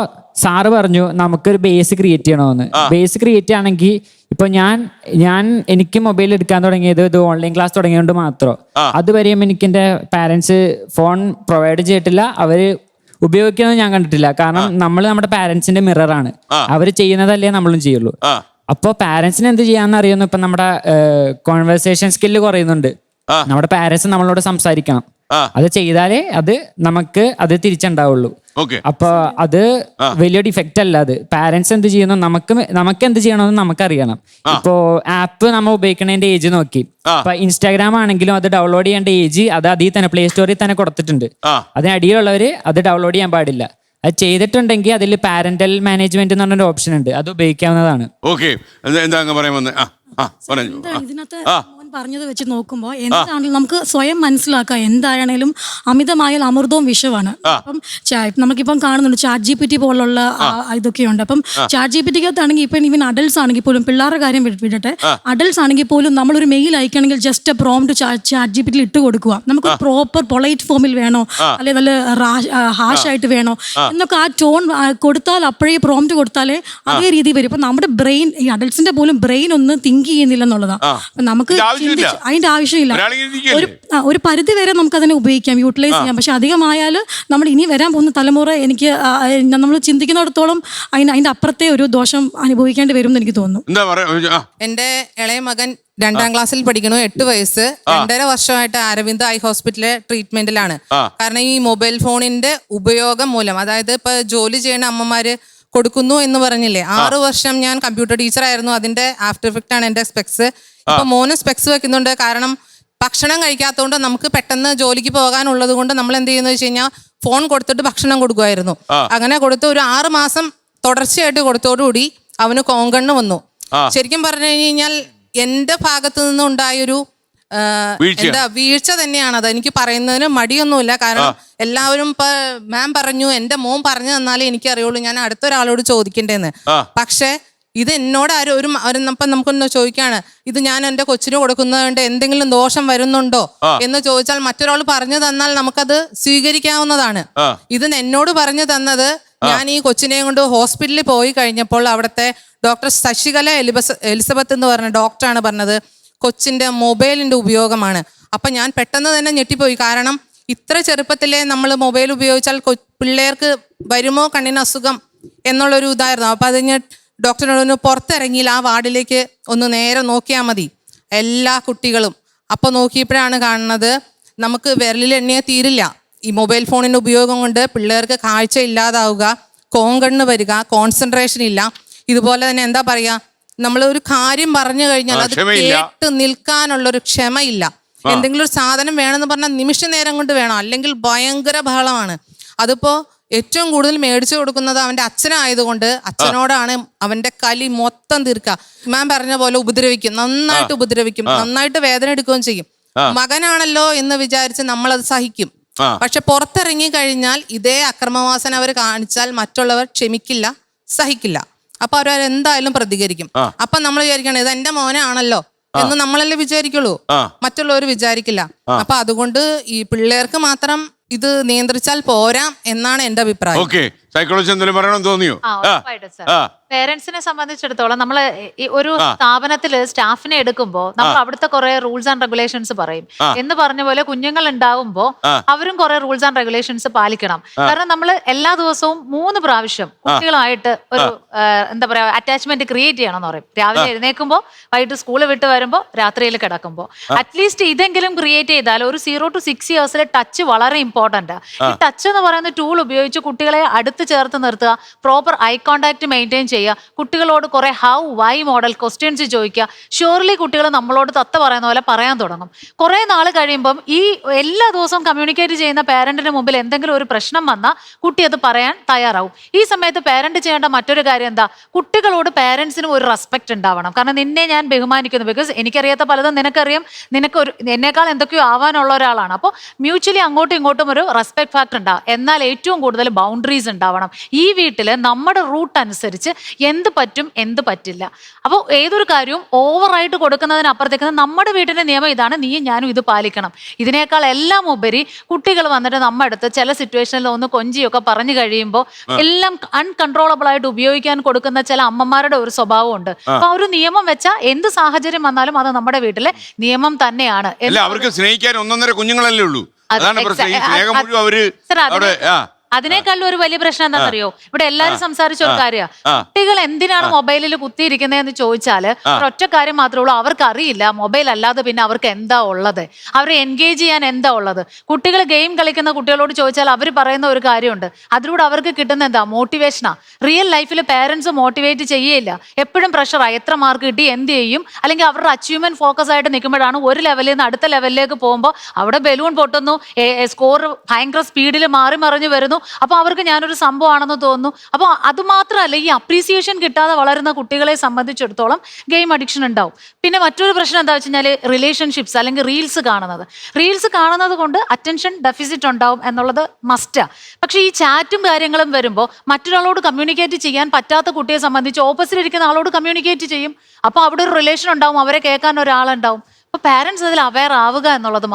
സാറ് പറഞ്ഞു നമുക്കൊരു ബേസ് ക്രിയേറ്റ് ചെയ്യണമെന്ന്. ബേസ് ക്രിയേറ്റ് ആണെങ്കിൽ ഇപ്പൊ ഞാൻ എനിക്ക് മൊബൈൽ എടുക്കാൻ തുടങ്ങിയത് ഇത് ഓൺലൈൻ ക്ലാസ് തുടങ്ങിയോണ്ട് മാത്രം. അതുവരെയും എനിക്ക് എന്റെ പാരന്റ്സ് ഫോൺ പ്രൊവൈഡ് ചെയ്തിട്ടില്ല, അവര് ഉപയോഗിക്കുന്നത് ഞാൻ കണ്ടിട്ടില്ല. കാരണം നമ്മൾ നമ്മുടെ പാരന്റ്സിന്റെ മിററാണ്, അവര് ചെയ്യുന്നതല്ലേ നമ്മളും ചെയ്യുള്ളൂ. അപ്പോൾ പാരന്റ്സിന് എന്ത് ചെയ്യാന്ന് അറിയുന്നു. ഇപ്പൊ നമ്മുടെ കോൺവെർസേഷൻ സ്കില്ല് കുറയുന്നുണ്ട്. നമ്മുടെ പാരന്റ്സ് നമ്മളോട് സംസാരിക്കണം. അത് ചെയ്താലേ നമുക്ക് തിരിച്ചുണ്ടാവുള്ളൂ. അപ്പൊ അത് വലിയ ഡിഫക്റ്റ് അല്ല. അത് പാരന്റ്സ് എന്ത് ചെയ്യുന്നു, നമുക്ക് എന്ത് ചെയ്യണമെന്ന് നമുക്കറിയണം. ഇപ്പോ ആപ്പ് നമ്മൾ ഉപയോഗിക്കുന്നതിന്റെ ഏജ് നോക്കി, ഇപ്പൊ ഇൻസ്റ്റാഗ്രാം ആണെങ്കിലും അത് ഡൗൺലോഡ് ചെയ്യേണ്ട ഏജ് അത് അതിൽ തന്നെ പ്ലേ സ്റ്റോറിൽ തന്നെ കൊടുത്തിട്ടുണ്ട്. അതിനടിയിലുള്ളവര് അത് ഡൗൺലോഡ് ചെയ്യാൻ പാടില്ല. അത് ചെയ്തിട്ടുണ്ടെങ്കിൽ അതിൽ പാരന്റൽ മാനേജ്മെന്റ് എന്ന് പറഞ്ഞൊരു ഓപ്ഷൻ ഉണ്ട്, അത് ഉപയോഗിക്കാവുന്നതാണ്. ഇതിനകത്ത് പറഞ്ഞത് വെച്ച് നോക്കുമ്പോൾ എന്താണെങ്കിലും നമുക്ക് സ്വയം മനസ്സിലാക്കാം എന്തായാലും അമിതമായാൽ അമൃതവും വിഷമാണ്. അപ്പം നമുക്കിപ്പം കാണുന്നുണ്ട് ChatGPT പോലുള്ള ഇതൊക്കെയുണ്ട്. അപ്പം ChatGPTക്കകത്താണെങ്കിൽ ഇപ്പം ഈവൻ അഡൽട്സ് ആണെങ്കിൽ പോലും, പിള്ളേരുടെ കാര്യം വിടട്ടെ, അഡൽട്സ് ആണെങ്കിൽ പോലും നമ്മളൊരു മെയിൽ അയക്കണമെങ്കിൽ ജസ്റ്റ് പ്രോംപ്റ്റ് ChatGPT ഇട്ട് കൊടുക്കുക. നമുക്ക് പ്രോപ്പർ പൊളൈറ്റ് ഫോമിൽ വേണോ അല്ലെങ്കിൽ നല്ല ഹാഷായിട്ട് വേണോ എന്നൊക്കെ ആ ടോൺ കൊടുത്താൽ, അപ്പോഴേ പ്രോംപ്റ്റ് കൊടുത്താലേ അതേ രീതി വരും. ഇപ്പം നമ്മുടെ ബ്രെയിൻ, ഈ അഡൽട്സിന്റെ പോലും ബ്രെയിൻ ഒന്നും തിങ്ക് ചെയ്യുന്നില്ല എന്നുള്ളതാണ്. നമുക്ക് അതിന്റെ ആവശ്യമില്ല. ഒരു പരിധി വരെ നമുക്ക് അതിനെ ഉപയോഗിക്കാം, യൂട്ടിലൈസ് ചെയ്യാം. പക്ഷെ അധികമായാൽ നമ്മൾ ഇനി വരാൻ പോകുന്ന തലമുറ നമ്മൾ ചിന്തിക്കുന്നിടത്തോളം അതിന്റെ അപ്പുറത്തെ ഒരു ദോഷം അനുഭവിക്കേണ്ടി വരും എന്ന് എനിക്ക് തോന്നുന്നു. എന്റെ ഇളയ മകൻ 2ാം ക്ലാസ്സിൽ പഠിക്കണു, 8 വയസ്സ്. 2.5 വർഷമായിട്ട് അരവിന്ദ് ഐ ഹോസ്പിറ്റലിലെ ട്രീറ്റ്മെന്റിലാണ്. കാരണം ഈ മൊബൈൽ ഫോണിന്റെ ഉപയോഗം മൂലം, അതായത് ഇപ്പൊ ജോലി ചെയ്യുന്ന അമ്മമാര് കൊടുക്കുന്നു എന്ന് പറഞ്ഞില്ലേ, 6 വർഷം ഞാൻ കമ്പ്യൂട്ടർ ടീച്ചറായിരുന്നു. അതിന്റെ ആഫ്റ്റർ എഫക്റ്റ് ആണ് എന്റെ സ്പെക്സ്. ഇപ്പൊ മോന് സ്പെക്സ് വെക്കുന്നുണ്ട്. കാരണം ഭക്ഷണം കഴിക്കാത്തതുകൊണ്ട് നമുക്ക് പെട്ടെന്ന് ജോലിക്ക് പോകാനുള്ളത് കൊണ്ട് നമ്മൾ എന്ത് ചെയ്യുന്നത് വെച്ച് കഴിഞ്ഞാൽ ഫോൺ കൊടുത്തിട്ട് ഭക്ഷണം കൊടുക്കുമായിരുന്നു. അങ്ങനെ കൊടുത്ത് ഒരു 6 മാസം തുടർച്ചയായിട്ട് കൊടുത്തോടുകൂടി അവന് കോങ്കണ്ണ് വന്നു. ശരിക്കും പറഞ്ഞു കഴിഞ്ഞാൽ എന്റെ ഭാഗത്തു നിന്നും ഉണ്ടായൊരു വീഴ്ച തന്നെയാണത്. എനിക്ക് പറയുന്നതിന് മടിയൊന്നുമില്ല. കാരണം എല്ലാവരും ഇപ്പൊ മാം പറഞ്ഞു, എന്റെ മോൻ പറഞ്ഞു തന്നാലേ എനിക്ക് അറിയുള്ളൂ, ഞാൻ അടുത്തൊരാളോട് ചോദിക്കണ്ടേന്ന്. പക്ഷെ ഇത് എന്നോട് നമുക്കൊന്ന് ചോദിക്കാണ്, ഇത് ഞാൻ എന്റെ കൊച്ചിന് കൊടുക്കുന്നതുകൊണ്ട് എന്തെങ്കിലും ദോഷം വരുന്നുണ്ടോ എന്ന് ചോദിച്ചാൽ മറ്റൊരാൾ പറഞ്ഞു തന്നാൽ നമുക്കത് സ്വീകരിക്കാവുന്നതാണ്. ഇത് എന്നോട് പറഞ്ഞു തന്നത്, ഞാൻ ഈ കൊച്ചിനെയും കൊണ്ട് ഹോസ്പിറ്റലിൽ പോയി കഴിഞ്ഞപ്പോൾ അവിടുത്തെ ഡോക്ടർ ശശികല എലിസബത്ത് എന്ന് പറഞ്ഞ ഡോക്ടറാണ് പറഞ്ഞത് കൊച്ചിന്റെ മൊബൈലിന്റെ ഉപയോഗമാണ്. അപ്പൊ ഞാൻ പെട്ടെന്ന് തന്നെ ഞെട്ടിപ്പോയി. കാരണം ഇത്ര ചെറുപ്പത്തിലെ നമ്മൾ മൊബൈൽ ഉപയോഗിച്ചാൽ പിള്ളേർക്ക് വരുമോ കണ്ണിന് അസുഖം എന്നുള്ളൊരു ഇതായിരുന്നു. അപ്പൊ അത് ഞാൻ ഡോക്ടറിനോട് പുറത്തിറങ്ങിയില്ല, ആ വാർഡിലേക്ക് ഒന്ന് നേരെ നോക്കിയാൽ മതി എല്ലാ കുട്ടികളും. അപ്പോൾ നോക്കിയപ്പോഴാണ് കാണുന്നത് നമുക്ക് വിരലിൽ എണ്ണിയാൽ തീരില്ല. ഈ മൊബൈൽ ഫോണിന്റെ ഉപയോഗം കൊണ്ട് പിള്ളേർക്ക് കാഴ്ച ഇല്ലാതാവുക, കോങ്കണ്ണ് വരിക, കോൺസെൻട്രേഷൻ ഇല്ല. ഇതുപോലെ തന്നെ എന്താ പറയാ, നമ്മൾ ഒരു കാര്യം പറഞ്ഞു കഴിഞ്ഞാൽ അത് കേട്ട് നിൽക്കാനുള്ളൊരു ക്ഷമയില്ല. എന്തെങ്കിലും ഒരു സാധനം വേണമെന്ന് പറഞ്ഞാൽ നിമിഷ നേരം കൊണ്ട് വേണം, അല്ലെങ്കിൽ ഭയങ്കര ബഹളമാണ്. അതിപ്പോ ഏറ്റവും കൂടുതൽ മേടിച്ചു കൊടുക്കുന്നത് അവന്റെ അച്ഛനായതുകൊണ്ട് അച്ഛനോടാണ് അവന്റെ കലി മൊത്തം തീർക്കുക. മാം പറഞ്ഞ പോലെ ഉപദ്രവിക്കും, നന്നായിട്ട് ഉപദ്രവിക്കും, നന്നായിട്ട് വേദന എടുക്കുകയും ചെയ്യും. മകനാണല്ലോ എന്ന് വിചാരിച്ച് നമ്മളത് സഹിക്കും. പക്ഷെ പുറത്തിറങ്ങി കഴിഞ്ഞാൽ ഇതേ അക്രമവാസന അവർ കാണിച്ചാൽ മറ്റുള്ളവർ ക്ഷമിക്കില്ല, സഹിക്കില്ല. അപ്പൊ അവരെന്തായാലും പ്രതികരിക്കും. അപ്പൊ നമ്മൾ വിചാരിക്കണം ഇത് എന്റെ മോനാണല്ലോ എന്ന് നമ്മളല്ലേ വിചാരിക്കുള്ളൂ, മറ്റുള്ളവർ വിചാരിക്കില്ല. അപ്പൊ അതുകൊണ്ട് ഈ പിള്ളേർക്ക് മാത്രം ഇത് നിയന്ത്രിച്ചാൽ പോരാ എന്നാണ് എന്റെ അഭിപ്രായം. സൈക്കോളജി എന്തെങ്കിലും പറയണമെന്ന് തോന്നിയോ? പേരൻസിനെ സംബന്ധിച്ചിടത്തോളം നമ്മൾ ഒരു സ്ഥാപനത്തില് സ്റ്റാഫിനെ എടുക്കുമ്പോൾ നമ്മൾ അവിടുത്തെ കുറെ റൂൾസ് ആൻഡ് റെഗുലേഷൻസ് പറയും. എന്ന് പറഞ്ഞ പോലെ കുഞ്ഞുങ്ങൾ ഉണ്ടാവുമ്പോ അവരും കുറെ റൂൾസ് ആൻഡ് റെഗുലേഷൻസ് പാലിക്കണം. കാരണം നമ്മൾ എല്ലാ ദിവസവും 3 പ്രാവശ്യം കുട്ടികളുമായിട്ട് ഒരു എന്താ പറയാ അറ്റാച്ച്മെന്റ് ക്രിയേറ്റ് ചെയ്യണം എന്ന് പറയും. രാവിലെ എഴുന്നേൽക്കുമ്പോൾ, വൈകിട്ട് സ്കൂൾ വിട്ട് വരുമ്പോൾ, രാത്രിയിൽ കിടക്കുമ്പോൾ. അറ്റ്ലീസ്റ്റ് ഇതെങ്കിലും ക്രിയേറ്റ് ചെയ്താൽ ഒരു 0 to 6 years ടച്ച് വളരെ ഇമ്പോർട്ടന്റ്. ഈ ടച്ച് എന്ന് പറയുന്ന ടൂൾ ഉപയോഗിച്ച് കുട്ടികളെ അടുത്ത് ചേർത്ത് നിർത്തുക, പ്രോപ്പർ ഐ കോണ്ടാക്ട് മെയിൻറ്റെയിൻ ചെയ്യുക, കുട്ടികളോട് കുറെ ഹൗ വൈ മോഡൽ ക്വസ്റ്റ്യൻസ് ചോദിക്കുക. ഷുവർലി കുട്ടികൾ നമ്മളോട് തത്ത പറയുന്ന പോലെ പറയാൻ തുടങ്ങും. കുറെ നാൾ കഴിയുമ്പം ഈ എല്ലാ ദിവസവും കമ്മ്യൂണിക്കേറ്റ് ചെയ്യുന്ന പേരന്റിന് മുമ്പിൽ എന്തെങ്കിലും ഒരു പ്രശ്നം വന്നാൽ കുട്ടി അത് പറയാൻ തയ്യാറാവും. ഈ സമയത്ത് പേരന്റ് ചെയ്യേണ്ട മറ്റൊരു കാര്യം എന്താ, കുട്ടികളോട് പേരൻസിനും ഒരു റെസ്പെക്ട് ഉണ്ടാവണം. കാരണം നിന്നെ ഞാൻ ബഹുമാനിക്കുന്നു, ബിക്കോസ് എനിക്കറിയാത്ത പലതും നിനക്കറിയാം, നിനക്ക് ഒരു എന്നേക്കാൾ എന്തൊക്കെയോ ആവാനുള്ള ഒരാളാണ്. അപ്പോൾ മ്യൂച്വലി അങ്ങോട്ടും ഇങ്ങോട്ടും ഒരു റെസ്പെക്ട് ഫാക്ടർ ഉണ്ടാവും. എന്നാൽ ഏറ്റവും കൂടുതൽ ബൗണ്ടറീസ് ഉണ്ടാവണം. ഈ വീട്ടിൽ നമ്മുടെ റൂട്ട് അനുസരിച്ച് എന്ത് പറ്റും എന്ത് പറ്റില്ല. അപ്പോൾ ഏതൊരു കാര്യവും ഓവറായിട്ട് കൊടുക്കുന്നതിനപ്പുറത്തേക്ക് നമ്മുടെ വീട്ടിന്റെ നിയമം ഇതാണ്, നീയും ഞാനും ഇത് പാലിക്കണം. ഇതിനേക്കാൾ എല്ലാം ഉപരി കുട്ടികൾ വന്നിട്ട് നമ്മുടെ അടുത്ത് ചില സിറ്റുവേഷനിൽ ഒന്ന് കൊഞ്ചിയൊക്കെ പറഞ്ഞു കഴിയുമ്പോൾ എല്ലാം അൺകൺട്രോളബിൾ ആയിട്ട് ഉപയോഗിക്കാൻ കൊടുക്കുന്ന ചില അമ്മമാരുടെ ഒരു സ്വഭാവം ഉണ്ട്. അപ്പൊ ഒരു നിയമം വെച്ചാൽ എന്ത് സാഹചര്യം വന്നാലും അത് നമ്മുടെ വീട്ടിലെ നിയമം തന്നെയാണ്. അവർക്ക് സ്നേഹിക്കാൻ 1.5 കുഞ്ഞുങ്ങളല്ലേ ഉള്ളൂ. അതാണ് പ്രശ്നം. ഈ സ്നേഹം മുഴുവൻ അവര് അതിനേക്കാളും ഒരു വലിയ പ്രശ്നം എന്താണെന്നറിയോ, ഇവിടെ എല്ലാരും സംസാരിച്ച ഒരു കാര്യമാണ്, കുട്ടികൾ എന്തിനാണ് മൊബൈലിൽ കുത്തിയിരിക്കുന്നതെന്ന് ചോദിച്ചാല് ഒറ്റ കാര്യം മാത്രമേ ഉള്ളൂ, അവർക്ക് അറിയില്ല മൊബൈൽ അല്ലാതെ പിന്നെ അവർക്ക് എന്താ ഉള്ളത്, അവരെ എൻഗേജ് ചെയ്യാൻ എന്താ ഉള്ളത്. കുട്ടികൾ ഗെയിം കളിക്കുന്ന കുട്ടികളോട് ചോദിച്ചാൽ അവർ പറയുന്ന ഒരു കാര്യമുണ്ട്, അതിലൂടെ അവർക്ക് കിട്ടുന്ന എന്താ, മോട്ടിവേഷനാ. റിയൽ ലൈഫിൽ പേരൻസ് മോട്ടിവേറ്റ് ചെയ്യേയില്ല, എപ്പോഴും പ്രഷറാ, എത്ര മാർക്ക് കിട്ടി, എന്ത് ചെയ്യും, അല്ലെങ്കിൽ അവരുടെ അച്ചീവ്മെന്റ് ഫോക്കസ് ആയിട്ട് നിൽക്കുമ്പോഴാണ് ഒരു ലെവലിൽ നിന്ന് അടുത്ത ലെവലിലേക്ക് പോകുമ്പോൾ അവിടെ ബലൂൺ പൊട്ടുന്നു, സ്കോർ ഭയങ്കര സ്പീഡിൽ മാറി മറിഞ്ഞു വരുന്നു. അപ്പൊ അവർക്ക് ഞാനൊരു സംഭവമാണെന്ന് തോന്നുന്നു. അപ്പൊ അത് മാത്രമല്ല, ഈ അപ്രീസിയേഷൻ കിട്ടാതെ വളരുന്ന കുട്ടികളെ സംബന്ധിച്ചിടത്തോളം ഗെയിം അഡിക്ഷൻ ഉണ്ടാവും. പിന്നെ മറ്റൊരു പ്രശ്നം എന്താ വെച്ച് കഴിഞ്ഞാൽ റിലേഷൻഷിപ്സ് അല്ലെങ്കിൽ റീൽസ് കാണുന്നത് കൊണ്ട് അറ്റൻഷൻ ഡെഫിസിറ്റ് ഉണ്ടാവും എന്നുള്ളത് മസ്റ്റാ. പക്ഷെ ഈ ചാറ്റും കാര്യങ്ങളും വരുമ്പോൾ മറ്റൊരാളോട് കമ്മ്യൂണിക്കേറ്റ് ചെയ്യാൻ പറ്റാത്ത കുട്ടിയെ സംബന്ധിച്ച് ഓപ്പോസിറ്റ് ഇരിക്കുന്ന ആളോട് കമ്മ്യൂണിക്കേറ്റ് ചെയ്യും. അപ്പൊ അവിടെ ഒരു റിലേഷൻ ഉണ്ടാവും, അവരെ കേൾക്കാൻ ഒരാളുണ്ടാവും. അപ്പൊ പാരന്റ്സ് അതിൽ അവെയർ ആവുക എന്നുള്ളത്.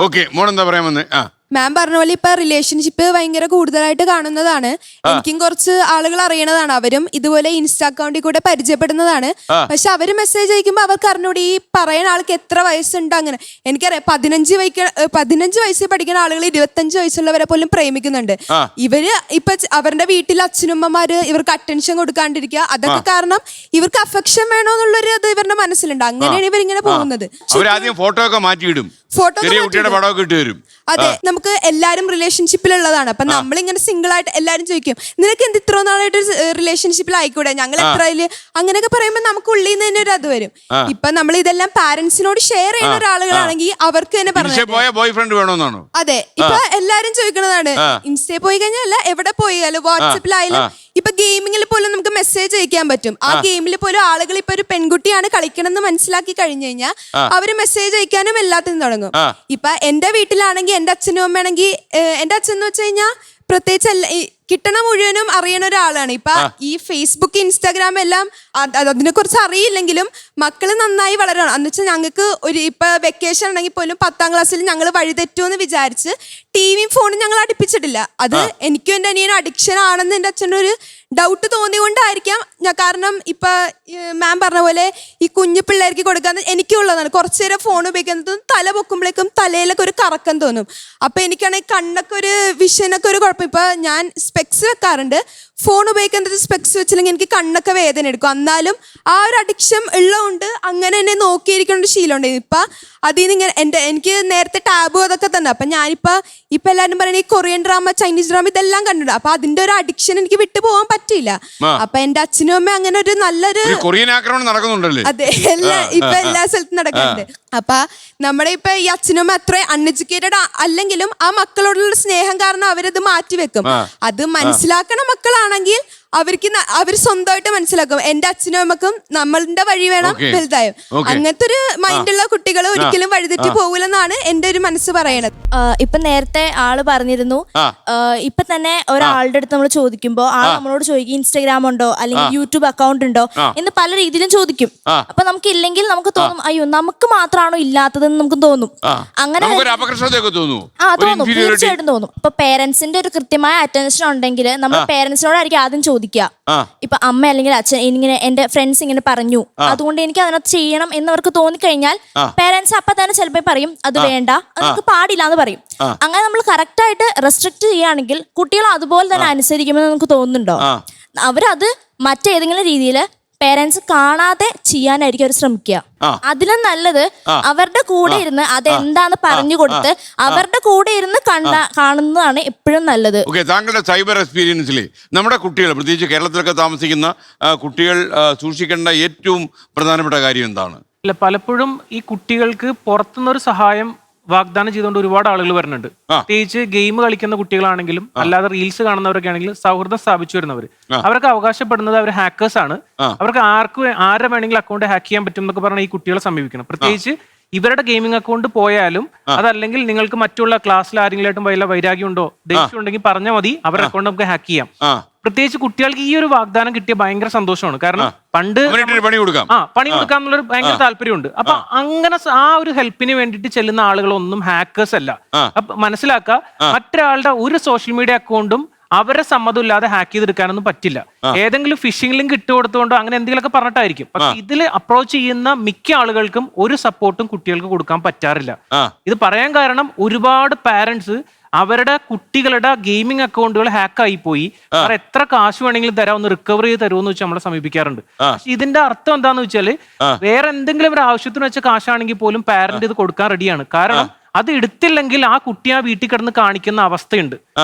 മാം പറഞ്ഞ പോലെ ഇപ്പൊ റിലേഷൻഷിപ്പ് ഭയങ്കര കൂടുതലായിട്ട് കാണുന്നതാണ്. എനിക്കും കുറച്ച് ആളുകൾ അറിയണതാണ്, അവരും ഇതുപോലെ ഇൻസ്റ്റാ അക്കൗണ്ടിൽ കൂടെ പരിചയപ്പെടുന്നതാണ്. പക്ഷെ അവര് മെസ്സേജ് അയക്കുമ്പോൾ അവർക്ക് അറിഞ്ഞൂടെ ഈ പറയുന്ന ആൾക്ക് എത്ര വയസ്സുണ്ട്. അങ്ങനെ എനിക്കറിയാം 15 വയസ്സിൽ പഠിക്കുന്ന ആളുകൾ 25 വയസ്സുള്ളവരെ പോലും പ്രേമിക്കുന്നുണ്ട്. ഇവര് ഇപ്പൊ അവരുടെ വീട്ടിൽ അച്ഛനമ്മമാര് ഇവർക്ക് അറ്റൻഷൻ കൊടുക്കാണ്ടിരിക്കുക, അതൊക്കെ കാരണം ഇവർക്ക് അഫെക്ഷൻ വേണോന്നുള്ളൊരു അത് ഇവരുടെ മനസ്സിലുണ്ട്. അങ്ങനെയാണ് ഇവരിങ്ങനെ പോകുന്നത്. ഫോട്ടോ ഒക്കെ മാറ്റിയിടും, അതെ, നമുക്ക് എല്ലാരും റിലേഷൻഷിപ്പിലുള്ളതാണ്. അപ്പൊ നമ്മളിങ്ങനെ സിംഗിൾ ആയിട്ട് എല്ലാരും ചോദിക്കും, നിനക്ക് എന്ത് ഇത്ര നാളായിട്ട് റിലേഷൻഷിപ്പിൽ ആയിക്കൂടെ, ഞങ്ങൾ എത്രയില്, അങ്ങനെയൊക്കെ പറയുമ്പോൾ നമുക്ക് ഉള്ളിൽ നിന്ന് തന്നെ ഒരു അത് വരും. ഇപ്പൊ നമ്മൾ ഇതെല്ലാം പാരന്റ്സിനോട് ഷെയർ ചെയ്യുന്ന ഒരാളുകളാണെങ്കിൽ അവർക്ക് തന്നെ പറഞ്ഞു. അതെ, ഇപ്പൊ എല്ലാരും ചോദിക്കുന്നതാണ്, ഇൻസ്റ്റയിൽ പോയി കഴിഞ്ഞാൽ അല്ല എവിടെ പോയാലും വാട്സപ്പിലായാലും ഇപ്പൊ ഗെയിമിങ്ങിൽ പോലും നമുക്ക് മെസ്സേജ് അയക്കാൻ പറ്റും. ആ ഗെയിമിൽ പോലും ആളുകൾ ഇപ്പൊ ഒരു പെൺകുട്ടിയാണ് കളിക്കണമെന്ന് മനസ്സിലാക്കി കഴിഞ്ഞു കഴിഞ്ഞാൽ അവര് മെസ്സേജ് അയക്കാനും എല്ലാത്തിനും തുടങ്ങും. ഇപ്പൊ എന്റെ വീട്ടിലാണെങ്കിൽ എന്റെ അച്ഛനും അമ്മയാണെങ്കിൽ, എന്റെ അച്ഛൻ എന്ന് വെച്ച് കഴിഞ്ഞാൽ പ്രത്യേകിച്ച് കിട്ടണ മുഴുവനും അറിയണ ഒരാളാണ്. ഇപ്പൊ ഈ ഫേസ്ബുക്ക് ഇൻസ്റ്റാഗ്രാം എല്ലാം അതിനെ കുറിച്ച് അറിയില്ലെങ്കിലും മക്കള് നന്നായി വളരണം. എന്ന് വെച്ചാൽ ഞങ്ങൾക്ക് ഇപ്പൊ വെക്കേഷൻ ആണെങ്കിൽ പോലും 10ാം ക്ലാസ്സിൽ ഞങ്ങൾ വഴിതെറ്റുമെന്ന് വിചാരിച്ച് ടിവിയും ഫോണും ഞങ്ങൾ അടുപ്പിച്ചിട്ടില്ല. അത് എനിക്കും എൻ്റെ അനിയനും അഡിക്ഷൻ ആണെന്ന് എൻ്റെ അച്ഛൻ്റെ ഒരു ഡൗട്ട് തോന്നിക്കൊണ്ടായിരിക്കാം. കാരണം ഇപ്പൊ മാം പറഞ്ഞ പോലെ ഈ കുഞ്ഞു പിള്ളേർക്ക് കൊടുക്കാൻ എനിക്കുള്ളതാണ്. കുറച്ചു നേരം ഫോൺ ഉപയോഗിക്കുന്നത് തല പൊക്കുമ്പോഴേക്കും തലയിലൊക്കെ ഒരു കറക്കം തോന്നും. അപ്പൊ എനിക്കാണെങ്കിൽ കണ്ണൊക്കെ ഒരു വിഷനൊക്കെ ഒരു കുഴപ്പം. ഇപ്പൊ ഞാൻ സ്പെക്സ് വെക്കാറുണ്ട്, ഫോൺ ഉപയോഗിക്കുന്നത് സ്പെക്സ് വെച്ചില്ലെങ്കിൽ എനിക്ക് കണ്ണൊക്കെ വേദന എടുക്കും. എന്നാലും ആ ഒരു അഡിക്ഷൻ ഉള്ളതുകൊണ്ട് അങ്ങനെ എന്നെ നോക്കിയിരിക്കുന്ന ഒരു ശീലം ഉണ്ട്. ഇപ്പം അതിൽ നിന്ന് ഇങ്ങനെ എനിക്ക് നേരത്തെ ടാബ് അതൊക്കെ തന്നെ. അപ്പം ഞാനിപ്പോൾ എല്ലാവരും പറയുന്നത് ഈ കൊറിയൻ ഡ്രാമ, ചൈനീസ് ഡ്രാമ ഇതെല്ലാം കണ്ടിട്ടുണ്ട്. അപ്പം അതിന്റെ ഒരു അഡിക്ഷൻ എനിക്ക് വിട്ടു പോകാൻ പറ്റില്ല. അപ്പൊ എന്റെ അച്ഛനും അമ്മ അങ്ങനെ ഒരു നല്ലൊരു കൊറിയൻ ആക്രമണം നടക്കുന്നുണ്ടല്ലേ? അതെ, എല്ലാ സ്ഥലത്തും നടക്കുന്നുണ്ട്. അപ്പൊ നമ്മുടെ ഇപ്പൊ ഈ അച്ഛനും അമ്മ അത്ര അൺഎഡ്യൂക്കേറ്റഡ് അല്ലെങ്കിലും ആ മക്കളോടുള്ള സ്നേഹം കാരണം അവരത് മാറ്റിവെക്കും. അത് മനസ്സിലാക്കണ മക്കളാണെങ്കിൽ അവർ സ്വന്തമായിട്ട് മനസ്സിലാക്കും. എന്റെ അച്ഛനും അമ്മക്കും നമ്മളുടെ വഴി വേണം വലുതായും. അങ്ങനത്തെ ഒരു മൈൻഡുള്ള കുട്ടികൾ ഒരിക്കലും വഴിതെറ്റി പോകില്ലെന്നാണ് എന്റെ ഒരു മനസ്സ് പറയണത്. ഇപ്പൊ നേരത്തെ ആള് പറഞ്ഞിരുന്നു, ഇപ്പൊ തന്നെ ഒരാളുടെ അടുത്ത് നമ്മൾ ചോദിക്കുമ്പോ ആൾ നമ്മളോട് ചോദിക്കും ഇൻസ്റ്റാഗ്രാം ഉണ്ടോ അല്ലെങ്കിൽ യൂട്യൂബ് അക്കൗണ്ട് ഉണ്ടോ എന്ന് പല രീതിയിലും ചോദിക്കും. അപ്പൊ നമുക്ക് ഇല്ലെങ്കിൽ നമുക്ക് തോന്നും അയ്യോ നമുക്ക് മാത്രമാണോ ഇല്ലാത്തതെന്ന് നമുക്ക് തോന്നും. അങ്ങനെ തോന്നും, തീർച്ചയായിട്ടും തോന്നും. ഇപ്പൊ പേരൻസിന്റെ ഒരു കൃത്യമായ അറ്റൻഷൻ ഉണ്ടെങ്കിൽ നമ്മൾ പേരൻസിനോടായിരിക്കും ആദ്യം ചോദിക്കുക. ഇപ്പൊ അമ്മ അല്ലെങ്കിൽ അച്ഛൻ ഇങ്ങനെ എന്റെ ഫ്രണ്ട്സ് ഇങ്ങനെ പറഞ്ഞു അതുകൊണ്ട് എനിക്ക് അതിനകത്ത് ചെയ്യണം എന്നവർക്ക് തോന്നിക്കഴിഞ്ഞാൽ പേരൻസ് അപ്പൊ തന്നെ ചിലപ്പോൾ പറയും അത് വേണ്ട, അത് നമുക്ക് പാടില്ല എന്ന് പറയും. അങ്ങനെ നമ്മൾ കറക്റ്റ് ആയിട്ട് റെസ്ട്രിക്ട് ചെയ്യുകയാണെങ്കിൽ കുട്ടികൾ അതുപോലെ തന്നെ അനുസരിക്കുമെന്ന് നമുക്ക് തോന്നുന്നുണ്ടോ? അവരത് മറ്റേതെങ്കിലും രീതിയിൽ പേരൻസ് കാണാതെ ചെയ്യാനായിരിക്കും അവർ ശ്രമിക്കുക. അതിലും നല്ലത് അവരുടെ കൂടെ ഇരുന്ന് അതെന്താന്ന് പറഞ്ഞു കൊടുത്ത് അവരുടെ കൂടെ ഇരുന്ന് കാണുന്നതാണ് എപ്പോഴും നല്ലത്. താങ്കളുടെ സൈബർ എക്സ്പീരിയൻസിൽ നമ്മുടെ കുട്ടികൾ, പ്രത്യേകിച്ച് കേരളത്തിലൊക്കെ താമസിക്കുന്ന കുട്ടികൾ സൂക്ഷിക്കേണ്ട ഏറ്റവും പ്രധാനപ്പെട്ട കാര്യം എന്താണ്? അല്ല, പലപ്പോഴും ഈ കുട്ടികൾക്ക് പുറത്തുനിന്നൊരു സഹായം വാഗ്ദാനം ചെയ്തുകൊണ്ട് ഒരുപാട് ആളുകൾ വരുന്നുണ്ട്. പ്രത്യേകിച്ച് ഗെയിം കളിക്കുന്ന കുട്ടികളാണെങ്കിലും അല്ലാതെ റീൽസ് കാണുന്നവരൊക്കെ ആണെങ്കിലും സൗഹൃദം സ്ഥാപിച്ചു വരുന്നവർ, അവർക്ക് അവകാശപ്പെടുന്നത് അവർ ഹാക്കേഴ്സ് ആണ്, അവർക്ക് ആരെ വേണമെങ്കിലും അക്കൗണ്ട് ഹാക്ക് ചെയ്യാൻ പറ്റും എന്നൊക്കെ പറഞ്ഞാൽ ഈ കുട്ടികളെ സമീപിക്കണം. പ്രത്യേകിച്ച് ഇവരുടെ ഗെയിമിംഗ് അക്കൗണ്ട് പോയാലും അതല്ലെങ്കിൽ നിങ്ങൾക്ക് മറ്റുള്ള ക്ലാസ്സിൽ ആരെങ്കിലും വല്ല വൈരാഗ്യം ഉണ്ടോ ദേഷ്യം ഉണ്ടെങ്കിൽ പറഞ്ഞാൽ മതി, അവരുടെ അക്കൗണ്ട് നമുക്ക് ഹാക്ക് ചെയ്യാം. പ്രത്യേകിച്ച് കുട്ടികൾക്ക് ഈ ഒരു വാഗ്ദാനം കിട്ടിയ ഭയങ്കര സന്തോഷമാണ്. കാരണം പണ്ട് പണി കൊടുക്കാം എന്നുള്ളൊരു ഭയങ്കര താല്പര്യമുണ്ട്. അപ്പൊ അങ്ങനെ ആ ഒരു ഹെൽപ്പിന് വേണ്ടിയിട്ട് ചെല്ലുന്ന ആളുകളൊന്നും ഹാക്കേഴ്സ് അല്ല. അപ്പൊ മനസ്സിലാക്കുക, മറ്റൊരാളുടെ ഒരു സോഷ്യൽ മീഡിയ അക്കൗണ്ടും അവരെ സമ്മതം ഇല്ലാതെ ഹാക്ക് ചെയ്തെടുക്കാനൊന്നും പറ്റില്ല. ഏതെങ്കിലും ഫിഷിംഗ് ലിങ്ക് ഇട്ട് കൊടുത്തുകൊണ്ടോ അങ്ങനെ എന്തെങ്കിലുമൊക്കെ പറഞ്ഞിട്ടായിരിക്കും. പക്ഷെ ഇതിൽ അപ്രോച്ച് ചെയ്യുന്ന മിക്ക ആളുകൾക്കും ഒരു സപ്പോർട്ടും കുട്ടികൾക്ക് കൊടുക്കാൻ പറ്റാറില്ല. ഇത് പറയാൻ കാരണം ഒരുപാട് പാരന്റ്സ് അവരുടെ കുട്ടികളുടെ ഗെയിമിംഗ് അക്കൗണ്ടുകൾ ഹാക്കായി പോയി, അവർ എത്ര കാശ് വേണമെങ്കിലും തരാം, ഒന്ന് റിക്കവർ ചെയ്ത് തരുമെന്ന് വെച്ചാൽ നമ്മളെ സമീപിക്കാറുണ്ട്. പക്ഷെ ഇതിന്റെ അർത്ഥം എന്താന്ന് വെച്ചാല് വേറെ എന്തെങ്കിലും ഒരു ആവശ്യത്തിന് വെച്ച കാശാണെങ്കിൽ പോലും പാരന്റ് ഇത് കൊടുക്കാൻ റെഡിയാണ്. കാരണം അത് എടുത്തില്ലെങ്കിൽ ആ കുട്ടി ആ വീട്ടിൽ കിടന്ന് കാണിക്കുന്ന അവസ്ഥയുണ്ട്.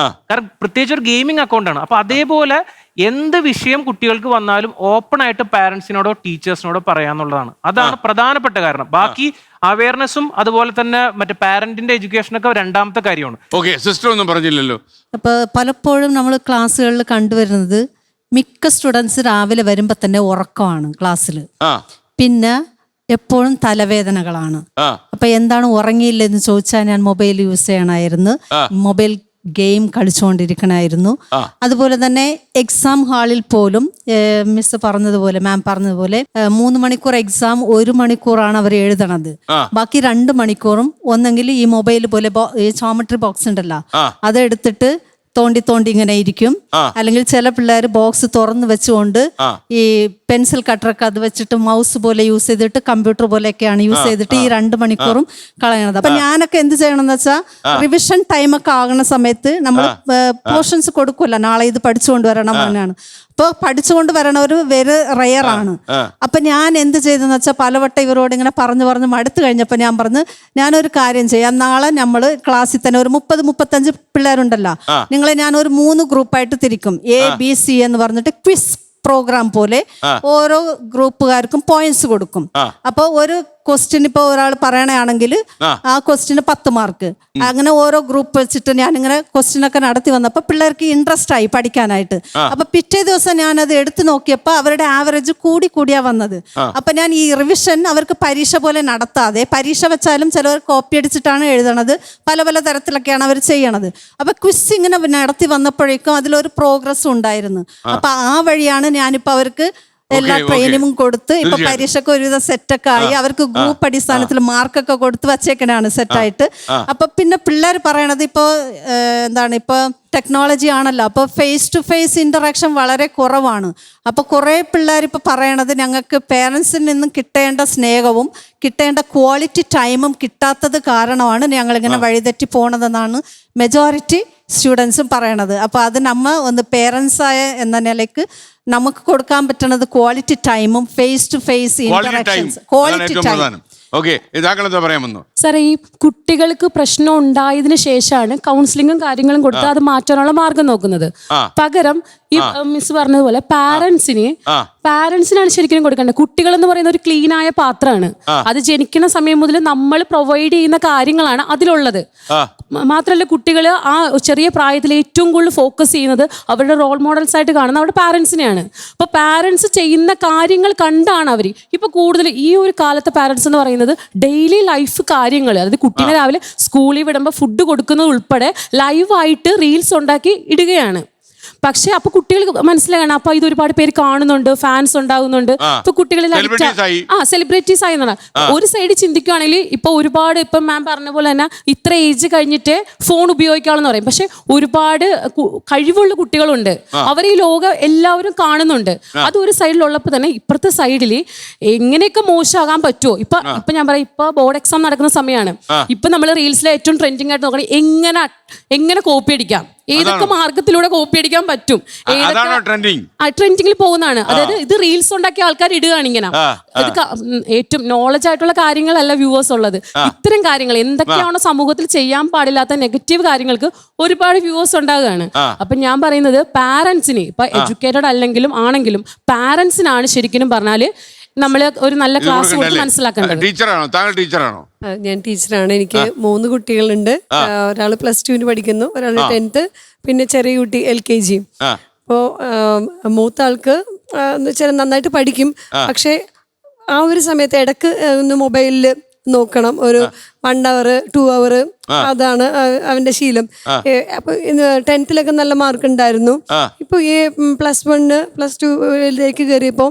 കാരണം പ്രത്യേകിച്ച് ഒരു ഗെയിമിംഗ് അക്കൗണ്ടാണ്. അപ്പൊ അതേപോലെ എന്ത് വിഷയം കുട്ടികൾക്ക് വന്നാലും ഓപ്പൺ ആയിട്ട് പാരന്റ്സിനോടോ ടീച്ചേഴ്സിനോടോ പറയാന്നുള്ളതാണ്. അതാണ് പ്രധാനപ്പെട്ട കാരണം. ബാക്കി അവയർനെസ്സും അതുപോലെ തന്നെ മറ്റേ പാരന്റിന്റെ എഡ്യൂക്കേഷനൊക്കെ രണ്ടാമത്തെ കാര്യമാണ്. സിസ്റ്റർ ഒന്നും പറഞ്ഞില്ലല്ലോ. അപ്പൊ പലപ്പോഴും നമ്മൾ ക്ലാസ്സുകളിൽ കണ്ടുവരുന്നത് മിക്ക സ്റ്റുഡൻസ് രാവിലെ വരുമ്പോ തന്നെ ഉറക്കമാണ് ക്ലാസ്സിൽ, പിന്നെ എപ്പോഴും തലവേദനകളാണ്. അപ്പൊ എന്താണ് ഉറങ്ങിയില്ലെന്ന് ചോദിച്ചാൽ ഞാൻ മൊബൈൽ യൂസ് ചെയ്യണമായിരുന്നു, മൊബൈൽ ഗെയിം കളിച്ചുകൊണ്ടിരിക്കണമായിരുന്നു. അതുപോലെ തന്നെ എക്സാം ഹാളിൽ പോലും മിസ് പറഞ്ഞതുപോലെ, മാം പറഞ്ഞതുപോലെ 3 മണിക്കൂർ എക്സാം 1 മണിക്കൂറാണ് അവർ എഴുതണത്. ബാക്കി 2 മണിക്കൂറും ഒന്നെങ്കിൽ ഈ മൊബൈൽ പോലെ ഈ ജോമെട്രി ബോക്സ് ഉണ്ടല്ലോ അതെടുത്തിട്ട് തോണ്ടി ഇങ്ങനെ ഇരിക്കും. അല്ലെങ്കിൽ ചില പിള്ളേർ ബോക്സ് തുറന്ന് വെച്ചുകൊണ്ട് ഈ പെൻസിൽ കട്ടറൊക്കെ അത് വെച്ചിട്ട് മൗസ് പോലെ യൂസ് ചെയ്തിട്ട് കമ്പ്യൂട്ടർ പോലെയൊക്കെയാണ് യൂസ് ചെയ്തിട്ട് ഈ 2 മണിക്കൂറും കളയണത്. അപ്പൊ ഞാനൊക്കെ എന്ത് ചെയ്യണം എന്ന് വെച്ചാൽ റിവിഷൻ ടൈമൊക്കെ ആകുന്ന സമയത്ത് നമ്മൾ പോർഷൻസ് കൊടുക്കുമല്ലോ, നാളെ ഇത് പഠിച്ചുകൊണ്ട് വരണം എന്നാണ്. അപ്പോൾ പഠിച്ചുകൊണ്ട് വരണവർ വെരി റെയർ ആണ്. അപ്പൊ ഞാൻ എന്ത് ചെയ്തെന്ന് വെച്ചാൽ പലവട്ടം ഇവരോട് ഇങ്ങനെ പറഞ്ഞ് മടുത്തു കഴിഞ്ഞപ്പോൾ ഞാൻ പറഞ്ഞു, ഞാനൊരു കാര്യം ചെയ്യാം, നാളെ നമ്മൾ ക്ലാസ്സിൽ തന്നെ ഒരു 30-35 പിള്ളേരുണ്ടല്ലോ, നിങ്ങളെ ഞാൻ ഒരു 3 ഗ്രൂപ്പായിട്ട് തിരിക്കും. ABC എന്ന് പറഞ്ഞിട്ട് ക്വിസ് പ്രോഗ്രാം പോലെ ഓരോ ഗ്രൂപ്പുകാർക്കും പോയിന്റ്സ് കൊടുക്കും. അപ്പോൾ ഒരു ക്വസ്റ്റ്യൻ ഇപ്പോൾ ഒരാൾ പറയണയാണെങ്കിൽ ആ ക്വസ്റ്റ്യന് 10 മാർക്ക്, അങ്ങനെ ഓരോ ഗ്രൂപ്പ് വെച്ചിട്ട് ഞാനിങ്ങനെ ക്വസ്റ്റ്യനൊക്കെ നടത്തി വന്നപ്പോൾ പിള്ളേർക്ക് ഇൻട്രസ്റ്റ് ആയി പഠിക്കാനായിട്ട്. അപ്പൊ പിറ്റേ ദിവസം ഞാനത് എടുത്തു നോക്കിയപ്പോൾ അവരുടെ ആവറേജ് കൂടിയാ വന്നത്. അപ്പൊ ഞാൻ ഈ റിവിഷൻ അവർക്ക് പരീക്ഷ പോലെ നടത്താതെ, പരീക്ഷ വെച്ചാലും ചിലവർ കോപ്പി അടിച്ചിട്ടാണ് എഴുതണത്, പല തരത്തിലൊക്കെയാണ് അവർ ചെയ്യണത്. അപ്പൊ ക്വിസ് ഇങ്ങനെ നടത്തി വന്നപ്പോഴേക്കും അതിലൊരു പ്രോഗ്രസ് ഉണ്ടായിരുന്നു. അപ്പൊ ആ വഴിയാണ് ഞാനിപ്പോ അവർക്ക് എല്ലാ ട്രെയിനിങ്ങും കൊടുത്ത് ഇപ്പൊ പരീക്ഷയ്ക്ക് ഒരുവിധം സെറ്റൊക്കെ ആയി, അവർക്ക് ഗ്രൂപ്പ് അടിസ്ഥാനത്തിൽ മാർക്കൊക്കെ കൊടുത്ത് വച്ചേക്കണാണ് സെറ്റായിട്ട്. അപ്പൊ പിന്നെ പിള്ളേർ പറയണത് ഇപ്പൊ എന്താണ്, ഇപ്പൊ ടെക്നോളജി ആണല്ലോ, അപ്പോൾ ഫേസ് ടു ഫേസ് ഇന്ററാക്ഷൻ വളരെ കുറവാണ്. അപ്പോൾ കുറേ പിള്ളേർ ഇപ്പോൾ പറയണത് ഞങ്ങൾക്ക് പേരൻസിൽ നിന്നും കിട്ടേണ്ട സ്നേഹവും കിട്ടേണ്ട ക്വാളിറ്റി ടൈമും കിട്ടാത്തത് കാരണമാണ് ഞങ്ങളിങ്ങനെ വഴിതെറ്റി പോണതെന്നാണ് മെജോറിറ്റി സ്റ്റുഡൻസും പറയണത്. അപ്പോൾ അത് ഒന്ന് പേരൻസായ എന്ന നിലയ്ക്ക് നമുക്ക് കൊടുക്കാൻ പറ്റുന്നത് ക്വാളിറ്റി ടൈമും face to face interactions. Quality time. Okay, ഇതാക്കളെന്താ പറയാൻ വന്നു? സാറേ, ഈ കുട്ടികൾക്ക് പ്രശ്നം ഉണ്ടായതിനു ശേഷമാണ് കൗൺസിലിങ്ങും കാര്യങ്ങളും കൊടുത്ത് അത് മാറ്റാനുള്ള മാർഗം നോക്കുന്നത്. പകരം ഈ മിസ് പറഞ്ഞതുപോലെ പാരന്റ്സിനാണ് ശരിക്കും കൊടുക്കേണ്ടത്. കുട്ടികൾ എന്ന് പറയുന്ന ഒരു ക്ലീൻ ആയ പാത്രമാണ്. അത് ജനിക്കുന്ന സമയം മുതൽ നമ്മൾ പ്രൊവൈഡ് ചെയ്യുന്ന കാര്യങ്ങളാണ് അതിലുള്ളത്. മാത്രമല്ല, കുട്ടികൾ ആ ചെറിയ പ്രായത്തിൽ ഏറ്റവും കൂടുതൽ ഫോക്കസ് ചെയ്യുന്നത് അവരുടെ റോൾ മോഡൽസ് ആയിട്ട് കാണുന്നത് അവരുടെ പാരന്റ്സിനെയാണ്. അപ്പൊ പാരന്റ്സ് ചെയ്യുന്ന കാര്യങ്ങൾ കണ്ടാണ് അവർ ഇപ്പൊ കൂടുതൽ ഈ ഒരു കാലത്തെ പാരന്റ്സ് എന്ന് പറയുന്നത് ഡെയിലി ലൈഫ് കാര്യങ്ങൾ, അതായത് കുട്ടീനെ രാവിലെ സ്കൂളിൽ വിടുമ്പോൾ ഫുഡ് കൊടുക്കുന്നത് ഉൾപ്പെടെ ലൈവായിട്ട് റീൽസ് ഉണ്ടാക്കി ഇടുകയാണ്. പക്ഷെ അപ്പൊ കുട്ടികൾക്ക് മനസ്സിലാകണം, അപ്പൊ ഇത് ഒരുപാട് പേര് കാണുന്നുണ്ട്, ഫാൻസ് ഉണ്ടാകുന്നുണ്ട്, ഇപ്പൊ കുട്ടികളിൽ സെലിബ്രിറ്റീസ് ആയി എന്നാണ്. ഒരു സൈഡ് ചിന്തിക്കുകയാണെങ്കിൽ ഇപ്പൊ ഒരുപാട്, ഇപ്പൊ മാം പറഞ്ഞ പോലെ തന്നെ ഇത്ര ഏജ് കഴിഞ്ഞിട്ട് ഫോൺ ഉപയോഗിക്കാമെന്ന് പറയും. പക്ഷെ ഒരുപാട് കഴിവുള്ള കുട്ടികളുണ്ട്, അവർ ഈ ലോകം എല്ലാവരും കാണുന്നുണ്ട്. അത് ഒരു സൈഡിലുള്ളപ്പോൾ തന്നെ ഇപ്പുറത്തെ സൈഡിൽ എങ്ങനെയൊക്കെ മോശമാകാൻ പറ്റുമോ. ഇപ്പൊ ഞാൻ പറയാം, ഇപ്പൊ ബോർഡ് എക്സാം നടക്കുന്ന സമയമാണ്. ഇപ്പൊ നമ്മൾ റീൽസിലെ ഏറ്റവും ട്രെൻഡിങ് ആയിട്ട് നോക്കണേ എങ്ങനെ കോപ്പി അടിക്കാം, ഏതൊക്കെ മാർഗത്തിലൂടെ കോപ്പി അടിക്കാൻ പറ്റും, ട്രെൻഡിങ്ങിൽ പോകുന്നതാണ്. അതായത് ഇത് റീൽസ് ഉണ്ടാക്കിയ ആൾക്കാർ ഇടുകയാണ് ഇങ്ങനെ. ഇത് ഏറ്റവും നോളജ് ആയിട്ടുള്ള കാര്യങ്ങളല്ല വ്യൂവേഴ്സ് ഉള്ളത്. ഇത്തരം കാര്യങ്ങൾ എന്തൊക്കെയാണോ സമൂഹത്തിൽ ചെയ്യാൻ പാടില്ലാത്ത നെഗറ്റീവ് കാര്യങ്ങൾക്ക് ഒരുപാട് വ്യൂവേഴ്സ് ഉണ്ടാകുകയാണ്. അപ്പൊ ഞാൻ പറയുന്നത് പാരന്റ്സിന്, ഇപ്പൊ എഡ്യൂക്കേറ്റഡ് അല്ലെങ്കിലും ആണെങ്കിലും പാരന്റ്സിനാണ് ശരിക്കും പറഞ്ഞാല് നമ്മള് ഒരു നല്ല ക്ലാസ് കൊടുത്ത് മനസ്സിലാക്കേണ്ടത്. ടീച്ചറാണോ? താങ്കൾ ടീച്ചറാണോ? ഞാൻ ടീച്ചറാണ്. എനിക്ക് 3 കുട്ടികളുണ്ട്. ഒരാൾ +2 പഠിക്കുന്നു, ഒരാൾ 10th, പിന്നെ ചെറിയ കുട്ടി LKG. അപ്പോൾ മൂത്ത ആൾക്ക് എന്ന് വെച്ചാൽ നന്നായിട്ട് പഠിക്കും. പക്ഷെ ആ ഒരു സമയത്ത് ഇടക്ക് ഒന്ന് മൊബൈലിൽ നോക്കണം, ഒരു 1 hour 2 hour, അതാണ് അവന്റെ ശീലം. അപ്പൊ 10th നല്ല മാർക്ക് ഉണ്ടായിരുന്നു. ഇപ്പൊ ഈ +1 +2 കയറിയപ്പോ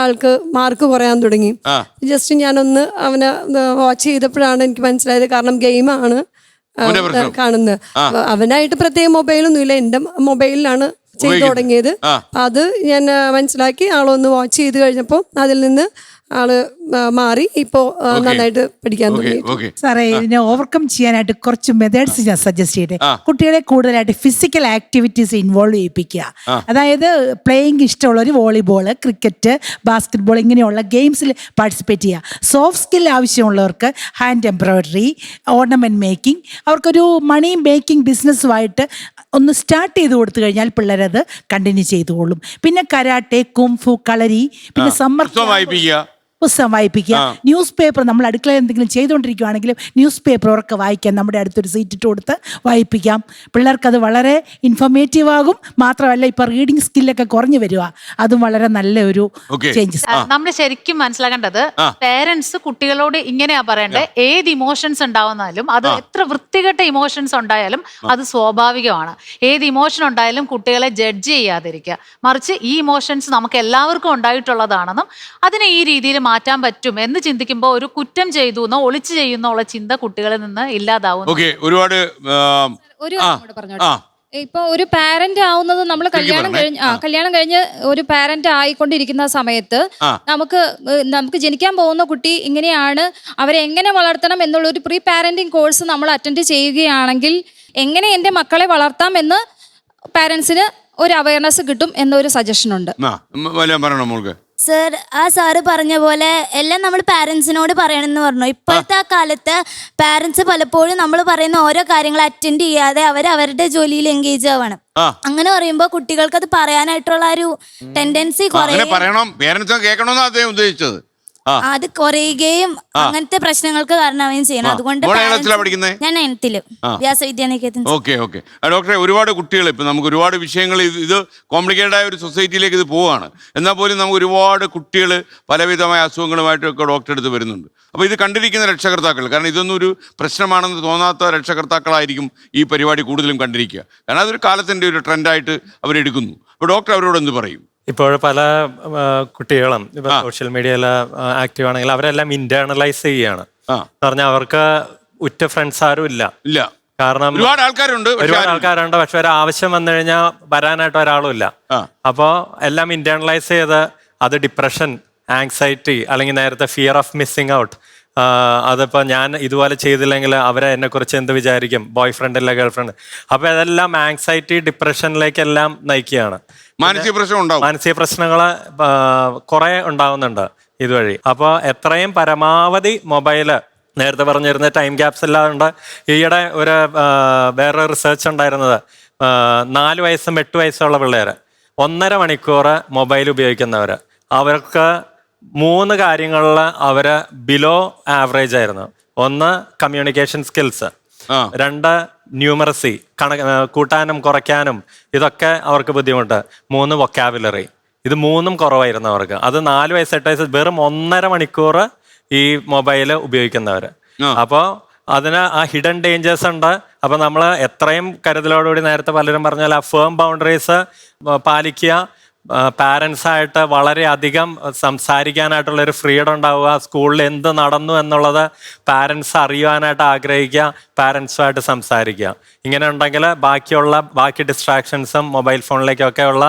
ആൾക്ക് മാർക്ക് കുറയാൻ തുടങ്ങി. ജസ്റ്റ് ഞാനൊന്ന് അവനെ വാച്ച് ചെയ്തപ്പോഴാണ് എനിക്ക് മനസ്സിലായത്. കാരണം ഗെയിമാണ് കാണുന്നത്. അവനായിട്ട് പ്രത്യേക മൊബൈലൊന്നും ഇല്ല, എന്റെ മൊബൈലിലാണ് ചെയ്തു തുടങ്ങിയത്. അത് ഞാൻ മനസ്സിലാക്കി ആളൊന്ന് വാച്ച് ചെയ്ത് കഴിഞ്ഞപ്പോ അതിൽ നിന്ന് ആള് മാറി ഇപ്പോ നന്നായിട്ട് പഠിക്കാൻ തുടങ്ങി. സാറേ, ഇതിനെ ഓവർകം ചെയ്യാനായിട്ട് കുറച്ച് മെത്തേഡ്സ് ഞാൻ സജസ്റ്റ് ചെയ്തേ. കുട്ടികളെ കൂടുതലായിട്ട് ഫിസിക്കൽ ആക്ടിവിറ്റീസ് ഇൻവോൾവ് ചെയ്യിപ്പിക്കുക. അതായത് പ്ലേയിങ് ഇഷ്ടമുള്ളവർ വോളിബോള്, ക്രിക്കറ്റ്, ബാസ്കറ്റ്ബോൾ ഇങ്ങനെയുള്ള ഗെയിംസിൽ പാർട്ടിസിപ്പേറ്റ് ചെയ്യുക. സോഫ്റ്റ് സ്കിൽ ആവശ്യമുള്ളവർക്ക് ഹാൻഡ് എംബ്രോയിഡറി, ഓർണമെന്റ് മേക്കിംഗ്, അവർക്കൊരു മണി മേക്കിംഗ് ബിസിനസ്സുമായിട്ട് ഒന്ന് സ്റ്റാർട്ട് ചെയ്ത് കൊടുത്തു കഴിഞ്ഞാൽ പിള്ളേരത് കണ്ടിന്യൂ ചെയ്തുകൊള്ളും. പിന്നെ കരാട്ടെ, കുംഫു, കളരി, പിന്നെ സമ്മർ പുസ്തകം വായിപ്പിക്കുക. ന്യൂസ് പേപ്പർ, നമ്മൾ അടുക്കളയിൽ എന്തെങ്കിലും ചെയ്തുകൊണ്ടിരിക്കുകയാണെങ്കിലും ന്യൂസ് പേപ്പർ ഉറക്കെ വായിക്കാം. നമ്മുടെ അടുത്തൊരു സീറ്റ് ഇട്ട് കൊടുത്ത് വായിപ്പിക്കാം. പിള്ളേർക്കത് വളരെ ഇൻഫോർമേറ്റീവ് ആകും. മാത്രമല്ല ഇപ്പൊ റീഡിങ് സ്കില്ലൊക്കെ കുറഞ്ഞു വരിക, അതും വളരെ നല്ലൊരു ചേഞ്ചസ്. നമ്മൾ ശരിക്കും മനസ്സിലാക്കേണ്ടത് പേരൻസ് കുട്ടികളോട് ഇങ്ങനെയാ പറയേണ്ടത്. ഏത് ഇമോഷൻസ് ഉണ്ടാവുന്നാലും, അത് എത്ര വൃത്തികെട്ട ഇമോഷൻസ് ഉണ്ടായാലും അത് സ്വാഭാവികമാണ്. ഏത് ഇമോഷൻ ഉണ്ടായാലും കുട്ടികളെ ജഡ്ജ് ചെയ്യാതിരിക്കുക. മറിച്ച് ഈ ഇമോഷൻസ് നമുക്ക് എല്ലാവർക്കും ഉണ്ടായിട്ടുള്ളതാണെന്നും അതിനെ ഈ രീതിയിൽ മാറ്റാൻ പറ്റും എന്ന് ചിന്തിക്കുമ്പോൾ ഒരു കുറ്റം ചെയ്തു എന്നോ ഒളിച്ചു ചെയ്യുന്നുള്ള ചിന്ത കുട്ടികളിൽ നിന്ന് ഇല്ലാതാവും. ഒരുപാട് ഇപ്പൊ ഒരു പാരന്റ് ആവുന്നത് നമ്മൾ കല്യാണം കഴിഞ്ഞ് ഒരു പാരന്റ് ആയിക്കൊണ്ടിരിക്കുന്ന സമയത്ത് നമുക്ക് ജനിക്കാൻ പോകുന്ന കുട്ടി ഇങ്ങനെയാണ്, അവരെ എങ്ങനെ വളർത്തണം എന്നുള്ള ഒരു പ്രീ പാരന്റിങ് കോഴ്സ് നമ്മൾ അറ്റൻഡ് ചെയ്യുകയാണെങ്കിൽ എങ്ങനെ എൻ്റെ മക്കളെ വളർത്താം എന്ന് പാരന്റ്സിന് ഒരു അവയർനെസ് കിട്ടും എന്നൊരു സജഷൻ ഉണ്ട്. സർ, ആ സാറ് പറഞ്ഞ പോലെ എല്ലാം നമ്മൾ പാരൻസിനോട് പറയണമെന്ന് പറഞ്ഞു. ഇപ്പോഴത്തെ ആ കാലത്ത് പാരൻസ് പലപ്പോഴും നമ്മൾ പറയുന്ന ഓരോ കാര്യങ്ങൾ അറ്റൻഡ് ചെയ്യാതെ അവരുടെ ജോലിയിൽ എൻഗേജ് ആവണം. അങ്ങനെ പറയുമ്പോൾ കുട്ടികൾക്ക് അത് പറയാനായിട്ടുള്ള ഒരു ടെൻഡൻസി അത് കുറയുകയും അങ്ങനത്തെ പ്രശ്നങ്ങൾക്ക് കാരണമാവുകയും ചെയ്യണം. അതുകൊണ്ട് ഞാൻ 9th വ്യാസവിദ്യാനികേതൻ. ഡോക്ടറെ, ഒരുപാട് കുട്ടികൾ ഇപ്പം നമുക്ക് ഒരുപാട് വിഷയങ്ങൾ, ഇത് കോംപ്ലിക്കേറ്റഡ് ആയ ഒരു സൊസൈറ്റിയിലേക്ക് ഇത് പോവുകയാണ്. എന്നാൽ പോലും നമുക്ക് ഒരുപാട് കുട്ടികൾ പലവിധമായ അസുഖങ്ങളുമായിട്ടൊക്കെ ഡോക്ടറെ അടുത്ത് വരുന്നുണ്ട്. അപ്പോൾ ഇത് കണ്ടിരിക്കുന്ന രക്ഷകർത്താക്കൾ, കാരണം ഇതൊന്നും ഒരു പ്രശ്നമാണെന്ന് തോന്നാത്ത രക്ഷകർത്താക്കളായിരിക്കും ഈ പരിപാടി കൂടുതലും കണ്ടിരിക്കുക. കാരണം അതൊരു കാലത്തിൻ്റെ ഒരു ട്രെൻഡായിട്ട് അവരെടുക്കുന്നു. അപ്പോൾ ഡോക്ടർ അവരോട് എന്ത് പറയും? ഇപ്പോൾ പല കുട്ടികളും ഇപ്പൊ സോഷ്യൽ മീഡിയയിൽ ആക്റ്റീവ് ആണെങ്കിൽ അവരെല്ലാം ഇന്റേണലൈസ് ചെയ്യാണ്. പറഞ്ഞാൽ അവർക്ക് ഉറ്റ ഫ്രണ്ട്സ് ആരും ഇല്ല. കാരണം ഒരുപാട് ആൾക്കാരുണ്ട്, പക്ഷെ ഒരു ആവശ്യം വന്നു കഴിഞ്ഞാൽ വരാനായിട്ട് ഒരാളും ഇല്ല. അപ്പോൾ എല്ലാം ഇന്റേണലൈസ് ചെയ്ത് അത് ഡിപ്രഷൻ, ആങ്സൈറ്റി, അല്ലെങ്കിൽ നേരത്തെ ഫിയർ ഓഫ് മിസ്സിങ് ഔട്ട്, അതിപ്പോൾ ഞാൻ ഇതുപോലെ ചെയ്തില്ലെങ്കിൽ അവരെ എന്നെക്കുറിച്ച് എന്ത് വിചാരിക്കും, ബോയ് ഫ്രണ്ട് അല്ല ഗേൾ ഫ്രണ്ട്. അപ്പോൾ അതെല്ലാം ആങ്സൈറ്റി ഡിപ്രഷനിലേക്കെല്ലാം നയിക്കുകയാണ്. മാനസിക പ്രശ്നങ്ങൾ കുറേ ഉണ്ടാവുന്നുണ്ട് ഇതുവഴി. അപ്പോൾ എത്രയും പരമാവധി മൊബൈല്, നേരത്തെ പറഞ്ഞിരുന്ന ടൈം ഗ്യാപ്സ് എല്ലാം ഈയിടെ ഒരു വേറെ റിസർച്ച് ഉണ്ടായിരുന്നത് 4 വയസ്സും 8 വയസ്സുള്ള പിള്ളേർ 1.5 മണിക്കൂർ മൊബൈൽ ഉപയോഗിക്കുന്നവർ, അവർക്ക് 3 കാര്യങ്ങളിൽ അവർ ബിലോ ആവറേജ് ആയിരുന്നു. 1 കമ്മ്യൂണിക്കേഷൻ സ്കിൽസ്, 2 ന്യൂമറസി കൂട്ടാനും കുറയ്ക്കാനും ഇതൊക്കെ അവർക്ക് ബുദ്ധിമുട്ട്, 3 വൊക്കാബുലറി, ഇത് 3ഉം കുറവായിരുന്നു അവർക്ക്. അത് 4 വയസ്സ് 8 വയസ്സ് വെറും 1.5 മണിക്കൂർ ഈ മൊബൈല് ഉപയോഗിക്കുന്നവർ. അപ്പോൾ അതിന് ആ ഹിഡൻ ഡേഞ്ചേഴ്സ് ഉണ്ട്. അപ്പോൾ നമ്മൾ എത്രയും കരുതലോടുകൂടി, നേരത്തെ പലരും പറഞ്ഞാൽ ആ ഫേം ബൗണ്ടറീസ് പാലിക്കുക, പാരൻസായിട്ട് വളരെയധികം സംസാരിക്കാനായിട്ടുള്ളൊരു ഫ്രീഡം ഉണ്ടാവുക, സ്കൂളിൽ എന്ത് നടന്നു എന്നുള്ളത് പാരൻസ് അറിയാനായിട്ട് ആഗ്രഹിക്കുക, പാരൻസുമായിട്ട് സംസാരിക്കുക. ഇങ്ങനെ ഉണ്ടെങ്കിൽ ബാക്കി ഡിസ്ട്രാക്ഷൻസും മൊബൈൽ ഫോണിലേക്കൊക്കെ ഉള്ള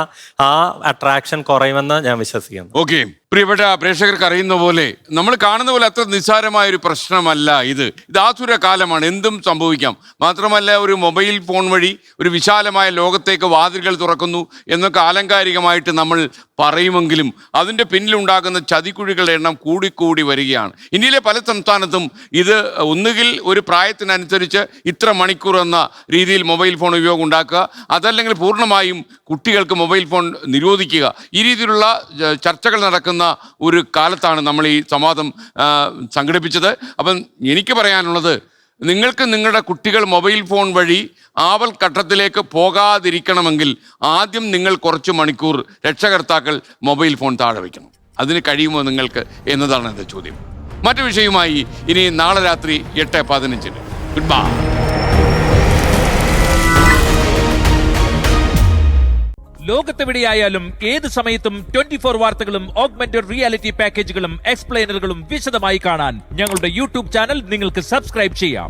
ആ അട്രാക്ഷൻ കുറയുമെന്ന് ഞാൻ വിശ്വസിക്കുന്നു. ഓക്കെ, പ്രിയപ്പെട്ട പ്രേക്ഷകർക്ക് അറിയുന്ന പോലെ, നമ്മൾ കാണുന്ന പോലെ അത്ര നിസ്സാരമായ ഒരു പ്രശ്നമല്ല ഇത്. ഇത് ആസുര കാലമാണ്, എന്തും സംഭവിക്കാം. മാത്രമല്ല, ഒരു മൊബൈൽ ഫോൺ വഴി ഒരു വിശാലമായ ലോകത്തേക്ക് വാതിലുകൾ തുറക്കുന്നു എന്നൊക്കെ ആലങ്കാരികമായിട്ട് നമ്മൾ പറയുമെങ്കിലും അതിൻ്റെ പിന്നിലുണ്ടാകുന്ന ചതിക്കുഴികളുടെ എണ്ണം കൂടിക്കൂടി വരികയാണ്. ഇന്ത്യയിലെ പല സംസ്ഥാനത്തും ഇത് ഒന്നുകിൽ ഒരു പ്രായത്തിനനുസരിച്ച് ഇത്ര മണിക്കൂർ എന്ന രീതിയിൽ മൊബൈൽ ഫോൺ ഉപയോഗം ഉണ്ടാക്കുക, അതല്ലെങ്കിൽ പൂർണ്ണമായും കുട്ടികൾക്ക് മൊബൈൽ ഫോൺ നിരോധിക്കുക. ഈ രീതിയിലുള്ള ചർച്ചകൾ നടക്കുന്ന ഒരു കാലത്താണ് നമ്മൾ ഈ സംവാദം സംഘടിപ്പിച്ചത്. അപ്പം എനിക്ക് പറയാനുള്ളത്, നിങ്ങൾക്ക് നിങ്ങളുടെ കുട്ടികൾ മൊബൈൽ ഫോൺ വഴി ആവൽ ഘട്ടത്തിലേക്ക് പോകാതിരിക്കണമെങ്കിൽ ആദ്യം നിങ്ങൾ കുറച്ച് മണിക്കൂർ രക്ഷകർത്താക്കൾ മൊബൈൽ ഫോൺ താഴെ വയ്ക്കണം. അതിന് കഴിയുമോ നിങ്ങൾക്ക് എന്നതാണ് എൻ്റെ ചോദ്യം. മറ്റു വിഷയവുമായി ഇനി നാളെ രാത്രി 8:15. Good bye. ലോകത്തെവിടെയായാലും ഏത് സമയത്തും 24 വാർത്തകളും ഓഗ്മെന്റഡ് റിയാലിറ്റി പാക്കേജുകളും എക്സ്പ്ലെയിനറുകളും വിശദമായി കാണാൻ ഞങ്ങളുടെ യൂട്യൂബ് ചാനൽ നിങ്ങൾക്ക് സബ്സ്ക്രൈബ് ചെയ്യാം.